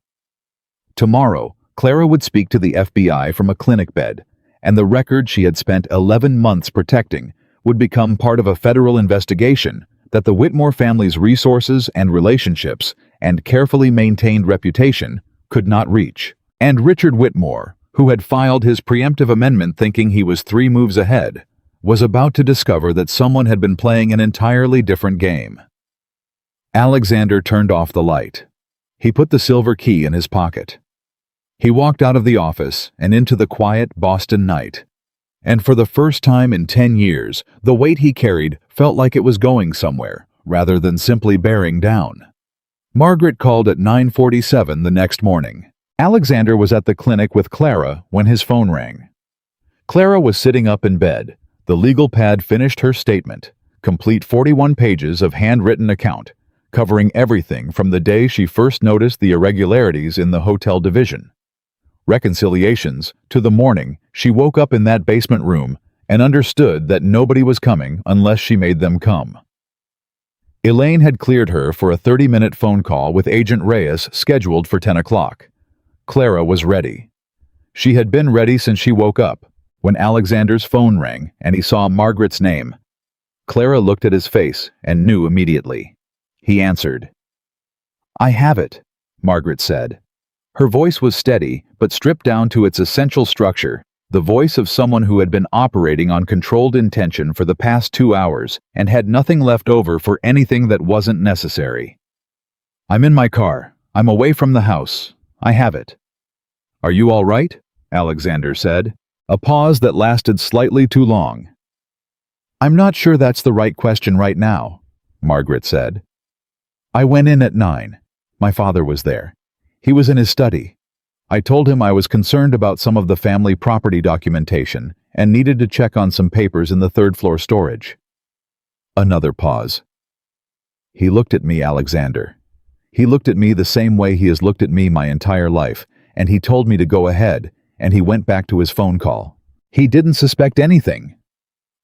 Tomorrow, Clara would speak to the FBI from a clinic bed, and the record she had spent 11 months protecting would become part of a federal investigation that the Whitmore family's resources and relationships and carefully maintained reputation could not reach. And Richard Whitmore, who had filed his preemptive amendment thinking he was 3 moves ahead, was about to discover that someone had been playing an entirely different game. Alexander turned off the light. He put the silver key in his pocket. He walked out of the office and into the quiet Boston night. And for the first time in 10 years, the weight he carried felt like it was going somewhere, rather than simply bearing down. Margaret called at 9:47 the next morning. Alexander was at the clinic with Clara when his phone rang. Clara was sitting up in bed. The legal pad finished her statement, complete 41 pages of handwritten account, covering everything from the day she first noticed the irregularities in the hotel division. Reconciliations, to the morning she woke up in that basement room and understood that nobody was coming unless she made them come. Elaine had cleared her for a 30-minute phone call with Agent Reyes scheduled for 10 o'clock. Clara was ready. She had been ready since she woke up, when Alexander's phone rang and he saw Margaret's name. Clara looked at his face and knew immediately. He answered. "I have it," Margaret said. Her voice was steady, but stripped down to its essential structure, the voice of someone who had been operating on controlled intention for the past 2 hours and had nothing left over for anything that wasn't necessary. "I'm in my car. I'm away from the house. I have it." "Are you all right?" Alexander said, a pause that lasted slightly too long. "I'm not sure that's the right question right now," Margaret said. "I went in at 9. My father was there. He was in his study. I told him I was concerned about some of the family property documentation and needed to check on some papers in the third-floor storage." Another pause. "He looked at me, Alexander. He looked at me the same way he has looked at me my entire life, and he told me to go ahead, and he went back to his phone call. He didn't suspect anything."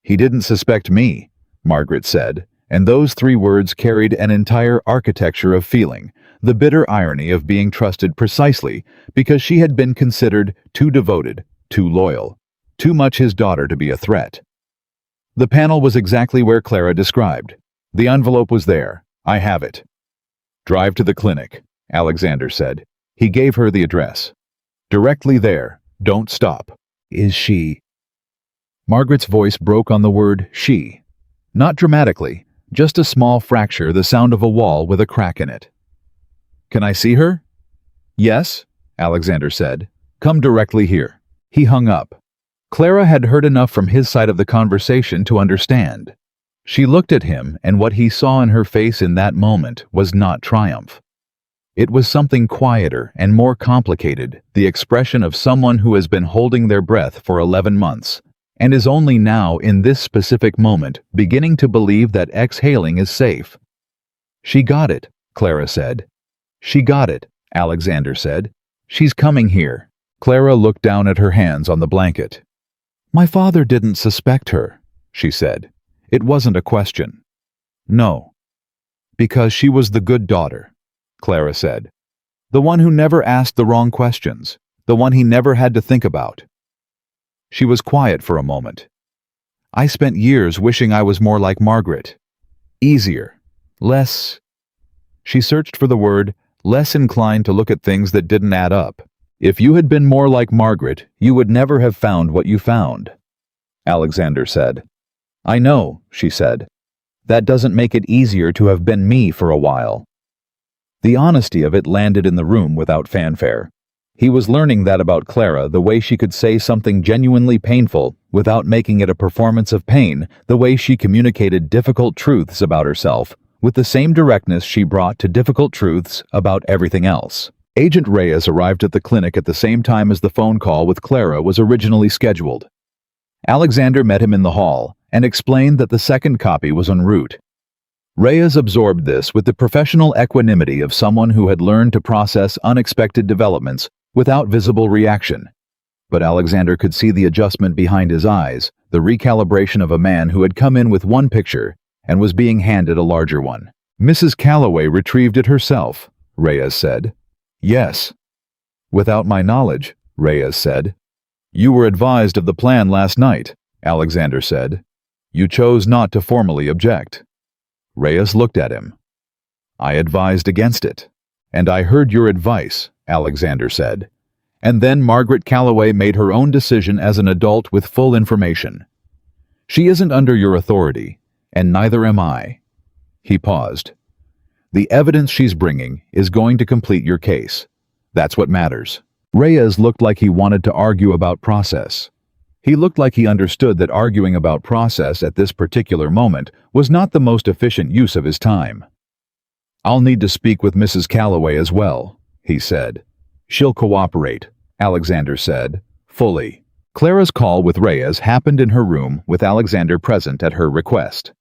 "He didn't suspect me," Margaret said, and those 3 words carried an entire architecture of feeling, the bitter irony of being trusted precisely because she had been considered too devoted, too loyal, too much his daughter to be a threat. The panel was exactly where Clara described. The envelope was there. "I have it." "Drive to the clinic," Alexander said. He gave her the address. "Directly there. Don't stop." "Is she?" Margaret's voice broke on the word she. Not dramatically, just a small fracture, the sound of a wall with a crack in it. "Can I see her?" "Yes," Alexander said. "Come directly here." He hung up. Clara had heard enough from his side of the conversation to understand. She looked at him, and what he saw in her face in that moment was not triumph. It was something quieter and more complicated, the expression of someone who has been holding their breath for 11 months, and is only now, in this specific moment, beginning to believe that exhaling is safe. "She got it," Clara said. "She got it," Alexander said. "She's coming here." Clara looked down at her hands on the blanket. "My father didn't suspect her," she said. "It wasn't a question." "No." "Because she was the good daughter," Clara said. "The one who never asked the wrong questions, the one he never had to think about." She was quiet for a moment. "I spent years wishing I was more like Margaret. Easier. Less—" She searched for the word, less inclined to look at things that didn't add up. "If you had been more like Margaret, you would never have found what you found," Alexander said. "I know," she said. "That doesn't make it easier to have been me for a while." The honesty of it landed in the room without fanfare. He was learning that about Clara, the way she could say something genuinely painful without making it a performance of pain, the way she communicated difficult truths about herself with the same directness she brought to difficult truths about everything else. Agent Reyes arrived at the clinic at the same time as the phone call with Clara was originally scheduled. Alexander met him in the hall and explained that the second copy was en route. Reyes absorbed this with the professional equanimity of someone who had learned to process unexpected developments without visible reaction. But Alexander could see the adjustment behind his eyes, the recalibration of a man who had come in with one picture and was being handed a larger one. "Mrs. Calloway retrieved it herself," Reyes said. "Yes." "Without my knowledge," Reyes said. "You were advised of the plan last night," Alexander said. "You chose not to formally object." Reyes looked at him. "I advised against it. And I heard your advice," Alexander said. "And then Margaret Calloway made her own decision as an adult with full information. She isn't under your authority, and neither am I." He paused. "The evidence she's bringing is going to complete your case. That's what matters." Reyes looked like he wanted to argue about process. He looked like he understood that arguing about process at this particular moment was not the most efficient use of his time. "I'll need to speak with Mrs. Calloway as well," he said. "She'll cooperate," Alexander said, fully. Clara's call with Reyes happened in her room with Alexander present at her request.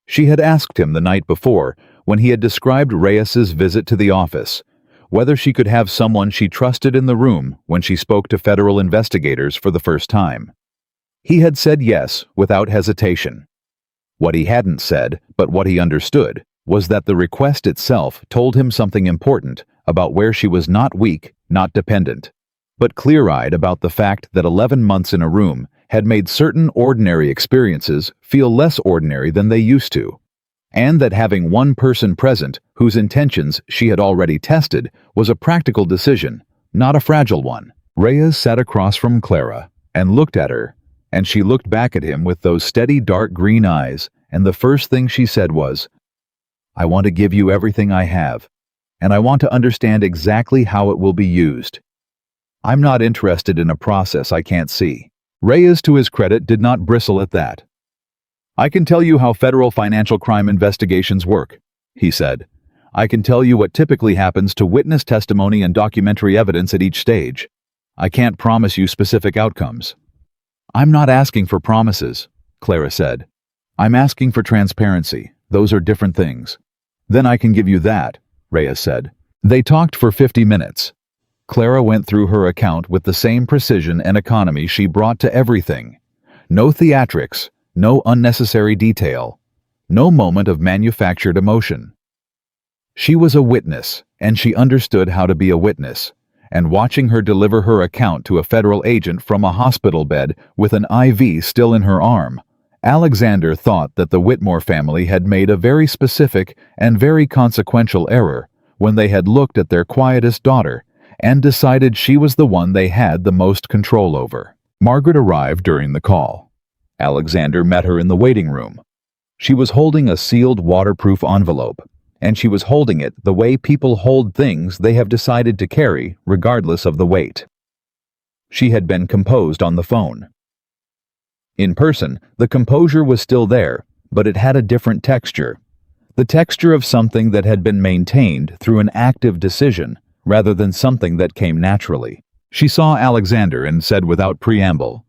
She had asked him the night before, when he had described Reyes's visit to the office, whether she could have someone she trusted in the room when she spoke to federal investigators for the first time. He had said yes without hesitation. What he hadn't said, but what he understood, was that the request itself told him something important about where she was not weak, not dependent, but clear-eyed about the fact that 11 months in a room had made certain ordinary experiences feel less ordinary than they used to, and that having one person present whose intentions she had already tested was a practical decision, not a fragile one. Reyes sat across from Clara and looked at her, and she looked back at him with those steady dark green eyes, and the first thing she said was, "I want to give you everything I have, and I want to understand exactly how it will be used. I'm not interested in a process I can't see." Reyes, to his credit, did not bristle at that. "I can tell you how federal financial crime investigations work," he said. "I can tell you what typically happens to witness testimony and documentary evidence at each stage. I can't promise you specific outcomes." "I'm not asking for promises," Clara said. "I'm asking for transparency. Those are different things." "Then I can give you that," Reyes said. They talked for 50 minutes. Clara went through her account with the same precision and economy she brought to everything. No theatrics, no unnecessary detail, no moment of manufactured emotion. She was a witness, and she understood how to be a witness, and watching her deliver her account to a federal agent from a hospital bed with an IV still in her arm, Alexander thought that the Whitmore family had made a very specific and very consequential error when they had looked at their quietest daughter and decided she was the one they had the most control over. Margaret arrived during the call. Alexander met her in the waiting room. She was holding a sealed waterproof envelope, and she was holding it the way people hold things they have decided to carry regardless of the weight. She had been composed on the phone. In person, the composure was still there, but it had a different texture. The texture of something that had been maintained through an active decision, rather than something that came naturally. She saw Alexander and said without preamble,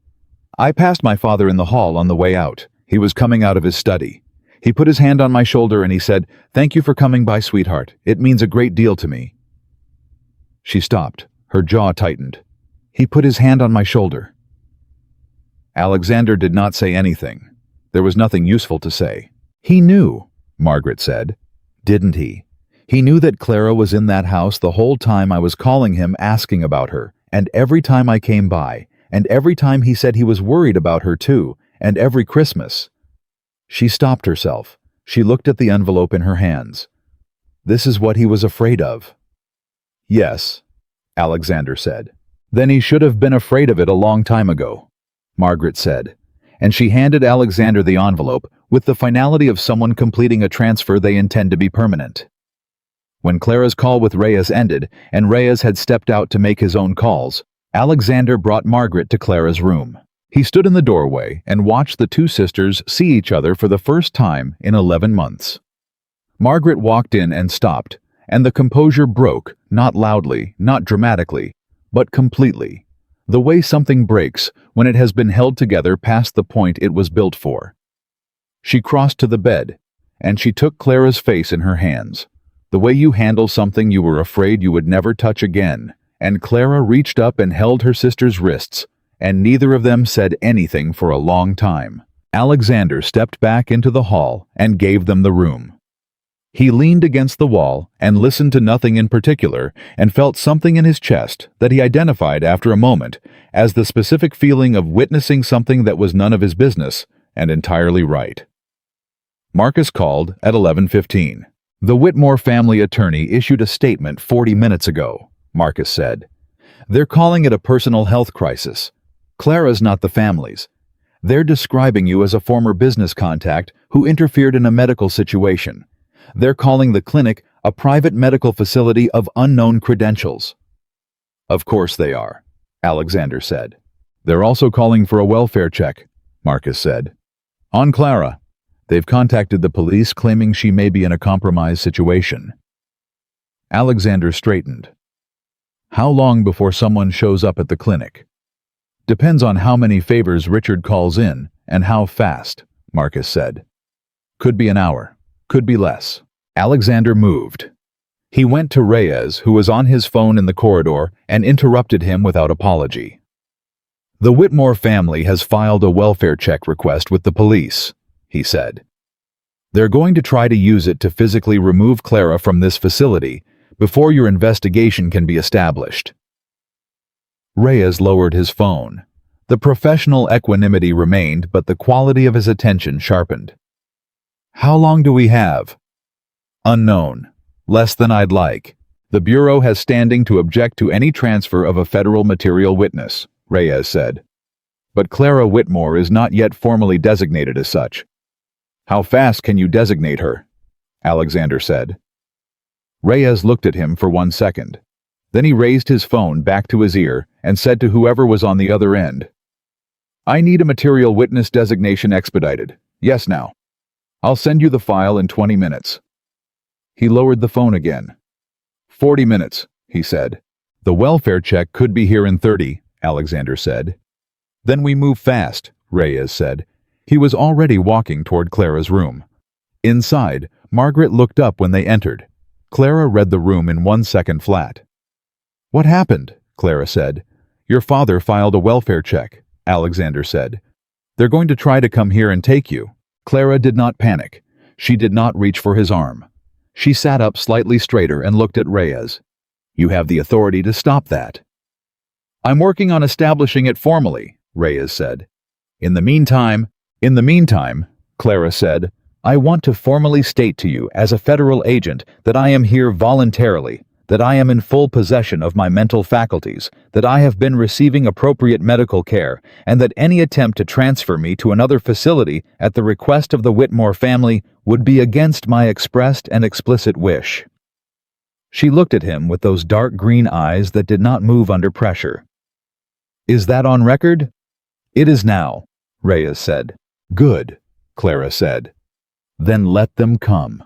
"I passed my father in the hall on the way out. He was coming out of his study. He put his hand on my shoulder and he said, 'Thank you for coming by, sweetheart. It means a great deal to me.'" She stopped. Her jaw tightened. "He put his hand on my shoulder." Alexander did not say anything. There was nothing useful to say. "He knew," Margaret said. "Didn't he? He knew that Clara was in that house the whole time I was calling him asking about her, and every time I came by, and every time he said he was worried about her too, and every Christmas." She stopped herself. She looked at the envelope in her hands. "This is what he was afraid of." "Yes," Alexander said. "Then he should have been afraid of it a long time ago," Margaret said, and she handed Alexander the envelope with the finality of someone completing a transfer they intend to be permanent. When Clara's call with Reyes ended, and Reyes had stepped out to make his own calls, Alexander brought Margaret to Clara's room. He stood in the doorway and watched the two sisters see each other for the first time in 11 months. Margaret walked in and stopped, and the composure broke, not loudly, not dramatically, but completely, the way something breaks when it has been held together past the point it was built for. She crossed to the bed, and she took Clara's face in her hands. "The way you handle something you were afraid you would never touch again," and Clara reached up and held her sister's wrists, and neither of them said anything for a long time. Alexander stepped back into the hall and gave them the room. He leaned against the wall and listened to nothing in particular and felt something in his chest that he identified after a moment as the specific feeling of witnessing something that was none of his business and entirely right. Marcus called at 11:15. "The Whitmore family attorney issued a statement 40 minutes ago," Marcus said. "They're calling it a personal health crisis. Clara's not the family's. They're describing you as a former business contact who interfered in a medical situation. They're calling the clinic a private medical facility of unknown credentials." "Of course they are," Alexander said. "They're also calling for a welfare check," Marcus said. "On Clara. They've contacted the police claiming she may be in a compromised situation. Alexander straightened. How long before someone shows up at the clinic? Depends on how many favors Richard calls in and how fast, Marcus said. Could be an hour, could be less. Alexander moved. He went to Reyes, who was on his phone in the corridor, and interrupted him without apology. The Whitmore family has filed a welfare check request with the police, he said. They're going to try to use it to physically remove Clara from this facility before your investigation can be established. Reyes lowered his phone. The professional equanimity remained, but the quality of his attention sharpened. How long do we have? Unknown. Less than I'd like. The Bureau has standing to object to any transfer of a federal material witness, Reyes said. But Clara Whitmore is not yet formally designated as such. How fast can you designate her? Alexander said. Reyes looked at him for 1 second. Then he raised his phone back to his ear and said to whoever was on the other end, I need a material witness designation expedited. Yes, now. I'll send you the file in 20 minutes. He lowered the phone again. 40 minutes, he said. The welfare check could be here in 30, Alexander said. Then we move fast, Reyes said. He was already walking toward Clara's room. Inside, Margaret looked up when they entered. Clara read the room in 1 second flat. What happened? Clara said. Your father filed a welfare check, Alexander said. They're going to try to come here and take you. Clara did not panic. She did not reach for his arm. She sat up slightly straighter and looked at Reyes. You have the authority to stop that. I'm working on establishing it formally, Reyes said. In the meantime, Clara said, I want to formally state to you as a federal agent that I am here voluntarily, that I am in full possession of my mental faculties, that I have been receiving appropriate medical care, and that any attempt to transfer me to another facility at the request of the Whitmore family would be against my expressed and explicit wish. She looked at him with those dark green eyes that did not move under pressure. Is that on record? It is now, Reyes said. Good, Clara said. Then let them come.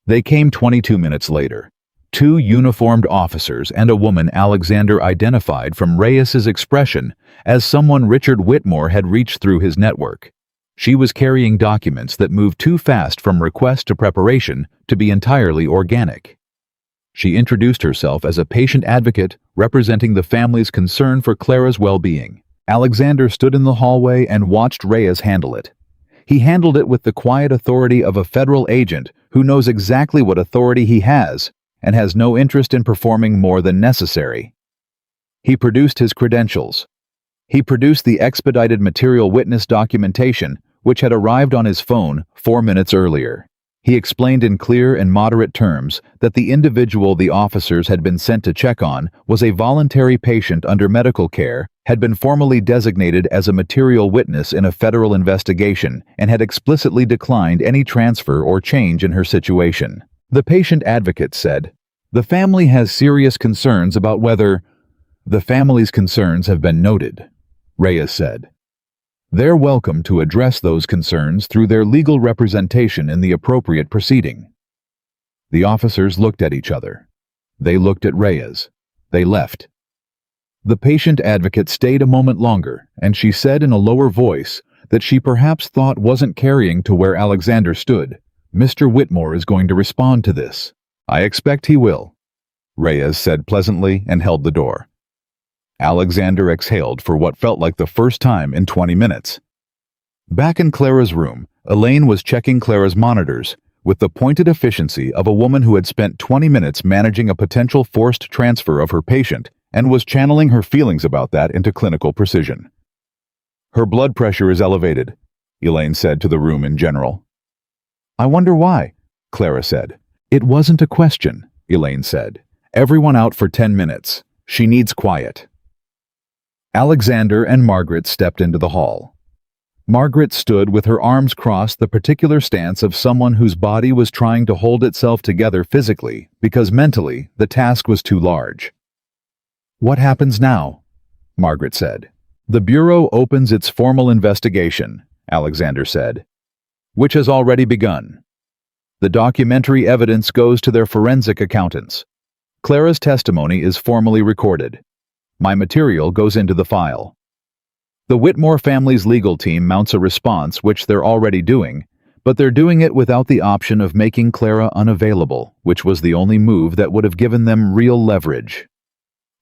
They came 22 minutes later. 2 uniformed officers and a woman Alexander identified from Reyes's expression as someone Richard Whitmore had reached through his network. She was carrying documents that moved too fast from request to preparation to be entirely organic. She introduced herself as a patient advocate representing the family's concern for Clara's well-being. Alexander stood in the hallway and watched Reyes handle it. He handled it with the quiet authority of a federal agent who knows exactly what authority he has and has no interest in performing more than necessary. He produced his credentials. He produced the expedited material witness documentation, which had arrived on his phone 4 minutes earlier. He explained in clear and moderate terms that the individual the officers had been sent to check on was a voluntary patient under medical care, had been formally designated as a material witness in a federal investigation, and had explicitly declined any transfer or change in her situation. The patient advocate said, "The family has serious concerns about whether—" "The family's concerns have been noted," Reyes said. "They're welcome to address those concerns through their legal representation in the appropriate proceeding." The officers looked at each other. They looked at Reyes. They left. The patient advocate stayed a moment longer, and she said in a lower voice that she perhaps thought wasn't carrying to where Alexander stood. "Mr. Whitmore is going to respond to this. I expect he will," Reyes said pleasantly and held the door. Alexander exhaled for what felt like the first time in 20 minutes. Back in Clara's room, Elaine was checking Clara's monitors with the pointed efficiency of a woman who had spent 20 minutes managing a potential forced transfer of her patient and was channeling her feelings about that into clinical precision. "Her blood pressure is elevated," Elaine said to the room in general. "I wonder why," Clara said. "It wasn't a question," Elaine said. "Everyone out for 10 minutes. She needs quiet." Alexander and Margaret stepped into the hall. Margaret stood with her arms crossed, the particular stance of someone whose body was trying to hold itself together physically because mentally the task was too large. "What happens now?" Margaret said. "The Bureau opens its formal investigation," Alexander said. which has already begun. The documentary evidence goes to their forensic accountants. Clara's testimony is formally recorded. My material goes into the file. The Whitmore family's legal team mounts a response, which they're already doing, but they're doing it without the option of making Clara unavailable, which was the only move that would have given them real leverage.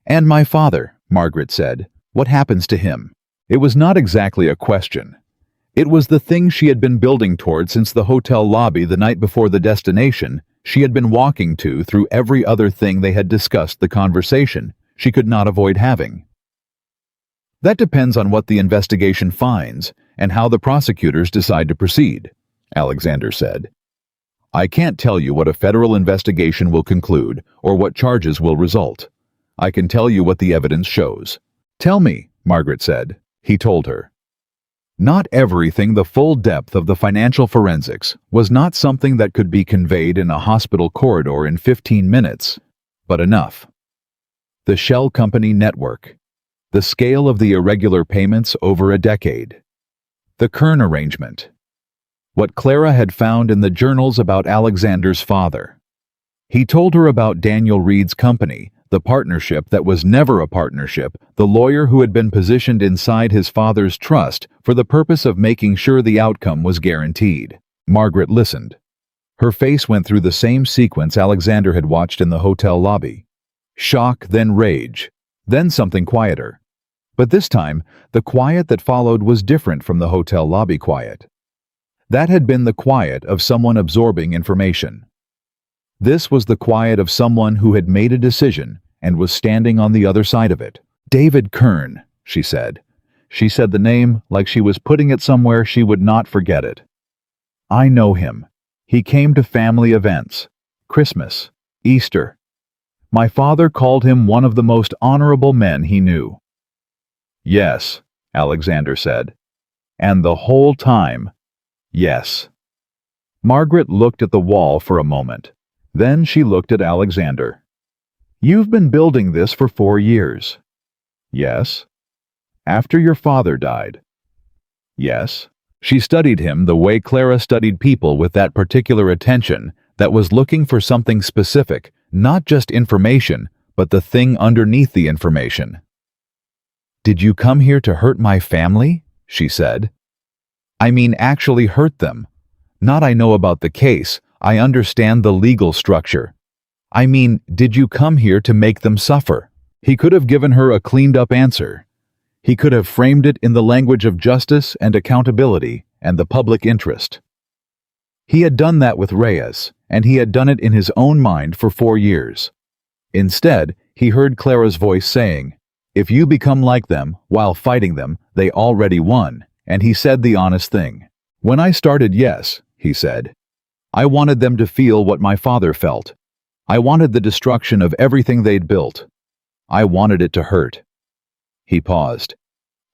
"And my father," Margaret said. "What happens to him?" It was not exactly a question. It was the thing she had been building toward since the hotel lobby the night before the destination she had been walking to through every other thing they had discussed the conversation she could not avoid having. "That depends on what the investigation finds and how the prosecutors decide to proceed," Alexander said. "I can't tell you what a federal investigation will conclude or what charges will result. I can tell you what the evidence shows." "Tell me," Margaret said. He told her. Not everything, the full depth of the financial forensics, was not something that could be conveyed in a hospital corridor in 15 minutes, but enough. The shell company network. The scale of the irregular payments over a decade. The Kern arrangement. What Clara had found in the journals about Alexander's father. He told her about Daniel Reed's company, the partnership that was never a partnership, the lawyer who had been positioned inside his father's trust for the purpose of making sure the outcome was guaranteed. Margaret listened. Her face went through the same sequence Alexander had watched in the hotel lobby. Shock, then rage, then something quieter. But this time, the quiet that followed was different from the hotel lobby quiet. That had been the quiet of someone absorbing information. This was the quiet of someone who had made a decision and was standing on the other side of it. "David Kern," she said. She said the name like she was putting it somewhere she would not forget it. "I know him. He came to family events. Christmas, Easter. My father called him one of the most honorable men he knew." "Yes," Alexander said. "And the whole time, yes." Margaret looked at the wall for a moment. Then she looked at Alexander. "You've been building this for 4 years." "Yes." "After your father died." "Yes." She studied him the way Clara studied people, with that particular attention that was looking for something specific, not just information, but the thing underneath the information. "Did you come here to hurt my family?" she said. "I mean actually hurt them. Not I know about the case, I understand the legal structure. I mean, did you come here to make them suffer?" He could have given her a cleaned-up answer. He could have framed it in the language of justice and accountability and the public interest. He had done that with Reyes, and he had done it in his own mind for 4 years. Instead, he heard Clara's voice saying, "If you become like them while fighting them, they already won," and he said the honest thing. "When I started, yes," he said. "I wanted them to feel what my father felt. I wanted the destruction of everything they'd built. I wanted it to hurt." He paused.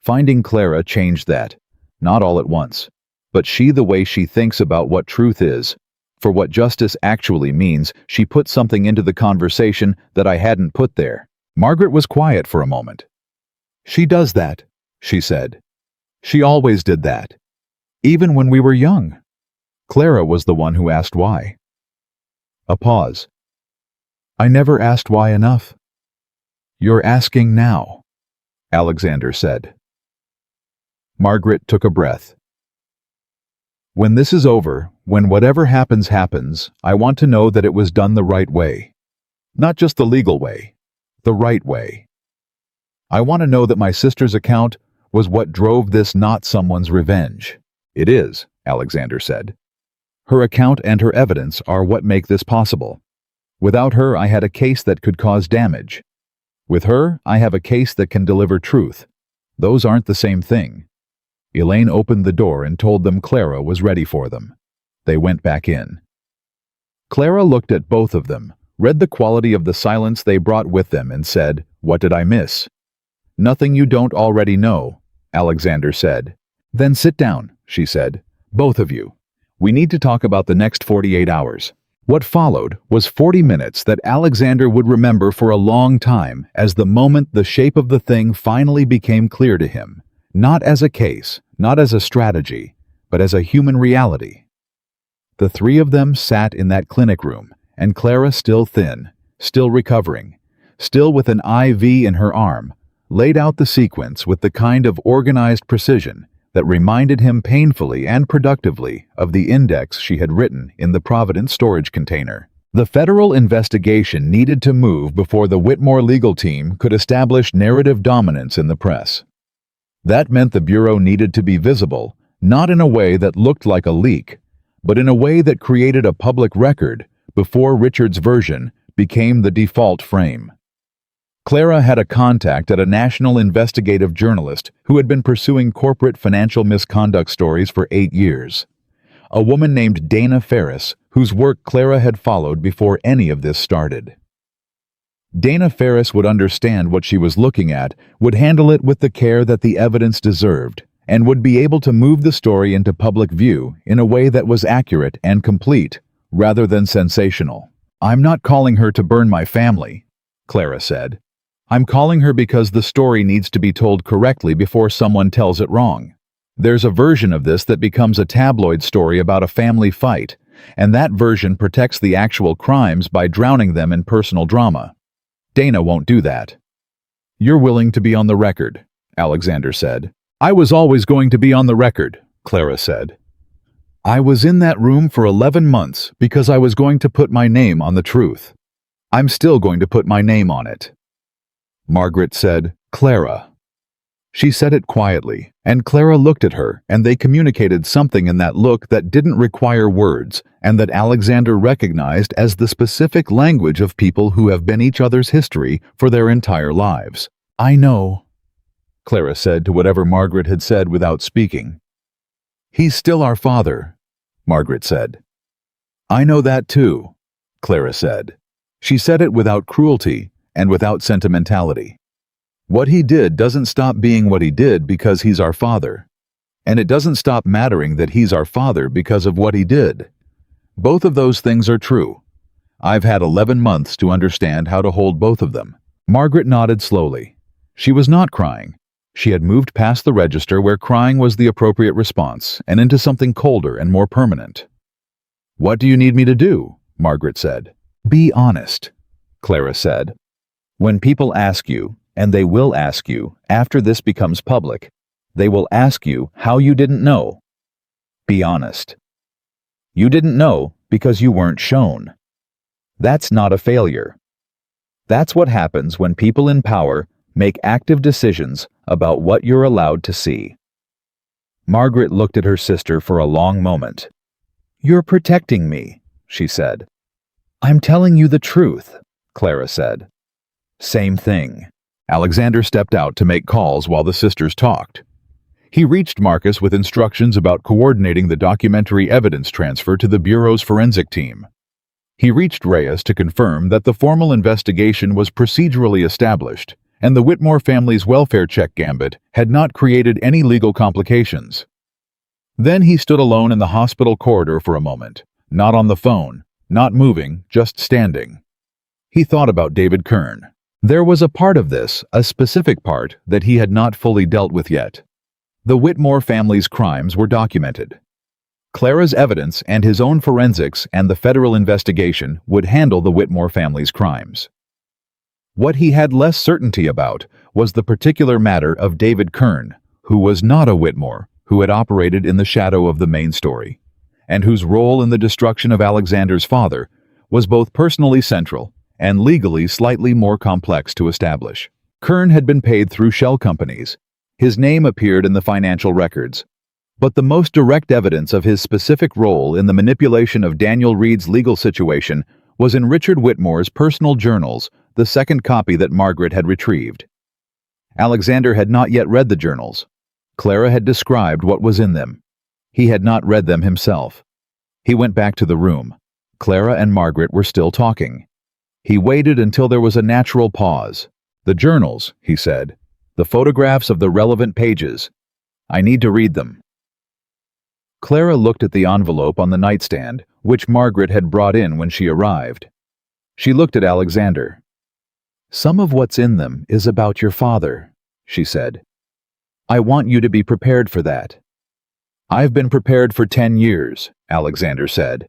Finding Clara changed that, not all at once, but she the way she thinks about what truth is. For what justice actually means, she put something into the conversation that I hadn't put there. Margaret was quiet for a moment. "She does that," she said. "She always did that. Even when we were young." Clara was the one who asked why. A pause. "I never asked why enough." "You're asking now," Alexander said. Margaret took a breath. "When this is over, when whatever happens happens, I want to know that it was done the right way. Not just the legal way, the right way. I want to know that my sister's account was what drove this, not someone's revenge." "It is," Alexander said. "Her account and her evidence are what make this possible. Without her, I had a case that could cause damage. With her, I have a case that can deliver truth. Those aren't the same thing." Elaine opened the door and told them Clara was ready for them. They went back in. Clara looked at both of them, read the quality of the silence they brought with them, and said, "What did I miss?" "Nothing you don't already know," Alexander said. "Then sit down," she said. "Both of you. We need to talk about the next 48 hours. What followed was 40 minutes that Alexander would remember for a long time as the moment the shape of the thing finally became clear to him, not as a case, not as a strategy, but as a human reality. The three of them sat in that clinic room, and Clara, still thin, still recovering, still with an IV in her arm, laid out the sequence with the kind of organized precision that reminded him painfully and productively of the index she had written in the Providence storage container. The federal investigation needed to move before the Whitmore legal team could establish narrative dominance in the press. That meant the Bureau needed to be visible, not in a way that looked like a leak, but in a way that created a public record before Richard's version became the default frame. Clara had a contact at a national investigative journalist who had been pursuing corporate financial misconduct stories for 8 years. A woman named Dana Ferris, whose work Clara had followed before any of this started. Dana Ferris would understand what she was looking at, would handle it with the care that the evidence deserved, and would be able to move the story into public view in a way that was accurate and complete, rather than sensational. "I'm not calling her to burn my family," Clara said. "I'm calling her because the story needs to be told correctly before someone tells it wrong. There's a version of this that becomes a tabloid story about a family fight, and that version protects the actual crimes by drowning them in personal drama. Dana won't do that." "You're willing to be on the record," Alexander said. "I was always going to be on the record," Clara said. "I was in that room for 11 months because I was going to put my name on the truth. I'm still going to put my name on it." Margaret said, "Clara." She said it quietly, and Clara looked at her, and they communicated something in that look that didn't require words, and that Alexander recognized as the specific language of people who have been each other's history for their entire lives. "I know," Clara said to whatever Margaret had said without speaking. "He's still our father," Margaret said. "I know that too," Clara said. She said it without cruelty and without sentimentality. What he did doesn't stop being what he did because he's our father. And it doesn't stop mattering that he's our father because of what he did. Both of those things are true. I've had 11 months to understand how to hold both of them. Margaret nodded slowly. She was not crying. She had moved past the register where crying was the appropriate response and into something colder and more permanent. "What do you need me to do?" Margaret said. "Be honest," Clara said. "When people ask you, and they will ask you after this becomes public, they will ask you how you didn't know. Be honest. You didn't know because you weren't shown. That's not a failure. That's what happens when people in power make active decisions about what you're allowed to see." Margaret looked at her sister for a long moment. "You're protecting me," she said. "I'm telling you the truth," Clara said. "Same thing." Alexander stepped out to make calls while the sisters talked. He reached Marcus with instructions about coordinating the documentary evidence transfer to the Bureau's forensic team. He reached Reyes to confirm that the formal investigation was procedurally established, and the Whitmore family's welfare check gambit had not created any legal complications. Then he stood alone in the hospital corridor for a moment, not on the phone, not moving, just standing. He thought about David Kern. There was a part of this, a specific part, that he had not fully dealt with yet. The Whitmore family's crimes were documented. Clara's evidence and his own forensics and the federal investigation would handle the Whitmore family's crimes. What he had less certainty about was the particular matter of David Kern, who was not a Whitmore, who had operated in the shadow of the main story, and whose role in the destruction of Alexander's father was both personally central and legally slightly more complex to establish. Kern had been paid through shell companies. His name appeared in the financial records. But the most direct evidence of his specific role in the manipulation of Daniel Reed's legal situation was in Richard Whitmore's personal journals, the second copy that Margaret had retrieved. Alexander had not yet read the journals. Clara had described what was in them. He had not read them himself. He went back to the room. Clara and Margaret were still talking. He waited until there was a natural pause. "The journals," he said. "The photographs of the relevant pages. I need to read them." Clara looked at the envelope on the nightstand, which Margaret had brought in when she arrived. She looked at Alexander. "Some of what's in them is about your father," she said. "I want you to be prepared for that." "I've been prepared for 10 years, Alexander said.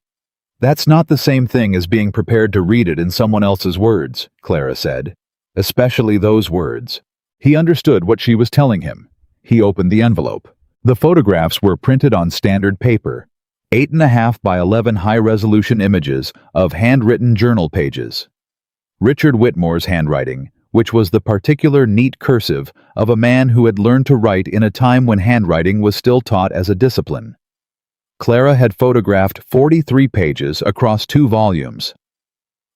"That's not the same thing as being prepared to read it in someone else's words," Clara said. "Especially those words." He understood what she was telling him. He opened the envelope. The photographs were printed on standard paper, 8.5 by 11 high-resolution images of handwritten journal pages. Richard Whitmore's handwriting, which was the particular neat cursive of a man who had learned to write in a time when handwriting was still taught as a discipline. Clara had photographed 43 pages across 2 volumes.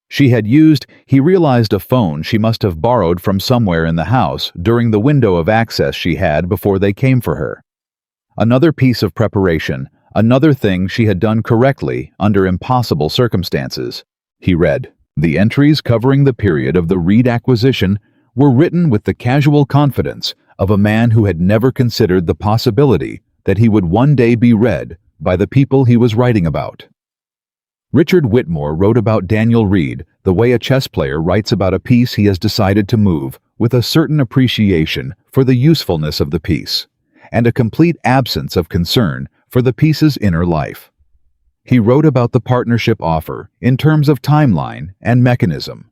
She had used, he realized, a phone she must have borrowed from somewhere in the house during the window of access she had before they came for her. Another piece of preparation, another thing she had done correctly under impossible circumstances. He read. The entries covering the period of the Reed acquisition were written with the casual confidence of a man who had never considered the possibility that he would one day be read by the people he was writing about. Richard Whitmore wrote about Daniel Reed the way a chess player writes about a piece he has decided to move, with a certain appreciation for the usefulness of the piece, and a complete absence of concern for the piece's inner life. He wrote about the partnership offer in terms of timeline and mechanism.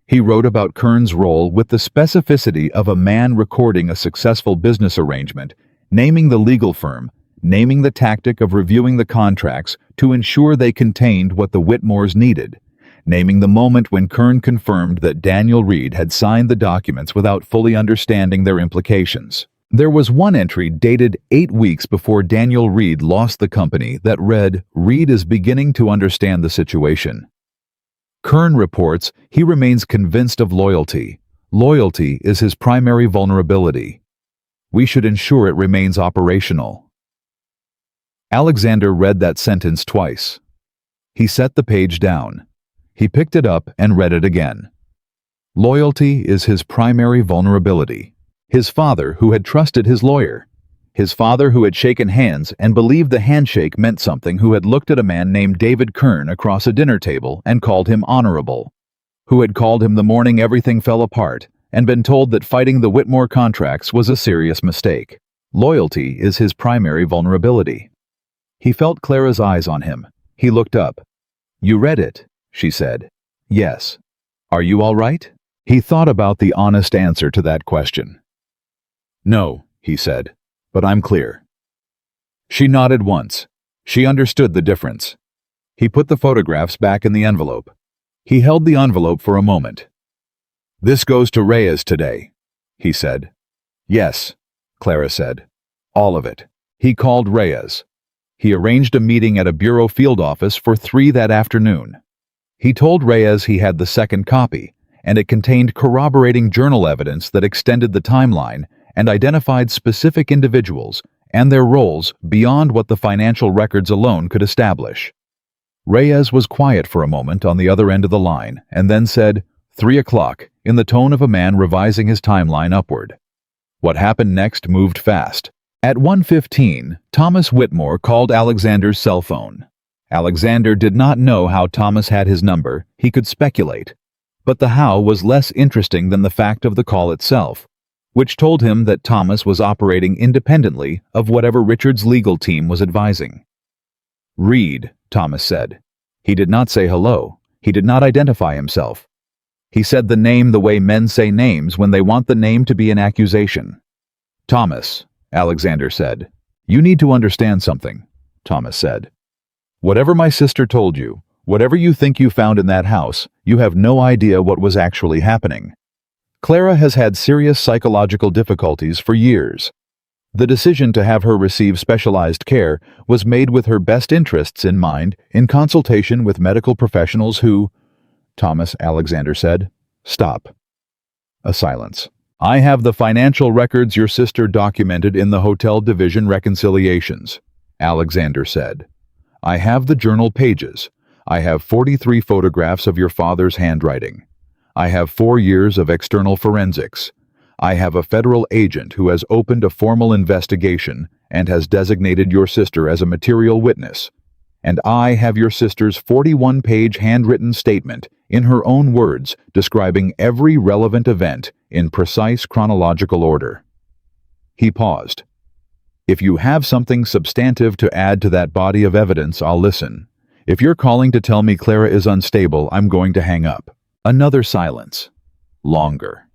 He wrote about Kern's role with the specificity of a man recording a successful business arrangement, naming the legal firm, naming the tactic of reviewing the contracts to ensure they contained what the Whitmores needed, naming the moment when Kern confirmed that Daniel Reed had signed the documents without fully understanding their implications. There was one entry dated 8 weeks before Daniel Reed lost the company that read, "Reed is beginning to understand the situation." Kern reports he remains convinced of loyalty. Loyalty is his primary vulnerability. We should ensure it remains operational. Alexander read that sentence twice. He set the page down. He picked it up and read it again. Loyalty is his primary vulnerability. His father, who had trusted his lawyer. His father, who had shaken hands and believed the handshake meant something, who had looked at a man named David Kern across a dinner table and called him honorable. Who had called him the morning everything fell apart and been told that fighting the Whitmore contracts was a serious mistake. Loyalty is his primary vulnerability. He felt Clara's eyes on him. He looked up. "You read it," she said. "Yes. Are you all right?" He thought about the honest answer to that question. "No," he said, "but I'm clear." She nodded once. She understood the difference. He put the photographs back in the envelope. He held the envelope for a moment. "This goes to Reyes today," he said. "Yes," Clara said. "All of it." He called Reyes. He arranged a meeting at a bureau field office for 3 that afternoon. He told Reyes he had the second copy, and it contained corroborating journal evidence that extended the timeline and identified specific individuals and their roles beyond what the financial records alone could establish. Reyes was quiet for a moment on the other end of the line and then said, 3 o'clock, in the tone of a man revising his timeline upward. What happened next moved fast. At 1:15, Thomas Whitmore called Alexander's cell phone. Alexander did not know how Thomas had his number. He could speculate. But the how was less interesting than the fact of the call itself, which told him that Thomas was operating independently of whatever Richard's legal team was advising. "Reed," Thomas said. He did not say hello. He did not identify himself. He said the name the way men say names when they want the name to be an accusation. "Thomas," Alexander said. "You need to understand something," Thomas said. "Whatever my sister told you, whatever you think you found in that house, you have no idea what was actually happening. Clara has had serious psychological difficulties for years. The decision to have her receive specialized care was made with her best interests in mind, in consultation with medical professionals who—" Thomas, Alexander said. "Stop." A silence. "I have the financial records your sister documented in the Hotel Division reconciliations," Alexander said. "I have the journal pages. I have 43 photographs of your father's handwriting. I have 4 years of external forensics. I have a federal agent who has opened a formal investigation and has designated your sister as a material witness. And I have your sister's 41-page handwritten statement, in her own words, describing every relevant event in precise chronological order." He paused. If you have something substantive to add to that body of evidence, I'll listen. If you're calling to tell me Clara is unstable, I'm going to hang up." Another silence. Longer.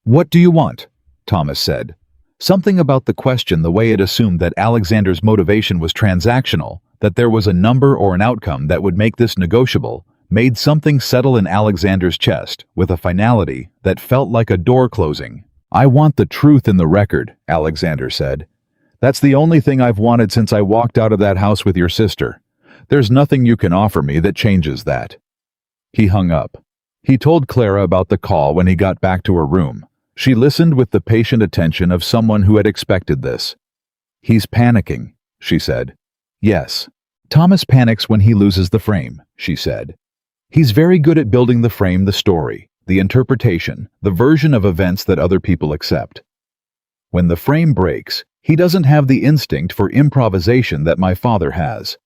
"What do you want?" Thomas said. Something about the question, the way it assumed that Alexander's motivation was transactional, that there was a number or an outcome that would make this negotiable, made something settle in Alexander's chest with a finality that felt like a door closing. "I want the truth in the record," Alexander said. "That's the only thing I've wanted since I walked out of that house with your sister. There's nothing you can offer me that changes that." He hung up. He told Clara about the call when he got back to her room. She listened with the patient attention of someone who had expected this. "He's panicking," she said. "Yes. Thomas panics when he loses the frame," she said. "He's very good at building the frame, the story, the interpretation, the version of events that other people accept. When the frame breaks, he doesn't have the instinct for improvisation that my father has.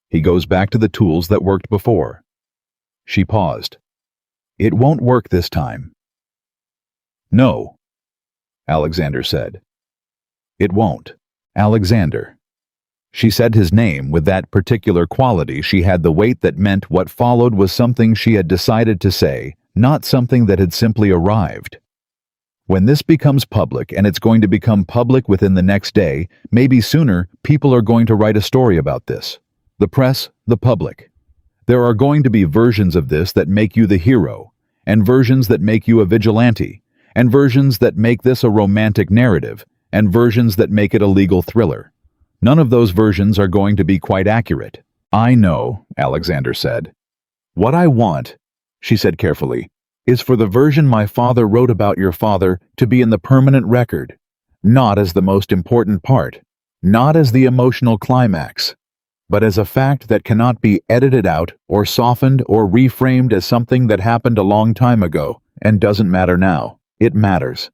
He goes back to the tools that worked before." She paused. "It won't work this time." "No," Alexander said. "It won't. Alexander." She said his name with that particular quality. She had the weight that meant what followed was something she had decided to say, not something that had simply arrived. When this becomes public, and it's going to become public within the next day, maybe sooner, people are going to write a story about this. The press, the public. There are going to be versions of this that make you the hero, and versions that make you a vigilante, and versions that make this a romantic narrative, and versions that make it a legal thriller. None of those versions are going to be quite accurate. "I know," Alexander said. "What I want," she said carefully, "is for the version my father wrote about your father to be in the permanent record, not as the most important part, not as the emotional climax, but as a fact that cannot be edited out or softened or reframed as something that happened a long time ago and doesn't matter now. It matters."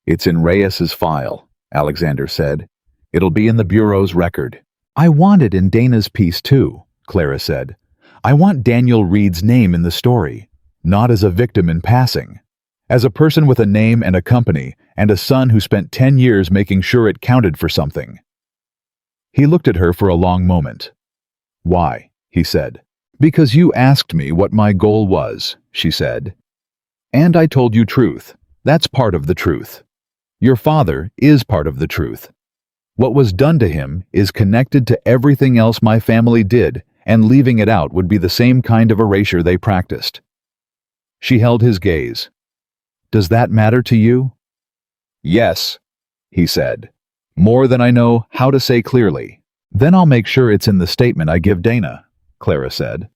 "It's in Reyes's file," Alexander said. "It'll be in the Bureau's record." "I want it in Dana's piece too," Clara said. "I want Daniel Reed's name in the story, not as a victim in passing, as a person with a name and a company and a son who spent 10 years making sure it counted for something." He looked at her for a long moment. "Why?" he said. "Because you asked me what my goal was," she said. "And I told you truth. That's part of the truth. Your father is part of the truth. What was done to him is connected to everything else my family did, and leaving it out would be the same kind of erasure they practiced." She held his gaze. "Does that matter to you?" "Yes," he said. "More than I know how to say clearly." "Then I'll make sure it's in the statement I give Dana," Clara said.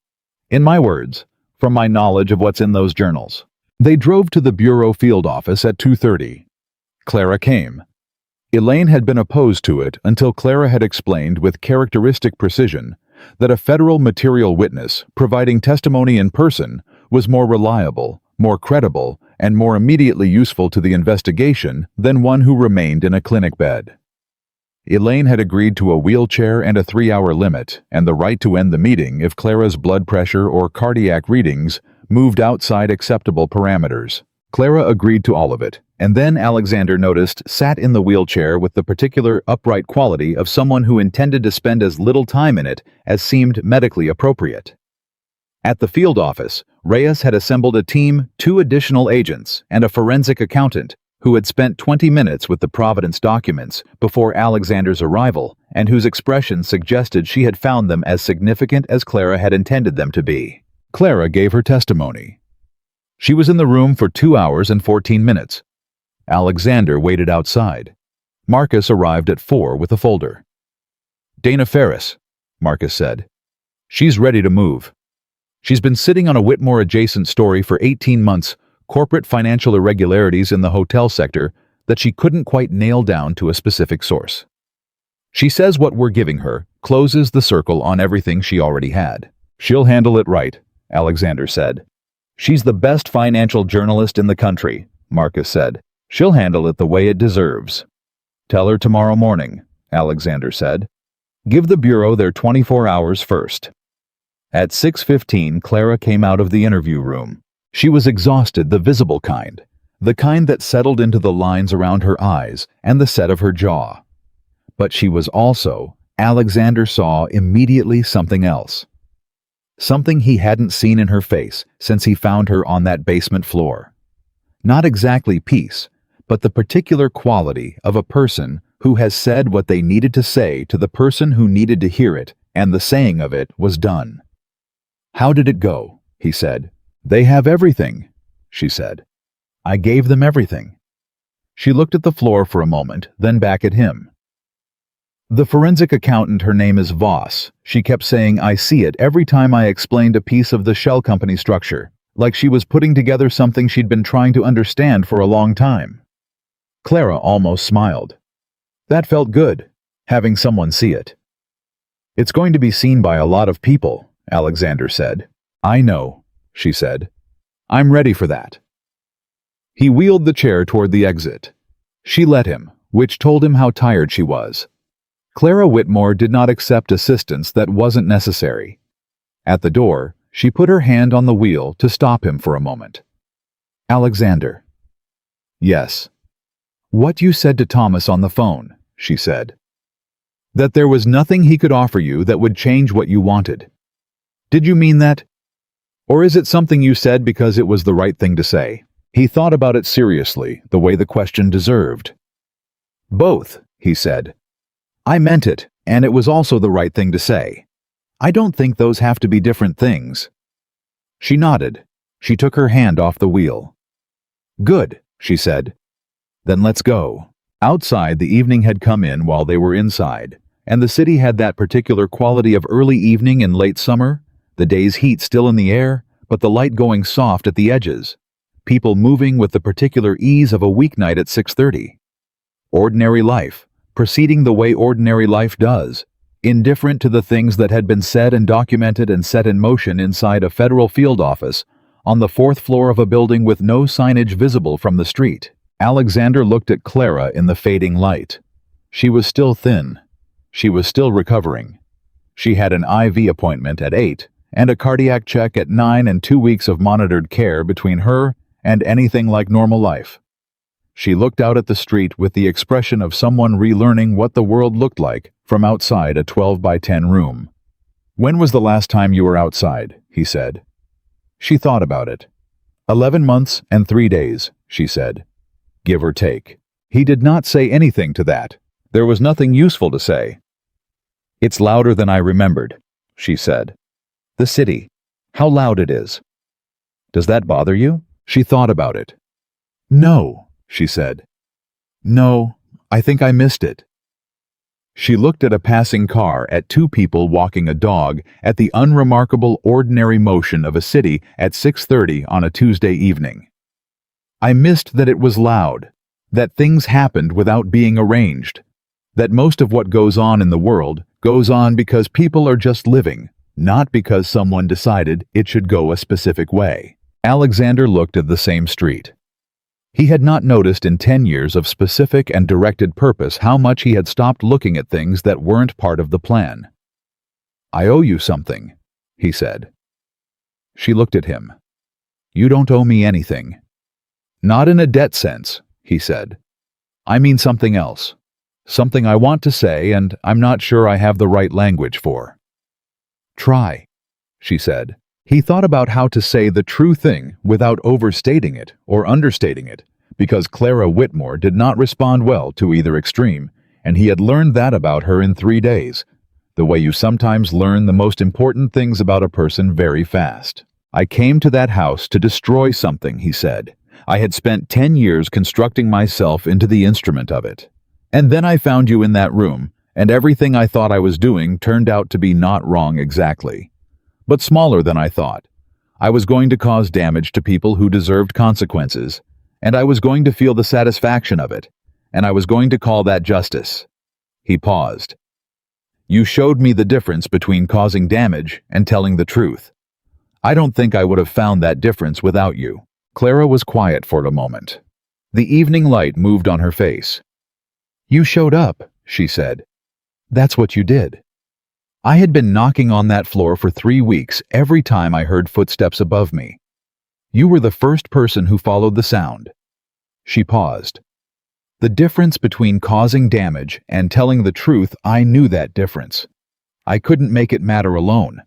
"In my words, from my knowledge of what's in those journals." They drove to the Bureau field office at 2:30. Clara came. Elaine had been opposed to it until Clara had explained with characteristic precision that a federal material witness providing testimony in person was more reliable, more credible, and more immediately useful to the investigation than one who remained in a clinic bed. Elaine had agreed to a wheelchair and a 3-hour limit and the right to end the meeting if Clara's blood pressure or cardiac readings moved outside acceptable parameters. Clara agreed to all of it, and then Alexander noticed sat in the wheelchair with the particular upright quality of someone who intended to spend as little time in it as seemed medically appropriate. At the field office, Reyes had assembled a team, 2 additional agents, and a forensic accountant who had spent 20 minutes with the Providence documents before Alexander's arrival and whose expression suggested she had found them as significant as Clara had intended them to be. Clara gave her testimony. She was in the room for 2 hours and 14 minutes. Alexander waited outside. Marcus arrived at 4 with a folder. "Dana Ferris," Marcus said. "She's ready to move. She's been sitting on a Whitmore-adjacent story for 18 months, corporate financial irregularities in the hotel sector that she couldn't quite nail down to a specific source. She says what we're giving her closes the circle on everything she already had. She'll handle it right," Alexander said. "She's the best financial journalist in the country," Marcus said. "She'll handle it the way it deserves." "Tell her tomorrow morning," Alexander said. "Give the Bureau their 24 hours first." At 6:15, Clara came out of the interview room. She was exhausted, the visible kind, the kind that settled into the lines around her eyes and the set of her jaw. But she was also, Alexander saw immediately something else. Something he hadn't seen in her face since he found her on that basement floor. Not exactly peace, but the particular quality of a person who has said what they needed to say to the person who needed to hear it, and the saying of it was done. "How did it go?" he said. "They have everything," she said. "I gave them everything." She looked at the floor for a moment, then back at him. "The forensic accountant, her name is Voss. She kept saying, 'I see it,' every time I explained a piece of the shell company structure, like she was putting together something she'd been trying to understand for a long time." Clara almost smiled. That felt good, having someone see it. "It's going to be seen by a lot of people," Alexander said. "I know," she said. "I'm ready for that." He wheeled the chair toward the exit. She let him, which told him how tired she was. Clara Whitmore did not accept assistance that wasn't necessary. At the door, she put her hand on the wheel to stop him for a moment. "Alexander." "Yes." "What you said to Thomas on the phone," she said. "That there was nothing he could offer you that would change what you wanted. Did you mean that? Or is it something you said because it was the right thing to say?" He thought about it seriously, the way the question deserved. "Both," he said. "I meant it, and it was also the right thing to say. I don't think those have to be different things." She nodded. She took her hand off the wheel. "Good," she said. "Then let's go." Outside, the evening had come in while they were inside, and the city had that particular quality of early evening in late summer, the day's heat still in the air, but the light going soft at the edges, people moving with the particular ease of a weeknight at 6:30. Ordinary life, proceeding the way ordinary life does, indifferent to the things that had been said and documented and set in motion inside a federal field office on the 4th floor of a building with no signage visible from the street. Alexander looked at Clara in the fading light. She was still thin. She was still recovering. She had an IV appointment at 8 and a cardiac check at 9 and 2 weeks of monitored care between her and anything like normal life. She looked out at the street with the expression of someone relearning what the world looked like from outside a 12 by 10 room. "When was the last time you were outside?" he said. She thought about it. 11 months and 3 days, she said. Give or take. He did not say anything to that. There was nothing useful to say. "It's louder than I remembered," she said. "The city. How loud it is." "Does that bother you?" She thought about it. "No," she said. "No, I think I missed it." She looked at a passing car, at two people walking a dog, at the unremarkable ordinary motion of a city at 6:30 on a Tuesday evening. "I missed that it was loud, that things happened without being arranged, that most of what goes on in the world goes on because people are just living, not because someone decided it should go a specific way." Alexander looked at the same street. He had not noticed in 10 years of specific and directed purpose how much he had stopped looking at things that weren't part of the plan. "I owe you something," he said. She looked at him. "You don't owe me anything." "Not in a debt sense," he said. "I mean something else. Something I want to say and I'm not sure I have the right language for." "Try," she said. He thought about how to say the true thing without overstating it or understating it, because Clara Whitmore did not respond well to either extreme, and he had learned that about her in 3 days, the way you sometimes learn the most important things about a person very fast. "I came to that house to destroy something," he said. "I had spent 10 years constructing myself into the instrument of it. And then I found you in that room, and everything I thought I was doing turned out to be not wrong exactly, but smaller than I thought. I was going to cause damage to people who deserved consequences, and I was going to feel the satisfaction of it, and I was going to call that justice." He paused. "You showed me the difference between causing damage and telling the truth. I don't think I would have found that difference without you." Clara was quiet for a moment. The evening light moved on her face. "You showed up," she said. "That's what you did. I had been knocking on that floor for 3 weeks every time I heard footsteps above me. You were the first person who followed the sound." She paused. The difference between causing damage and telling the truth, I knew that difference. I couldn't make it matter alone.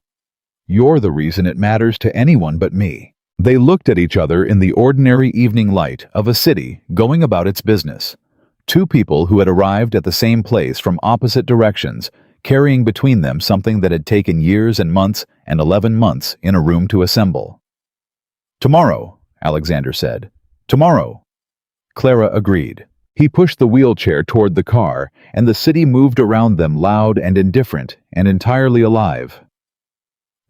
You're the reason it matters to anyone but me." They looked at each other in the ordinary evening light of a city going about its business. Two people who had arrived at the same place from opposite directions, carrying between them something that had taken years and months and 11 months in a room to assemble. "Tomorrow," Alexander said. "Tomorrow." Clara agreed. He pushed the wheelchair toward the car, and the city moved around them, loud and indifferent and entirely alive.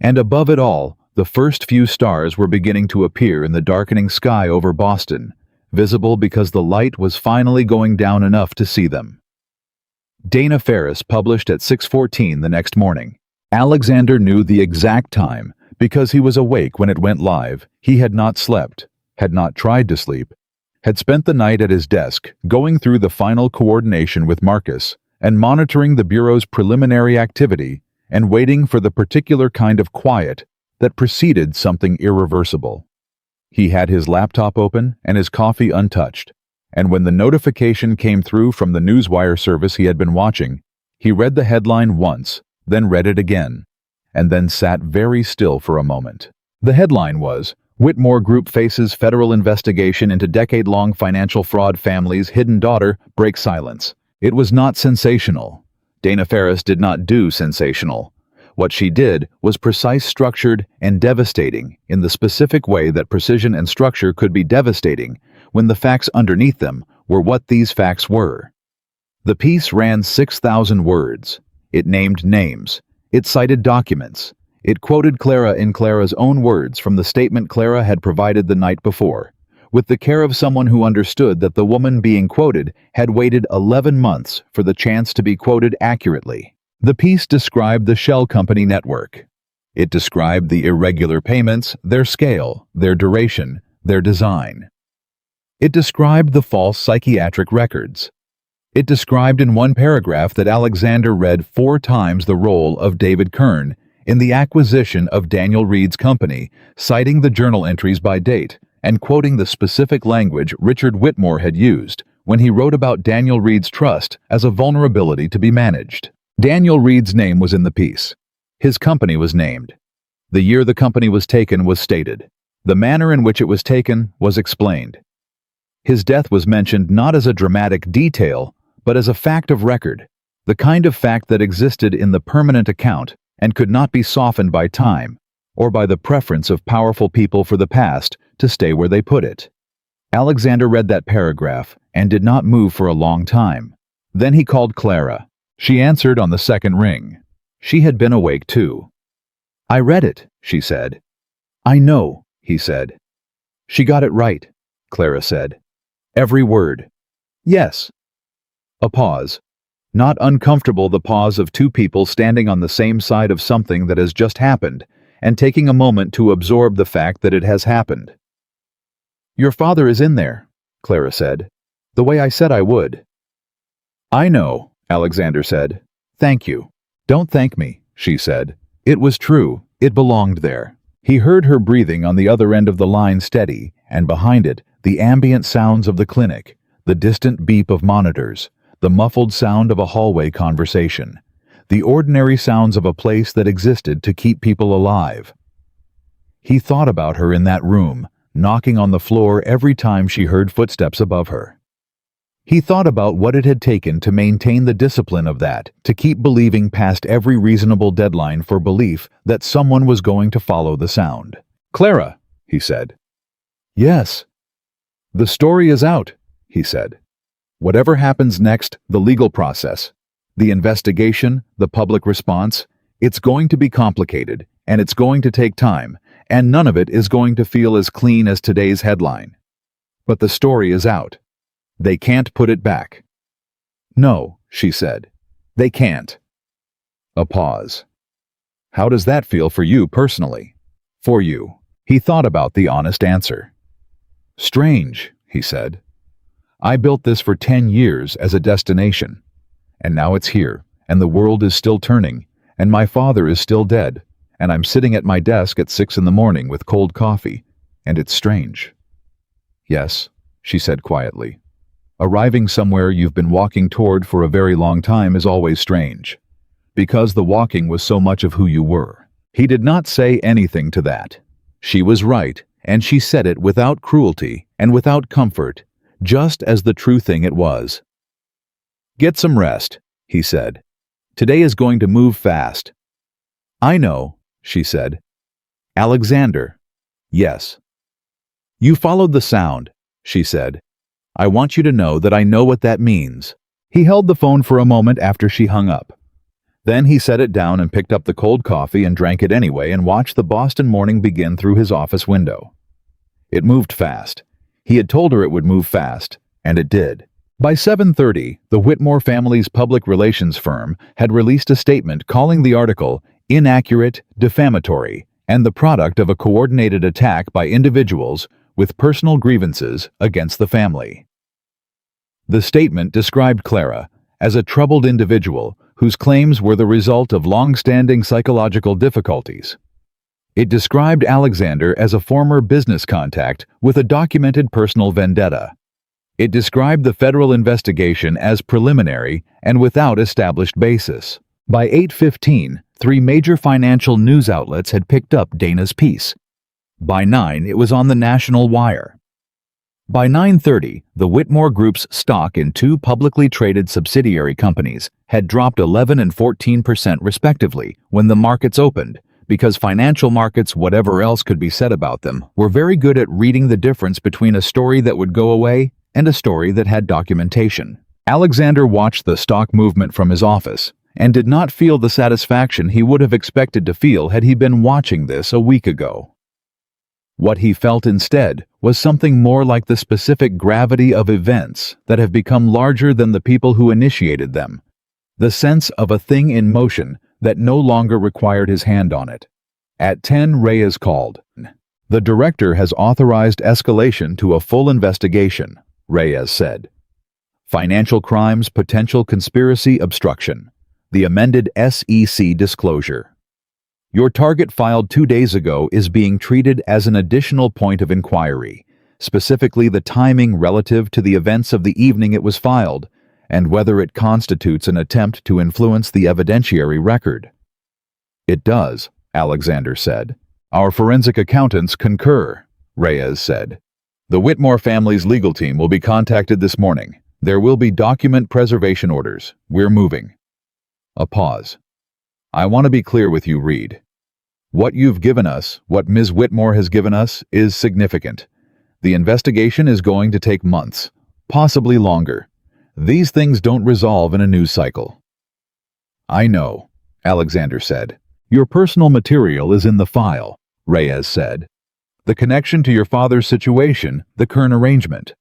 And above it all, the first few stars were beginning to appear in the darkening sky over Boston, visible because the light was finally going down enough to see them. Dana Ferris published at 6:14 the next morning. Alexander knew the exact time because he was awake when it went live. He had not slept, had not tried to sleep, had spent the night at his desk going through the final coordination with Marcus and monitoring the Bureau's preliminary activity and waiting for the particular kind of quiet that preceded something irreversible. He had his laptop open and his coffee untouched, and when the notification came through from the newswire service he had been watching, he read the headline once, then read it again, and then sat very still for a moment. The headline was, "Whitmore Group faces federal investigation into decade-long financial fraud, family's hidden daughter breaks silence." It was not sensational. Dana Ferris did not do sensational. What she did was precise, structured, and devastating in the specific way that precision and structure could be devastating when the facts underneath them were what these facts were. The piece ran 6,000 words. It named names. It cited documents. It quoted Clara in Clara's own words from the statement Clara had provided the night before, with the care of someone who understood that the woman being quoted had waited 11 months for the chance to be quoted accurately. The piece described the shell company network. It described the irregular payments, their scale, their duration, their design. It described the false psychiatric records. It described in one paragraph that Alexander read 4 times the role of David Kern in the acquisition of Daniel Reed's company, citing the journal entries by date and quoting the specific language Richard Whitmore had used when he wrote about Daniel Reed's trust as a vulnerability to be managed. Daniel Reed's name was in the piece. His company was named. The year the company was taken was stated. The manner in which it was taken was explained. His death was mentioned not as a dramatic detail, but as a fact of record, the kind of fact that existed in the permanent account and could not be softened by time or by the preference of powerful people for the past to stay where they put it. Alexander read that paragraph and did not move for a long time. Then he called Clara. She answered on the second ring. She had been awake too. "I read it," she said. "I know," he said. "She got it right," Clara said. "Every word." "Yes." A pause. Not uncomfortable, the pause of two people standing on the same side of something that has just happened and taking a moment to absorb the fact that it has happened. "Your father is in there," Clara said. "The way I said I would." "I know," Alexander said. "Thank you." "Don't thank me," she said. It was true. It belonged there. He heard her breathing on the other end of the line, steady, and behind it, the ambient sounds of the clinic, the distant beep of monitors, the muffled sound of a hallway conversation, the ordinary sounds of a place that existed to keep people alive. He thought about her in that room, knocking on the floor every time she heard footsteps above her. He thought about what it had taken to maintain the discipline of that, to keep believing past every reasonable deadline for belief that someone was going to follow the sound. "Clara," he said. "Yes." "The story is out," he said. "Whatever happens next, the legal process, the investigation, the public response, it's going to be complicated, and it's going to take time, and none of it is going to feel as clean as today's headline. But the story is out. They can't put it back." "No," she said. "They can't." A pause. "How does that feel for you personally?" "For you." He thought about the honest answer. "Strange," he said. "I built this for 10 years as a destination, and now it's here, and the world is still turning, and my father is still dead, and I'm sitting at my desk at 6 in the morning with cold coffee, and it's strange." "Yes," she said quietly. Arriving somewhere you've been walking toward for a very long time is always strange, because the walking was so much of who you were. He did not say anything to that. She was right, and she said it without cruelty and without comfort, just as the true thing it was. "Get some rest," he said. "Today is going to move fast." "I know," she said. "Alexander." "Yes." "You followed the sound," she said. "I want you to know that I know what that means." He held the phone for a moment after she hung up. Then he set it down and picked up the cold coffee and drank it anyway and watched the Boston morning begin through his office window. It moved fast. He had told her it would move fast, and it did. By 7:30, the Whitmore family's public relations firm had released a statement calling the article inaccurate, defamatory, and the product of a coordinated attack by individuals with personal grievances against the family. The statement described Clara as a troubled individual whose claims were the result of long-standing psychological difficulties. It described Alexander as a former business contact with a documented personal vendetta. It described the federal investigation as preliminary and without established basis. By 8:15, 3 major financial news outlets had picked up Dana's piece. By 9, it was on the national wire. By 9:30, the Whitmore Group's stock in 2 publicly traded subsidiary companies had dropped 11% and 14% respectively when the markets opened, because financial markets, whatever else could be said about them, were very good at reading the difference between a story that would go away and a story that had documentation. Alexander watched the stock movement from his office and did not feel the satisfaction he would have expected to feel had he been watching this a week ago. What he felt instead was something more like the specific gravity of events that have become larger than the people who initiated them, the sense of a thing in motion that no longer required his hand on it. At 10, Reyes called. "The director has authorized escalation to a full investigation," Reyes said. "Financial crimes, potential conspiracy, obstruction. The amended SEC disclosure. Your target filed 2 days ago is being treated as an additional point of inquiry, specifically the timing relative to the events of the evening it was filed, and whether it constitutes an attempt to influence the evidentiary record." "It does," Alexander said. "Our forensic accountants concur," Reyes said. "The Whitmore family's legal team will be contacted this morning. There will be document preservation orders. We're moving." A pause. "I want to be clear with you, Reed. What you've given us, what Ms. Whitmore has given us, is significant. The investigation is going to take months, possibly longer. These things don't resolve in a news cycle." "I know," Alexander said. "Your personal material is in the file," Reyes said. "The connection to your father's situation, the current arrangement.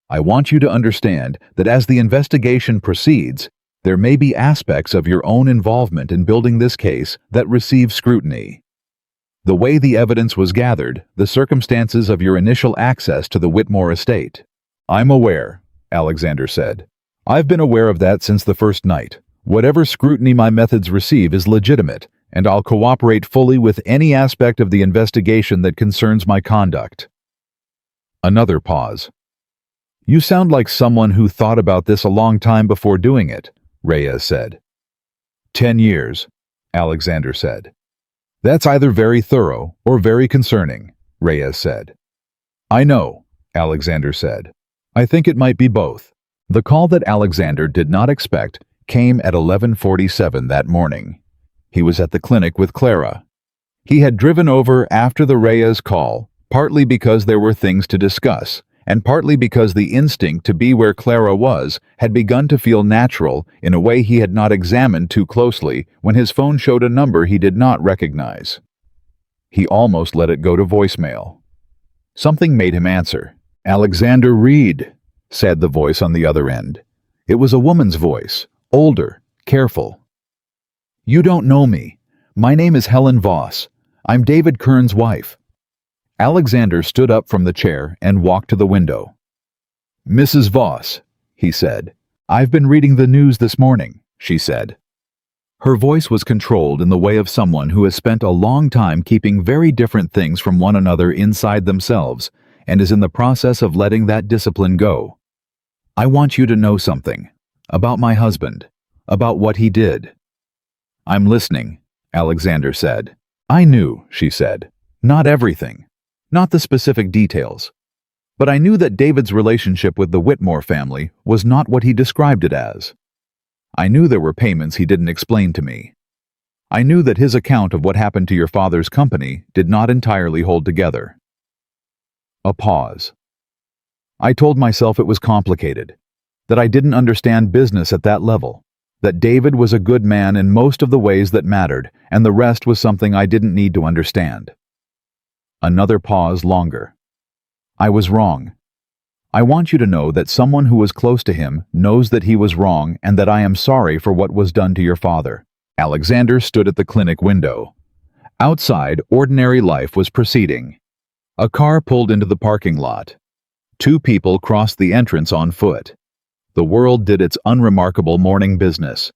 I want you to understand that as the investigation proceeds, there may be aspects of your own involvement in building this case that receive scrutiny. The way the evidence was gathered, the circumstances of your initial access to the Whitmore estate." "I'm aware," Alexander said. "I've been aware of that since the first night. Whatever scrutiny my methods receive is legitimate, and I'll cooperate fully with any aspect of the investigation that concerns my conduct." Another pause. "You sound like someone who thought about this a long time before doing it," Reyes said. 10 years, Alexander said. "That's either very thorough or very concerning," Reyes said. "I know," Alexander said. "I think it might be both." The call that Alexander did not expect came at 11:47 that morning. He was at the clinic with Clara. He had driven over after the Reyes call, partly because there were things to discuss, and partly because the instinct to be where Clara was had begun to feel natural in a way he had not examined too closely when his phone showed a number he did not recognize. He almost let it go to voicemail. Something made him answer. "Alexander Reed," said the voice on the other end. It was a woman's voice, older, careful. "You don't know me. My name is Helen Voss. I'm David Kern's wife." Alexander stood up from the chair and walked to the window. "Mrs. Voss," he said. "I've been reading the news this morning," she said. Her voice was controlled in the way of someone who has spent a long time keeping very different things from one another inside themselves and is in the process of letting that discipline go. I want you to know something. About my husband. About what he did. I'm listening, Alexander said. I knew, she said. Not everything. Not the specific details. But I knew that David's relationship with the Whitmore family was not what he described it as. I knew there were payments he didn't explain to me. I knew that his account of what happened to your father's company did not entirely hold together. A pause. I told myself it was complicated, that I didn't understand business at that level, that David was a good man in most of the ways that mattered, and the rest was something I didn't need to understand. Another pause longer. I was wrong. I want you to know that someone who was close to him knows that he was wrong and that I am sorry for what was done to your father. Alexander stood at the clinic window. Outside, ordinary life was proceeding. A car pulled into the parking lot. 2 people crossed the entrance on foot. The world did its unremarkable morning business.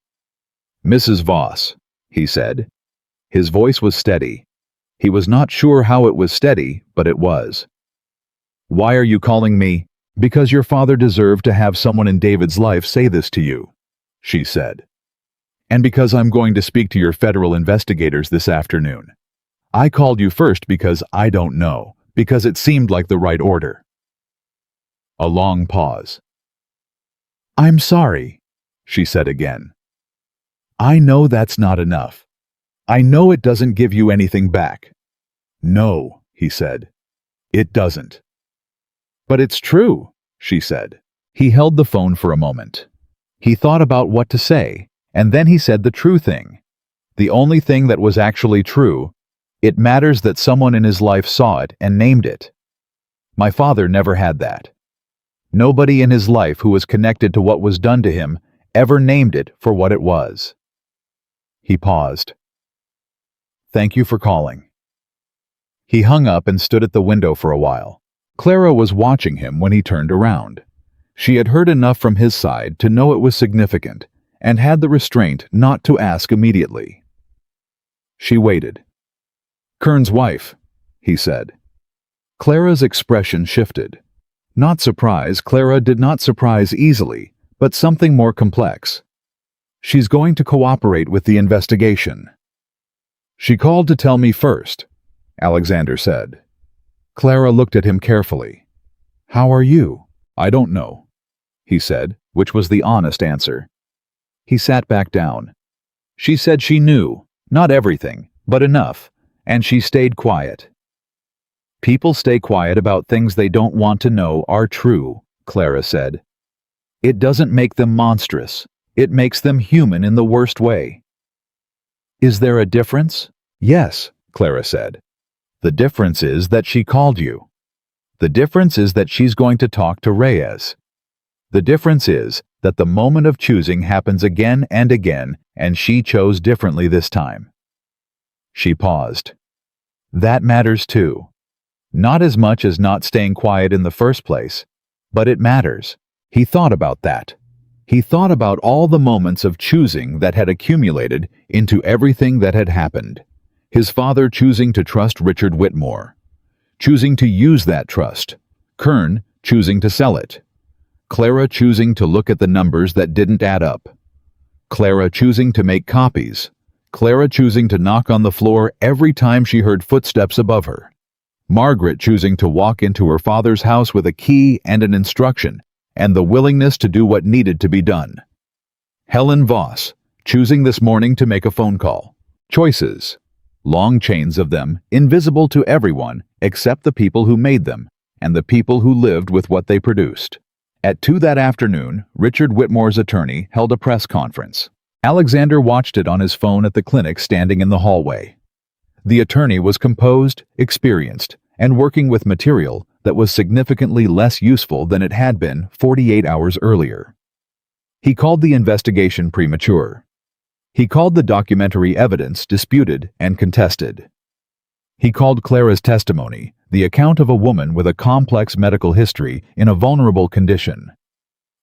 Mrs. Voss, he said. His voice was steady. He was not sure how it was steady, but it was. Why are you calling me? Because your father deserved to have someone in David's life say this to you, she said. And because I'm going to speak to your federal investigators this afternoon. I called you first because I don't know, because it seemed like the right order. A long pause. I'm sorry, she said again. I know that's not enough. I know it doesn't give you anything back. No, he said. It doesn't. But it's true, she said. He held the phone for a moment. He thought about what to say, and then he said the true thing. The only thing that was actually true. It matters that someone in his life saw it and named it. My father never had that. Nobody in his life who was connected to what was done to him ever named it for what it was. He paused. Thank you for calling. He hung up and stood at the window for a while. Clara was watching him when he turned around. She had heard enough from his side to know it was significant, and had the restraint not to ask immediately. She waited. Kern's wife, he said. Clara's expression shifted. Not surprise, Clara did not surprise easily, but something more complex. She's going to cooperate with the investigation. She called to tell me first, Alexander said. Clara looked at him carefully. How are you? I don't know, he said, which was the honest answer. He sat back down. She said she knew, not everything, but enough, and she stayed quiet. People stay quiet about things they don't want to know are true, Clara said. It doesn't make them monstrous. It makes them human in the worst way. Is there a difference? Yes, Clara said. The difference is that she called you. The difference is that she's going to talk to Reyes. The difference is that the moment of choosing happens again and again, and she chose differently this time. She paused. That matters too. Not as much as not staying quiet in the first place, but it matters. He thought about that. He thought about all the moments of choosing that had accumulated into everything that had happened. His father choosing to trust Richard Whitmore. Choosing to use that trust. Kern choosing to sell it. Clara choosing to look at the numbers that didn't add up. Clara choosing to make copies. Clara choosing to knock on the floor every time she heard footsteps above her. Margaret choosing to walk into her father's house with a key and an instruction, and the willingness to do what needed to be done. Helen Voss, choosing this morning to make a phone call. Choices. Long chains of them, invisible to everyone except the people who made them, and the people who lived with what they produced. At 2 that afternoon, Richard Whitmore's attorney held a press conference. Alexander watched it on his phone at the clinic standing in the hallway. The attorney was composed, experienced, and working with material that was significantly less useful than it had been 48 hours earlier. He called the investigation premature. He called the documentary evidence disputed and contested. He called Clara's testimony the account of a woman with a complex medical history in a vulnerable condition.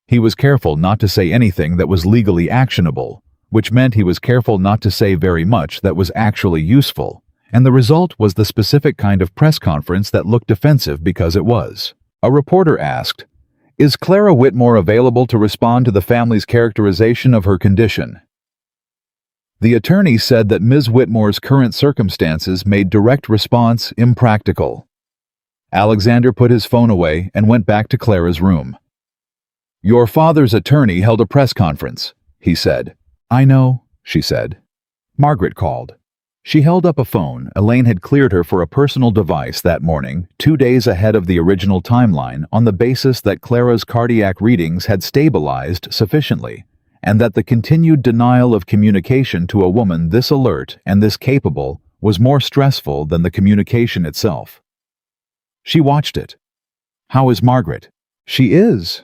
He was careful not to say anything that was legally actionable, which meant he was careful not to say very much that was actually useful. And the result was the specific kind of press conference that looked defensive because it was. A reporter asked, Is Clara Whitmore available to respond to the family's characterization of her condition? The attorney said that Ms. Whitmore's current circumstances made direct response impractical. Alexander put his phone away and went back to Clara's room. "Your father's attorney held a press conference," he said. "I know," she said. Margaret called. She held up a phone. Elaine had cleared her for a personal device that morning, 2 days ahead of the original timeline, on the basis that Clara's cardiac readings had stabilized sufficiently, and that the continued denial of communication to a woman this alert and this capable was more stressful than the communication itself. She watched it. "How is Margaret?" "She is,"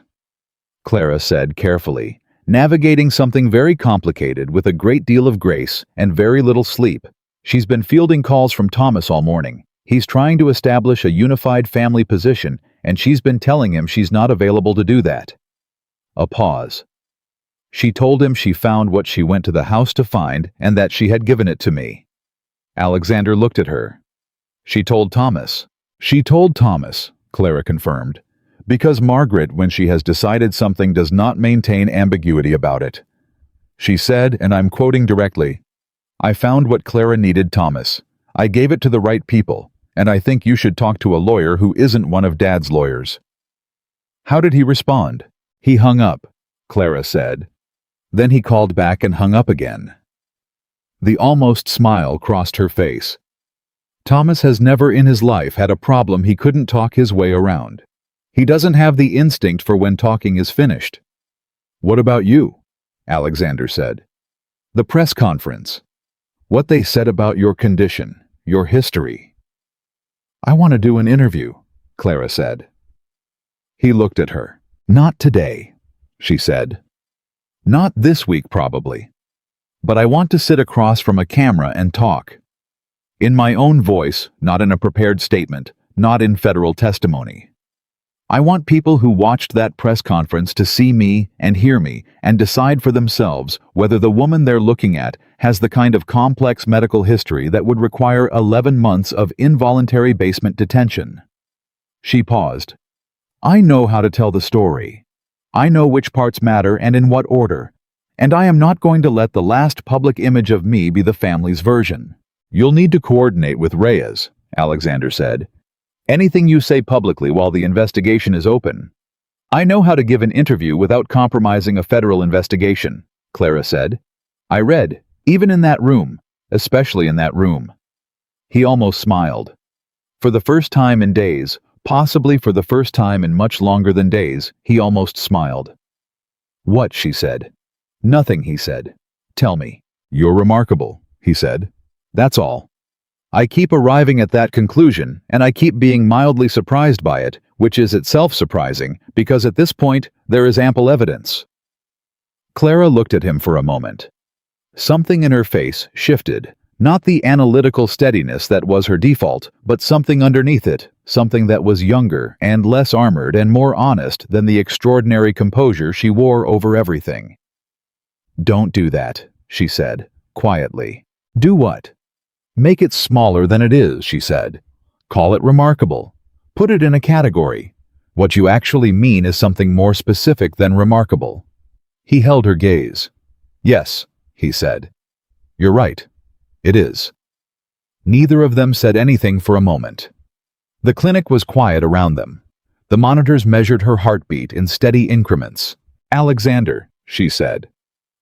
Clara said carefully, navigating something very complicated with a great deal of grace and very little sleep. "She's been fielding calls from Thomas all morning. He's trying to establish a unified family position, and she's been telling him she's not available to do that." A pause. "She told him she found what she went to the house to find and that she had given it to me." Alexander looked at her. "She told Thomas." "She told Thomas," Clara confirmed, "because Margaret, when she has decided something, does not maintain ambiguity about it. She said, and I'm quoting directly, 'I found what Clara needed, Thomas. I gave it to the right people, and I think you should talk to a lawyer who isn't one of Dad's lawyers.'" "How did he respond?" "He hung up," Clara said. Then he called back and hung up again. The almost smile crossed her face. "Thomas has never in his life had a problem he couldn't talk his way around. He doesn't have the instinct for when talking is finished." "What about you?" Alexander said. "The press conference. What they said about your condition, your history." "I want to do an interview," Clara said. He looked at her. "Not today," she said. "Not this week, probably. But I want to sit across from a camera and talk. In my own voice, not in a prepared statement, not in federal testimony. I want people who watched that press conference to see me and hear me and decide for themselves whether the woman they're looking at has the kind of complex medical history that would require 11 months of involuntary basement detention." She paused. "I know how to tell the story. I know which parts matter and in what order, and I am not going to let the last public image of me be the family's version." "You'll need to coordinate with Reyes," Alexander said. "Anything you say publicly while the investigation is open." "I know how to give an interview without compromising a federal investigation," Clara said. "I read, even in that room, especially in that room." He almost smiled. For the first time in days, possibly for the first time in much longer than days, he almost smiled. "What?" she said. "Nothing," he said. "Tell me." "You're remarkable," he said. "That's all. I keep arriving at that conclusion, and I keep being mildly surprised by it, which is itself surprising, because at this point, there is ample evidence." Clara looked at him for a moment. Something in her face shifted, not the analytical steadiness that was her default, but something underneath it, something that was younger and less armored and more honest than the extraordinary composure she wore over everything. "Don't do that," she said, quietly. "Do what?" "Make it smaller than it is," she said. "Call it remarkable. Put it in a category. What you actually mean is something more specific than remarkable." He held her gaze. "Yes," he said. "You're right. It is." Neither of them said anything for a moment. The clinic was quiet around them. The monitors measured her heartbeat in steady increments. "Alexander," she said,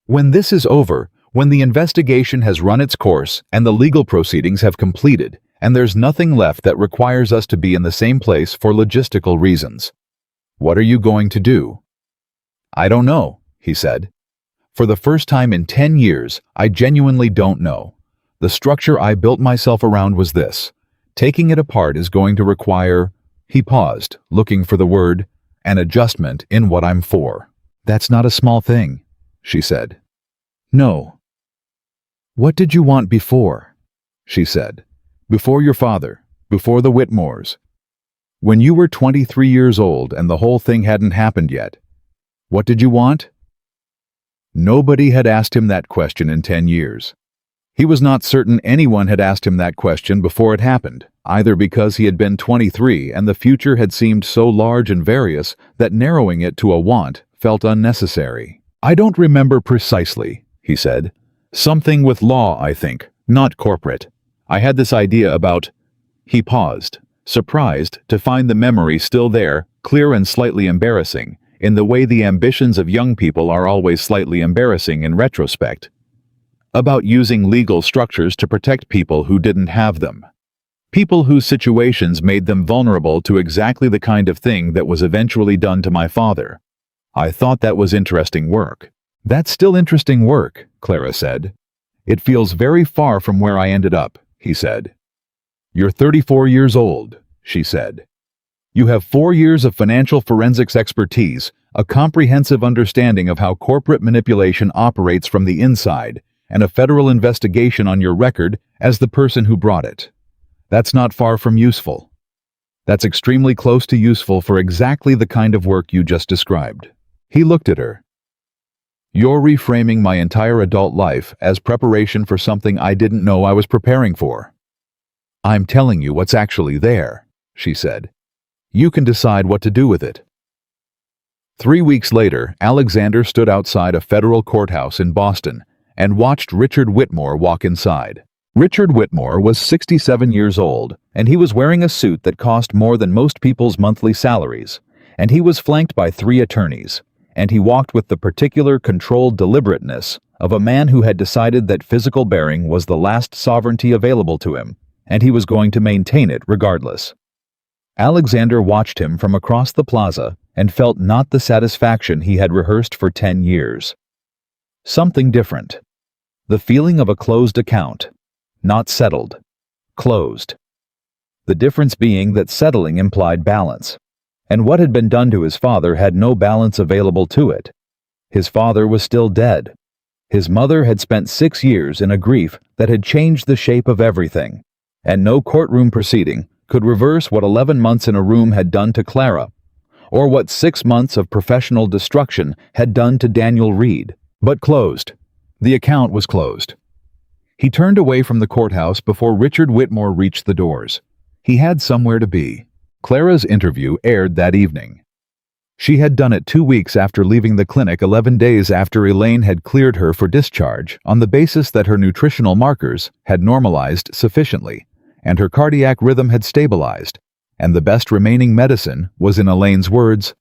"when this is over, when the investigation has run its course and the legal proceedings have completed, and there's nothing left that requires us to be in the same place for logistical reasons, what are you going to do?" "I don't know," he said. "For the first time in 10 years, I genuinely don't know. The structure I built myself around was this. Taking it apart is going to require—" He paused, looking for the word, "an adjustment in what I'm for." "That's not a small thing," she said. "No." "What did you want before?" she said. "Before your father, before the Whitmores. When you were 23 years old and the whole thing hadn't happened yet. What did you want?" Nobody had asked him that question in 10 years. He was not certain anyone had asked him that question before it happened, either because he had been 23 and the future had seemed so large and various that narrowing it to a want felt unnecessary. "I don't remember precisely," he said. "Something with law, I think, not corporate. I had this idea about—" He paused, surprised to find the memory still there, clear and slightly embarrassing, in the way the ambitions of young people are always slightly embarrassing in retrospect. About using legal structures to protect people who didn't have them. People whose situations made them vulnerable to exactly the kind of thing that was eventually done to my father. I thought that was interesting work. "That's still interesting work," Clara said. "It feels very far from where I ended up," he said. "You're 34 years old," she said. "You have 4 years of financial forensics expertise, a comprehensive understanding of how corporate manipulation operates from the inside, and a federal investigation on your record as the person who brought it. That's not far from useful. That's extremely close to useful for exactly the kind of work you just described." He looked at her. "You're reframing my entire adult life as preparation for something I didn't know I was preparing for." "I'm telling you what's actually there," she said. "You can decide what to do with it." 3 weeks later, Alexander stood outside a federal courthouse in Boston and watched Richard Whitmore walk inside. Richard Whitmore was 67 years old, and he was wearing a suit that cost more than most people's monthly salaries, and he was flanked by 3 attorneys, and he walked with the particular controlled deliberateness of a man who had decided that physical bearing was the last sovereignty available to him, and he was going to maintain it regardless. Alexander watched him from across the plaza and felt not the satisfaction he had rehearsed for 10 years. Something different. The feeling of a closed account. Not settled. Closed. The difference being that settling implied balance, and what had been done to his father had no balance available to it. His father was still dead. His mother had spent 6 years in a grief that had changed the shape of everything, and no courtroom proceeding could reverse what 11 months in a room had done to Clara, or what 6 months of professional destruction had done to Daniel Reed. But closed. The account was closed. He turned away from the courthouse before Richard Whitmore reached the doors. He had somewhere to be. Clara's interview aired that evening. She had done it 2 weeks after leaving the clinic, 11 days after Elaine had cleared her for discharge on the basis that her nutritional markers had normalized sufficiently, and her cardiac rhythm had stabilized, and the best remaining medicine was, in Elaine's words,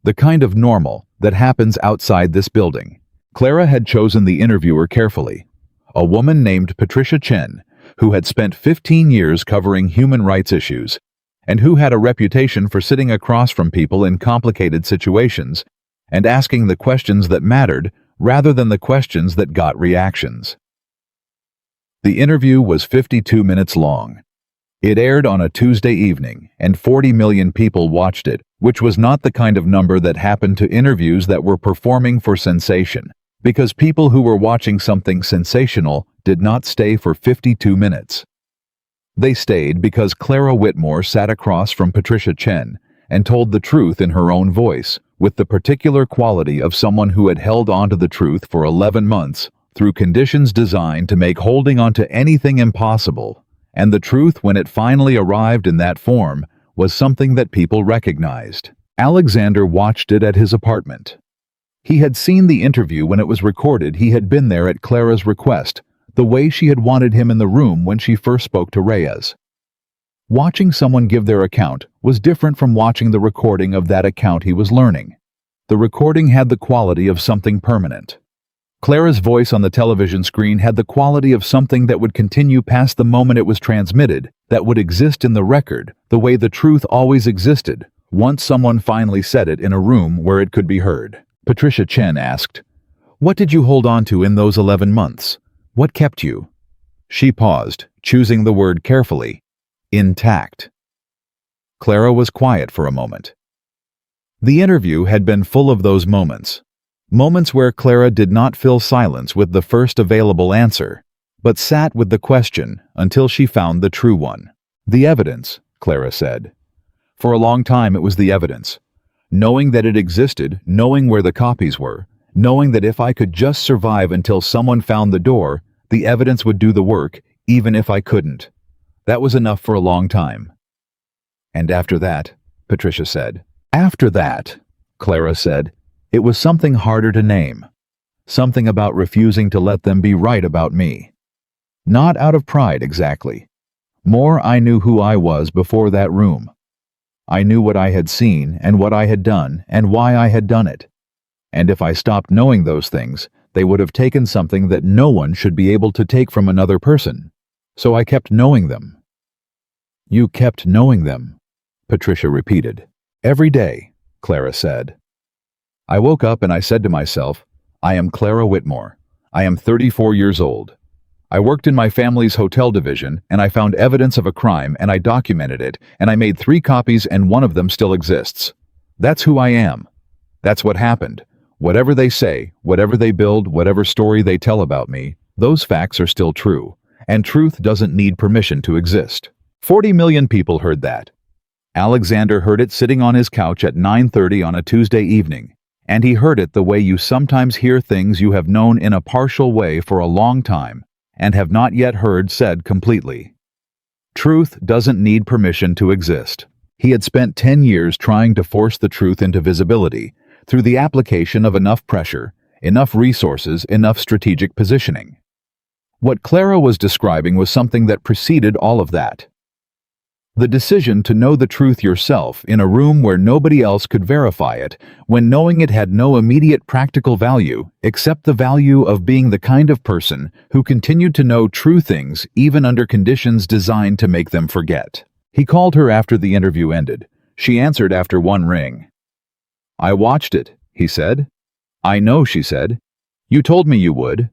the kind of normal that happens outside this building. Clara had chosen the interviewer carefully. A woman named Patricia Chen, who had spent 15 years covering human rights issues, and who had a reputation for sitting across from people in complicated situations and asking the questions that mattered rather than the questions that got reactions. The interview was 52 minutes long. It aired on a Tuesday evening, and 40 million people watched it, which was not the kind of number that happened to interviews that were performing for sensation, because people who were watching something sensational did not stay for 52 minutes. They stayed because Clara Whitmore sat across from Patricia Chen and told the truth in her own voice, with the particular quality of someone who had held on to the truth for 11 months through conditions designed to make holding on to anything impossible, and the truth, when it finally arrived in that form, was something that people recognized. Alexander watched it at his apartment. He had seen the interview when it was recorded. He had been there at Clara's request, the way she had wanted him in the room when she first spoke to Reyes. Watching someone give their account was different from watching the recording of that account he was learning. The recording had the quality of something permanent. Clara's voice on the television screen had the quality of something that would continue past the moment it was transmitted, that would exist in the record the way the truth always existed, once someone finally said it in a room where it could be heard. Patricia Chen asked, "What did you hold on to in those 11 months? What kept you?" She paused, choosing the word carefully. Intact. Clara was quiet for a moment. The interview had been full of those moments. Moments where Clara did not fill silence with the first available answer, but sat with the question until she found the true one. "The evidence," Clara said. For a long time it was the evidence. Knowing that it existed, knowing where the copies were, knowing that if I could just survive until someone found the door, the evidence would do the work, even if I couldn't. That was enough for a long time. And after that, Patricia said. After that, Clara said, it was something harder to name. Something about refusing to let them be right about me. Not out of pride exactly. More, I knew who I was before that room. I knew what I had seen and what I had done and why I had done it. And if I stopped knowing those things, they would have taken something that no one should be able to take from another person. So I kept knowing them. You kept knowing them, Patricia repeated. Every day, Clara said. I woke up and I said to myself, I am Clara Whitmore. I am 34 years old. I worked in my family's hotel division and I found evidence of a crime and I documented it and I made 3 copies and one of them still exists. That's who I am. That's what happened. Whatever they say, whatever they build, whatever story they tell about me, those facts are still true. And truth doesn't need permission to exist. 40 million people heard that. Alexander heard it sitting on his couch at 9:30 on a Tuesday evening. And he heard it the way you sometimes hear things you have known in a partial way for a long time and have not yet heard said completely. Truth doesn't need permission to exist. He had spent 10 years trying to force the truth into visibility through the application of enough pressure, enough resources, enough strategic positioning. What Clara was describing was something that preceded all of that. The decision to know the truth yourself in a room where nobody else could verify it, when knowing it had no immediate practical value except the value of being the kind of person who continued to know true things even under conditions designed to make them forget. He called her after the interview ended. She answered after one ring. I watched it, he said. I know, she said. You told me you would.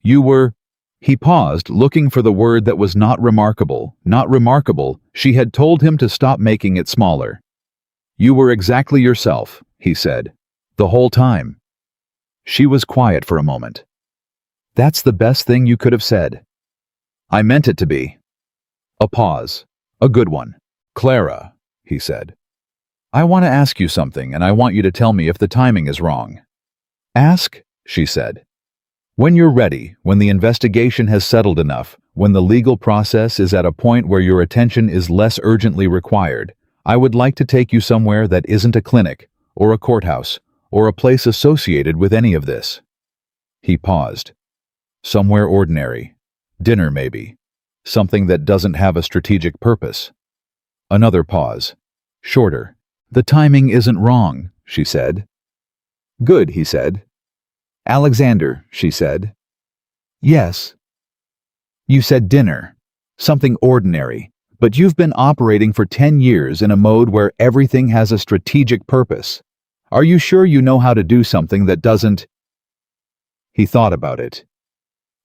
You were... He paused, looking for the word that was not remarkable. Not remarkable. She had told him to stop making it smaller. You were exactly yourself, he said. The whole time. She was quiet for a moment. That's the best thing you could have said. I meant it to be. A pause. A good one. Clara, he said. I want to ask you something, and I want you to tell me if the timing is wrong. Ask, she said. When you're ready, when the investigation has settled enough, when the legal process is at a point where your attention is less urgently required, I would like to take you somewhere that isn't a clinic, or a courthouse, or a place associated with any of this. He paused. Somewhere ordinary. Dinner, maybe. Something that doesn't have a strategic purpose. Another pause. Shorter. The timing isn't wrong, she said. Good, he said. Alexander, she said. Yes. You said dinner. Something ordinary. But you've been operating for 10 years in a mode where everything has a strategic purpose. Are you sure you know how to do something that doesn't? He thought about it.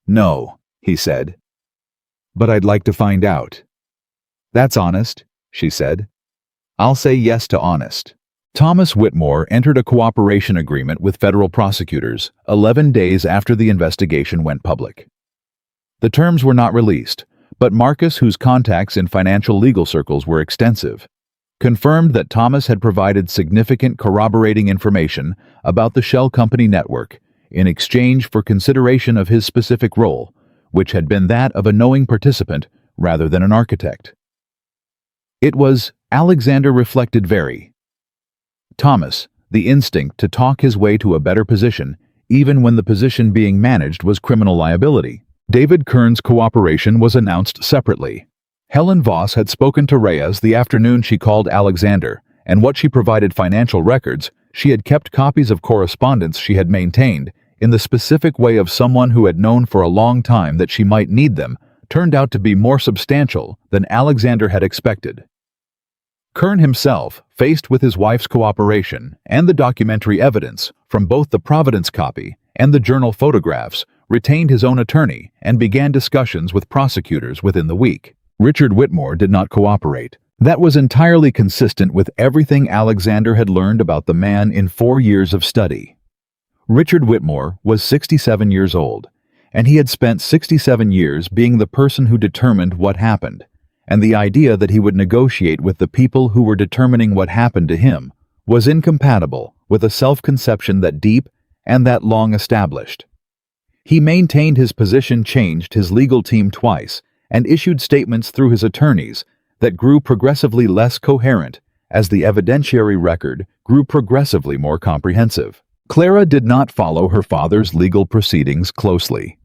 No, he said. But I'd like to find out. That's honest, she said. I'll say yes to honest. Thomas Whitmore entered a cooperation agreement with federal prosecutors 11 days after the investigation went public. The terms were not released, but Marcus, whose contacts in financial legal circles were extensive, confirmed that Thomas had provided significant corroborating information about the shell company network in exchange for consideration of his specific role, which had been that of a knowing participant rather than an architect. It was, Alexander reflected, Thomas, the instinct to talk his way to a better position, even when the position being managed was criminal liability. David Kern's cooperation was announced separately. Helen Voss had spoken to Reyes the afternoon she called Alexander, and what she provided financial records, she had kept copies of correspondence she had maintained, in the specific way of someone who had known for a long time that she might need them, turned out to be more substantial than Alexander had expected. Kern himself, faced with his wife's cooperation and the documentary evidence from both the Providence copy and the journal photographs, retained his own attorney and began discussions with prosecutors within the week. Richard Whitmore did not cooperate. That was entirely consistent with everything Alexander had learned about the man in 4 years of study. Richard Whitmore was 67 years old, and he had spent 67 years being the person who determined what happened, and the idea that he would negotiate with the people who were determining what happened to him was incompatible with a self-conception that deep and that long established. He maintained his position, changed his legal team twice, and issued statements through his attorneys that grew progressively less coherent as the evidentiary record grew progressively more comprehensive. Clara did not follow her father's legal proceedings closely.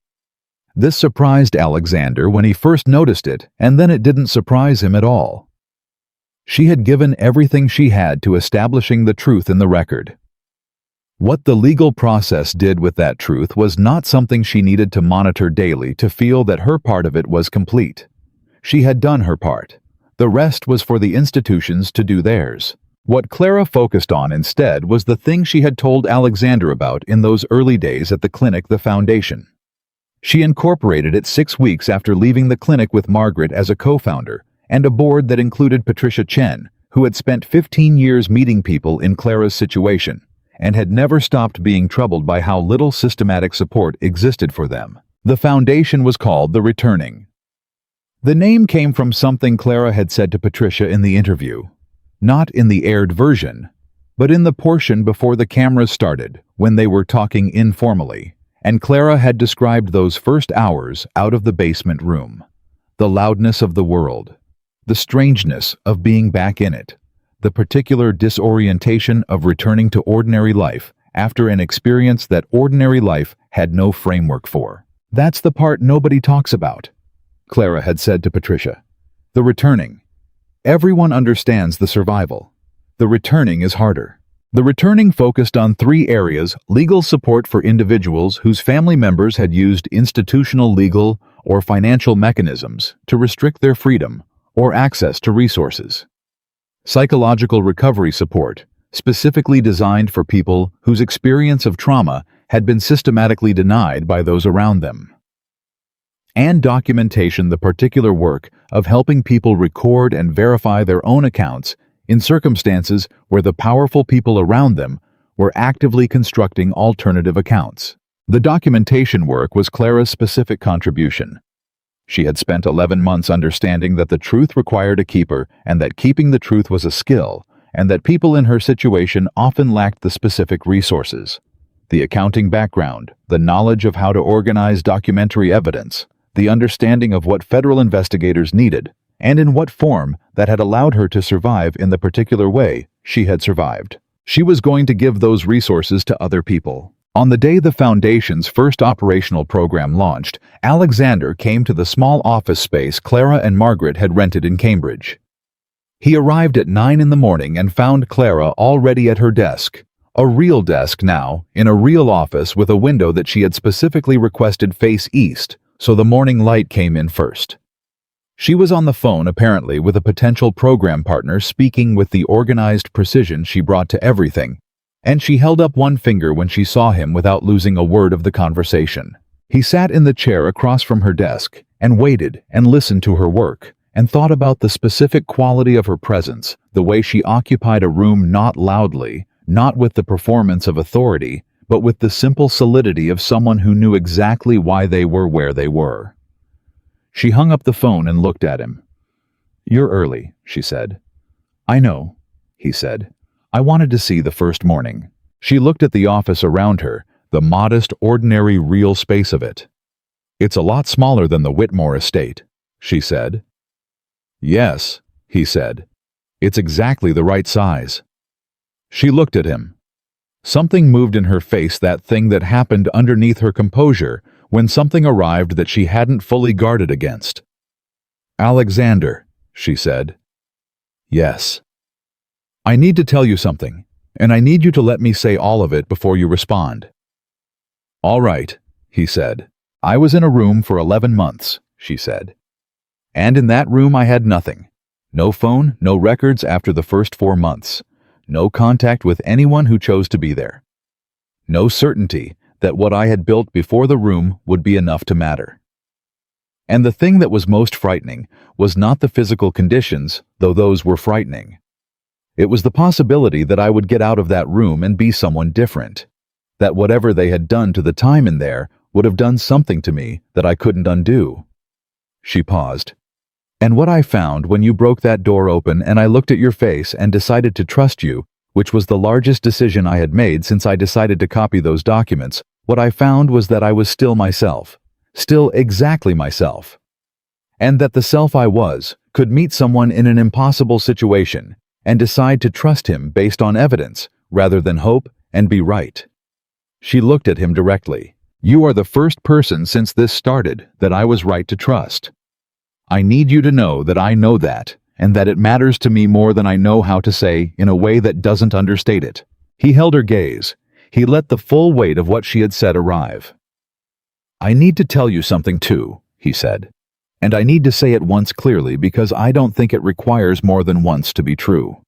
This surprised Alexander when he first noticed it, and then it didn't surprise him at all. She had given everything she had to establishing the truth in the record. What the legal process did with that truth was not something she needed to monitor daily to feel that her part of it was complete. She had done her part. The rest was for the institutions to do theirs. What Clara focused on instead was the thing she had told Alexander about in those early days at the clinic, the foundation. She incorporated it 6 weeks after leaving the clinic with Margaret as a co-founder and a board that included Patricia Chen, who had spent 15 years meeting people in Clara's situation and had never stopped being troubled by how little systematic support existed for them. The foundation was called The Returning. The name came from something Clara had said to Patricia in the interview, not in the aired version, but in the portion before the cameras started, when they were talking informally, and Clara had described those first hours out of the basement room. The loudness of the world, the strangeness of being back in it, the particular disorientation of returning to ordinary life after an experience that ordinary life had no framework for. That's the part nobody talks about, Clara had said to Patricia. The returning. Everyone understands the survival. The returning is harder. The returning focused on 3 areas: legal support for individuals whose family members had used institutional legal or financial mechanisms to restrict their freedom or access to resources. Psychological recovery support, specifically designed for people whose experience of trauma had been systematically denied by those around them. And documentation, the particular work of helping people record and verify their own accounts in circumstances where the powerful people around them were actively constructing alternative accounts. The documentation work was Clara's specific contribution. She had spent 11 months understanding that the truth required a keeper and that keeping the truth was a skill, and that people in her situation often lacked the specific resources, the accounting background, the knowledge of how to organize documentary evidence, the understanding of what federal investigators needed, and in what form that had allowed her to survive in the particular way she had survived. She was going to give those resources to other people. On the day the Foundation's first operational program launched, Alexander came to the small office space Clara and Margaret had rented in Cambridge. He arrived at 9 in the morning and found Clara already at her desk. A real desk now, in a real office with a window that she had specifically requested face east, so the morning light came in first. She was on the phone apparently with a potential program partner, speaking with the organized precision she brought to everything, and she held up one finger when she saw him without losing a word of the conversation. He sat in the chair across from her desk and waited and listened to her work and thought about the specific quality of her presence, the way she occupied a room, not loudly, not with the performance of authority, but with the simple solidity of someone who knew exactly why they were where they were. She hung up the phone and looked at him. "You're early," she said. "I know," he said. "I wanted to see the first morning." She looked at the office around her, the modest, ordinary, real space of it. "It's a lot smaller than the Whitmore estate," she said. "Yes," he said. "It's exactly the right size." She looked at him. Something moved in her face, that thing that happened underneath her composure when something arrived that she hadn't fully guarded against. "Alexander," she said. "Yes." "I need to tell you something, and I need you to let me say all of it before you respond." "All right," he said. "I was in a room for 11 months, she said. "And in that room I had nothing. No phone, no records after the first 4 months. No contact with anyone who chose to be there. No certainty that what I had built before the room would be enough to matter. And the thing that was most frightening was not the physical conditions, though those were frightening. It was the possibility that I would get out of that room and be someone different, that whatever they had done to the time in there would have done something to me that I couldn't undo." She paused. "And what I found when you broke that door open and I looked at your face and decided to trust you, which was the largest decision I had made since I decided to copy those documents, what I found was that I was still myself, still exactly myself. and that the self I was could meet someone in an impossible situation and decide to trust him based on evidence rather than hope and be right. She looked at him directly. You are the first person since this started that I was right to trust. I need you to know that I know that, and that it matters to me more than I know how to say in a way that doesn't understate it. He held her gaze. He let the full weight of what she had said arrive. I need to tell you something too, he said. And I need to say it once clearly because I don't think it requires more than once to be true.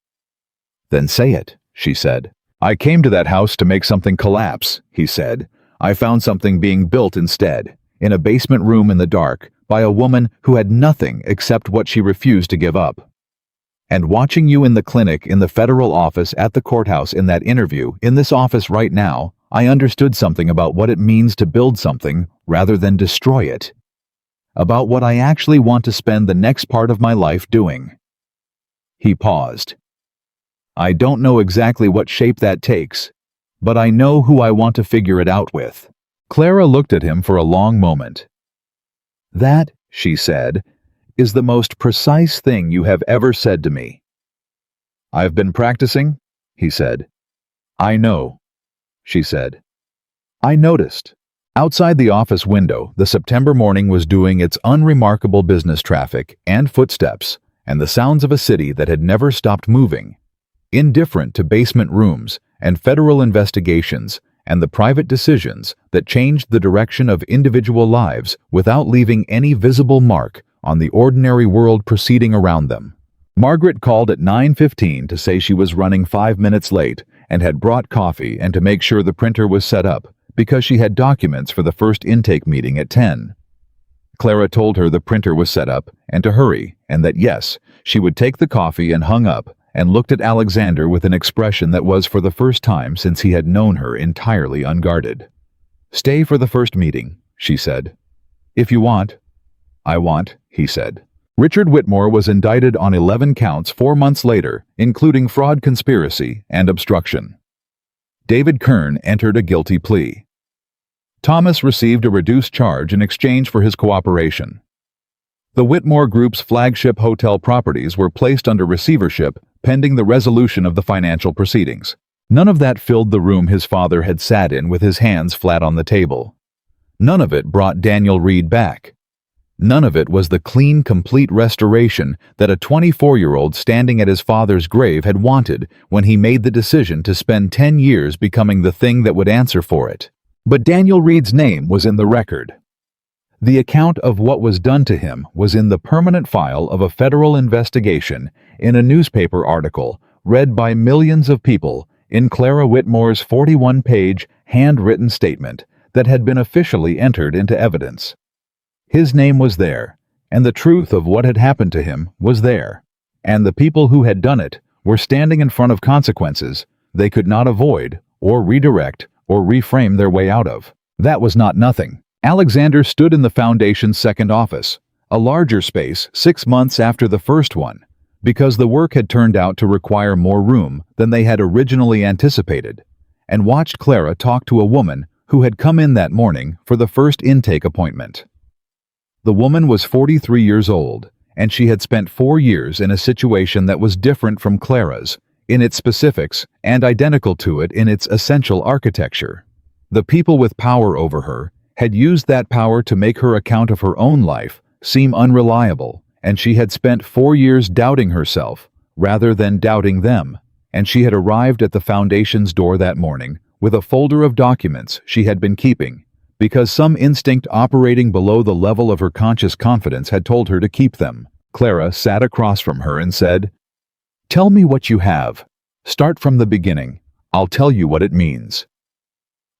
Then say it, she said. I came to that house to make something collapse, he said. I found something being built instead, in a basement room in the dark, by a woman who had nothing except what she refused to give up. And watching you in the clinic, in the federal office, at the courthouse, in that interview, in this office right now, I understood something about what it means to build something rather than destroy it. About what I actually want to spend the next part of my life doing. He paused. I don't know exactly what shape that takes, but I know who I want to figure it out with. Clara looked at him for a long moment. That, she said, is the most precise thing you have ever said to me. I've been practicing, he said. I know, she said. I noticed. Outside the office window, the September morning was doing its unremarkable business traffic and footsteps and the sounds of a city that had never stopped moving, indifferent to basement rooms and federal investigations and the private decisions that changed the direction of individual lives without leaving any visible mark on the ordinary world proceeding around them. Margaret called at 9:15 to say she was running 5 minutes late and had brought coffee and to make sure the printer was set up because she had documents for the first intake meeting at 10. Clara told her the printer was set up and to hurry, and that yes, she would take the coffee, and hung up and looked at Alexander with an expression that was for the first time since he had known her entirely unguarded. Stay for the first meeting, she said. If you want. I want, he said. Richard Whitmore was indicted on 11 counts 4 months later, including fraud, conspiracy, and obstruction. David Kern entered a guilty plea. Thomas received a reduced charge in exchange for his cooperation. The Whitmore Group's flagship hotel properties were placed under receivership pending the resolution of the financial proceedings. None of that filled the room his father had sat in with his hands flat on the table. None of it brought Daniel Reed back. None of it was the clean, complete restoration that a 24-year-old standing at his father's grave had wanted when he made the decision to spend 10 years becoming the thing that would answer for it. But Daniel Reed's name was in the record. The account of what was done to him was in the permanent file of a federal investigation in a newspaper article read by millions of people in Clara Whitmore's 41-page handwritten statement that had been officially entered into evidence. His name was there, and the truth of what had happened to him was there, and the people who had done it were standing in front of consequences they could not avoid or redirect or reframe their way out of. That was not nothing. Alexander stood in the Foundation's second office, a larger space 6 months after the first one, because the work had turned out to require more room than they had originally anticipated, and watched Clara talk to a woman who had come in that morning for the first intake appointment. The woman was 43 years old, and she had spent 4 years in a situation that was different from Clara's, in its specifics, and identical to it in its essential architecture. The people with power over her had used that power to make her account of her own life seem unreliable, and she had spent 4 years doubting herself rather than doubting them, and she had arrived at the Foundation's door that morning with a folder of documents she had been keeping, because some instinct operating below the level of her conscious confidence had told her to keep them. Clara sat across from her and said, "Tell me what you have. Start from the beginning. I'll tell you what it means."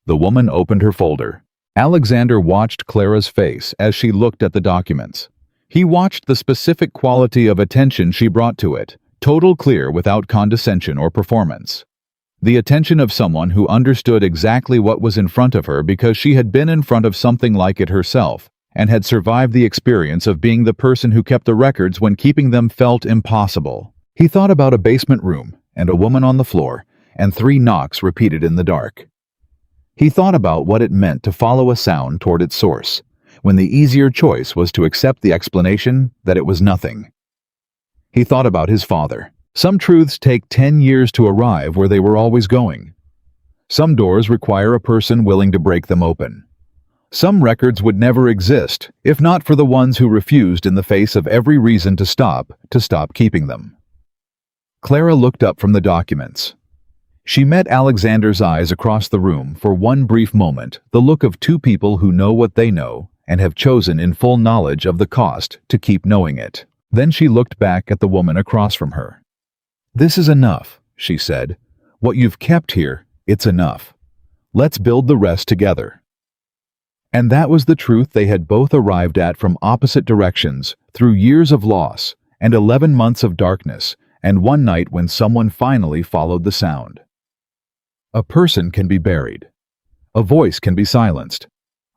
The woman opened her folder. Alexander watched Clara's face as she looked at the documents. He watched the specific quality of attention she brought to it, total clear without condescension or performance. The attention of someone who understood exactly what was in front of her because she had been in front of something like it herself and had survived the experience of being the person who kept the records when keeping them felt impossible. He thought about a basement room and a woman on the floor and 3 knocks repeated in the dark. He thought about what it meant to follow a sound toward its source, when the easier choice was to accept the explanation that it was nothing. He thought about his father. Some truths take 10 years to arrive where they were always going. Some doors require a person willing to break them open. Some records would never exist if not for the ones who refused in the face of every reason to stop keeping them. Clara looked up from the documents. She met Alexander's eyes across the room for one brief moment, the look of two people who know what they know and have chosen in full knowledge of the cost to keep knowing it. Then she looked back at the woman across from her. "This is enough," she said. "What you've kept here, it's enough. Let's build the rest together." And that was the truth they had both arrived at from opposite directions, through years of loss, and 11 months of darkness, and one night when someone finally followed the sound. A person can be buried. A voice can be silenced.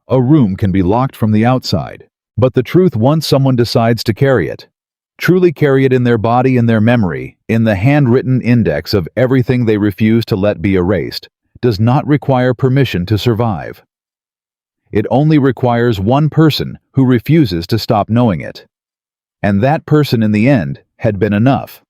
A room can be locked from the outside. But the truth, once someone decides to carry it, truly carry it in their body, in their memory, in the handwritten index of everything they refuse to let be erased, does not require permission to survive. It only requires one person who refuses to stop knowing it. And that person in the end had been enough.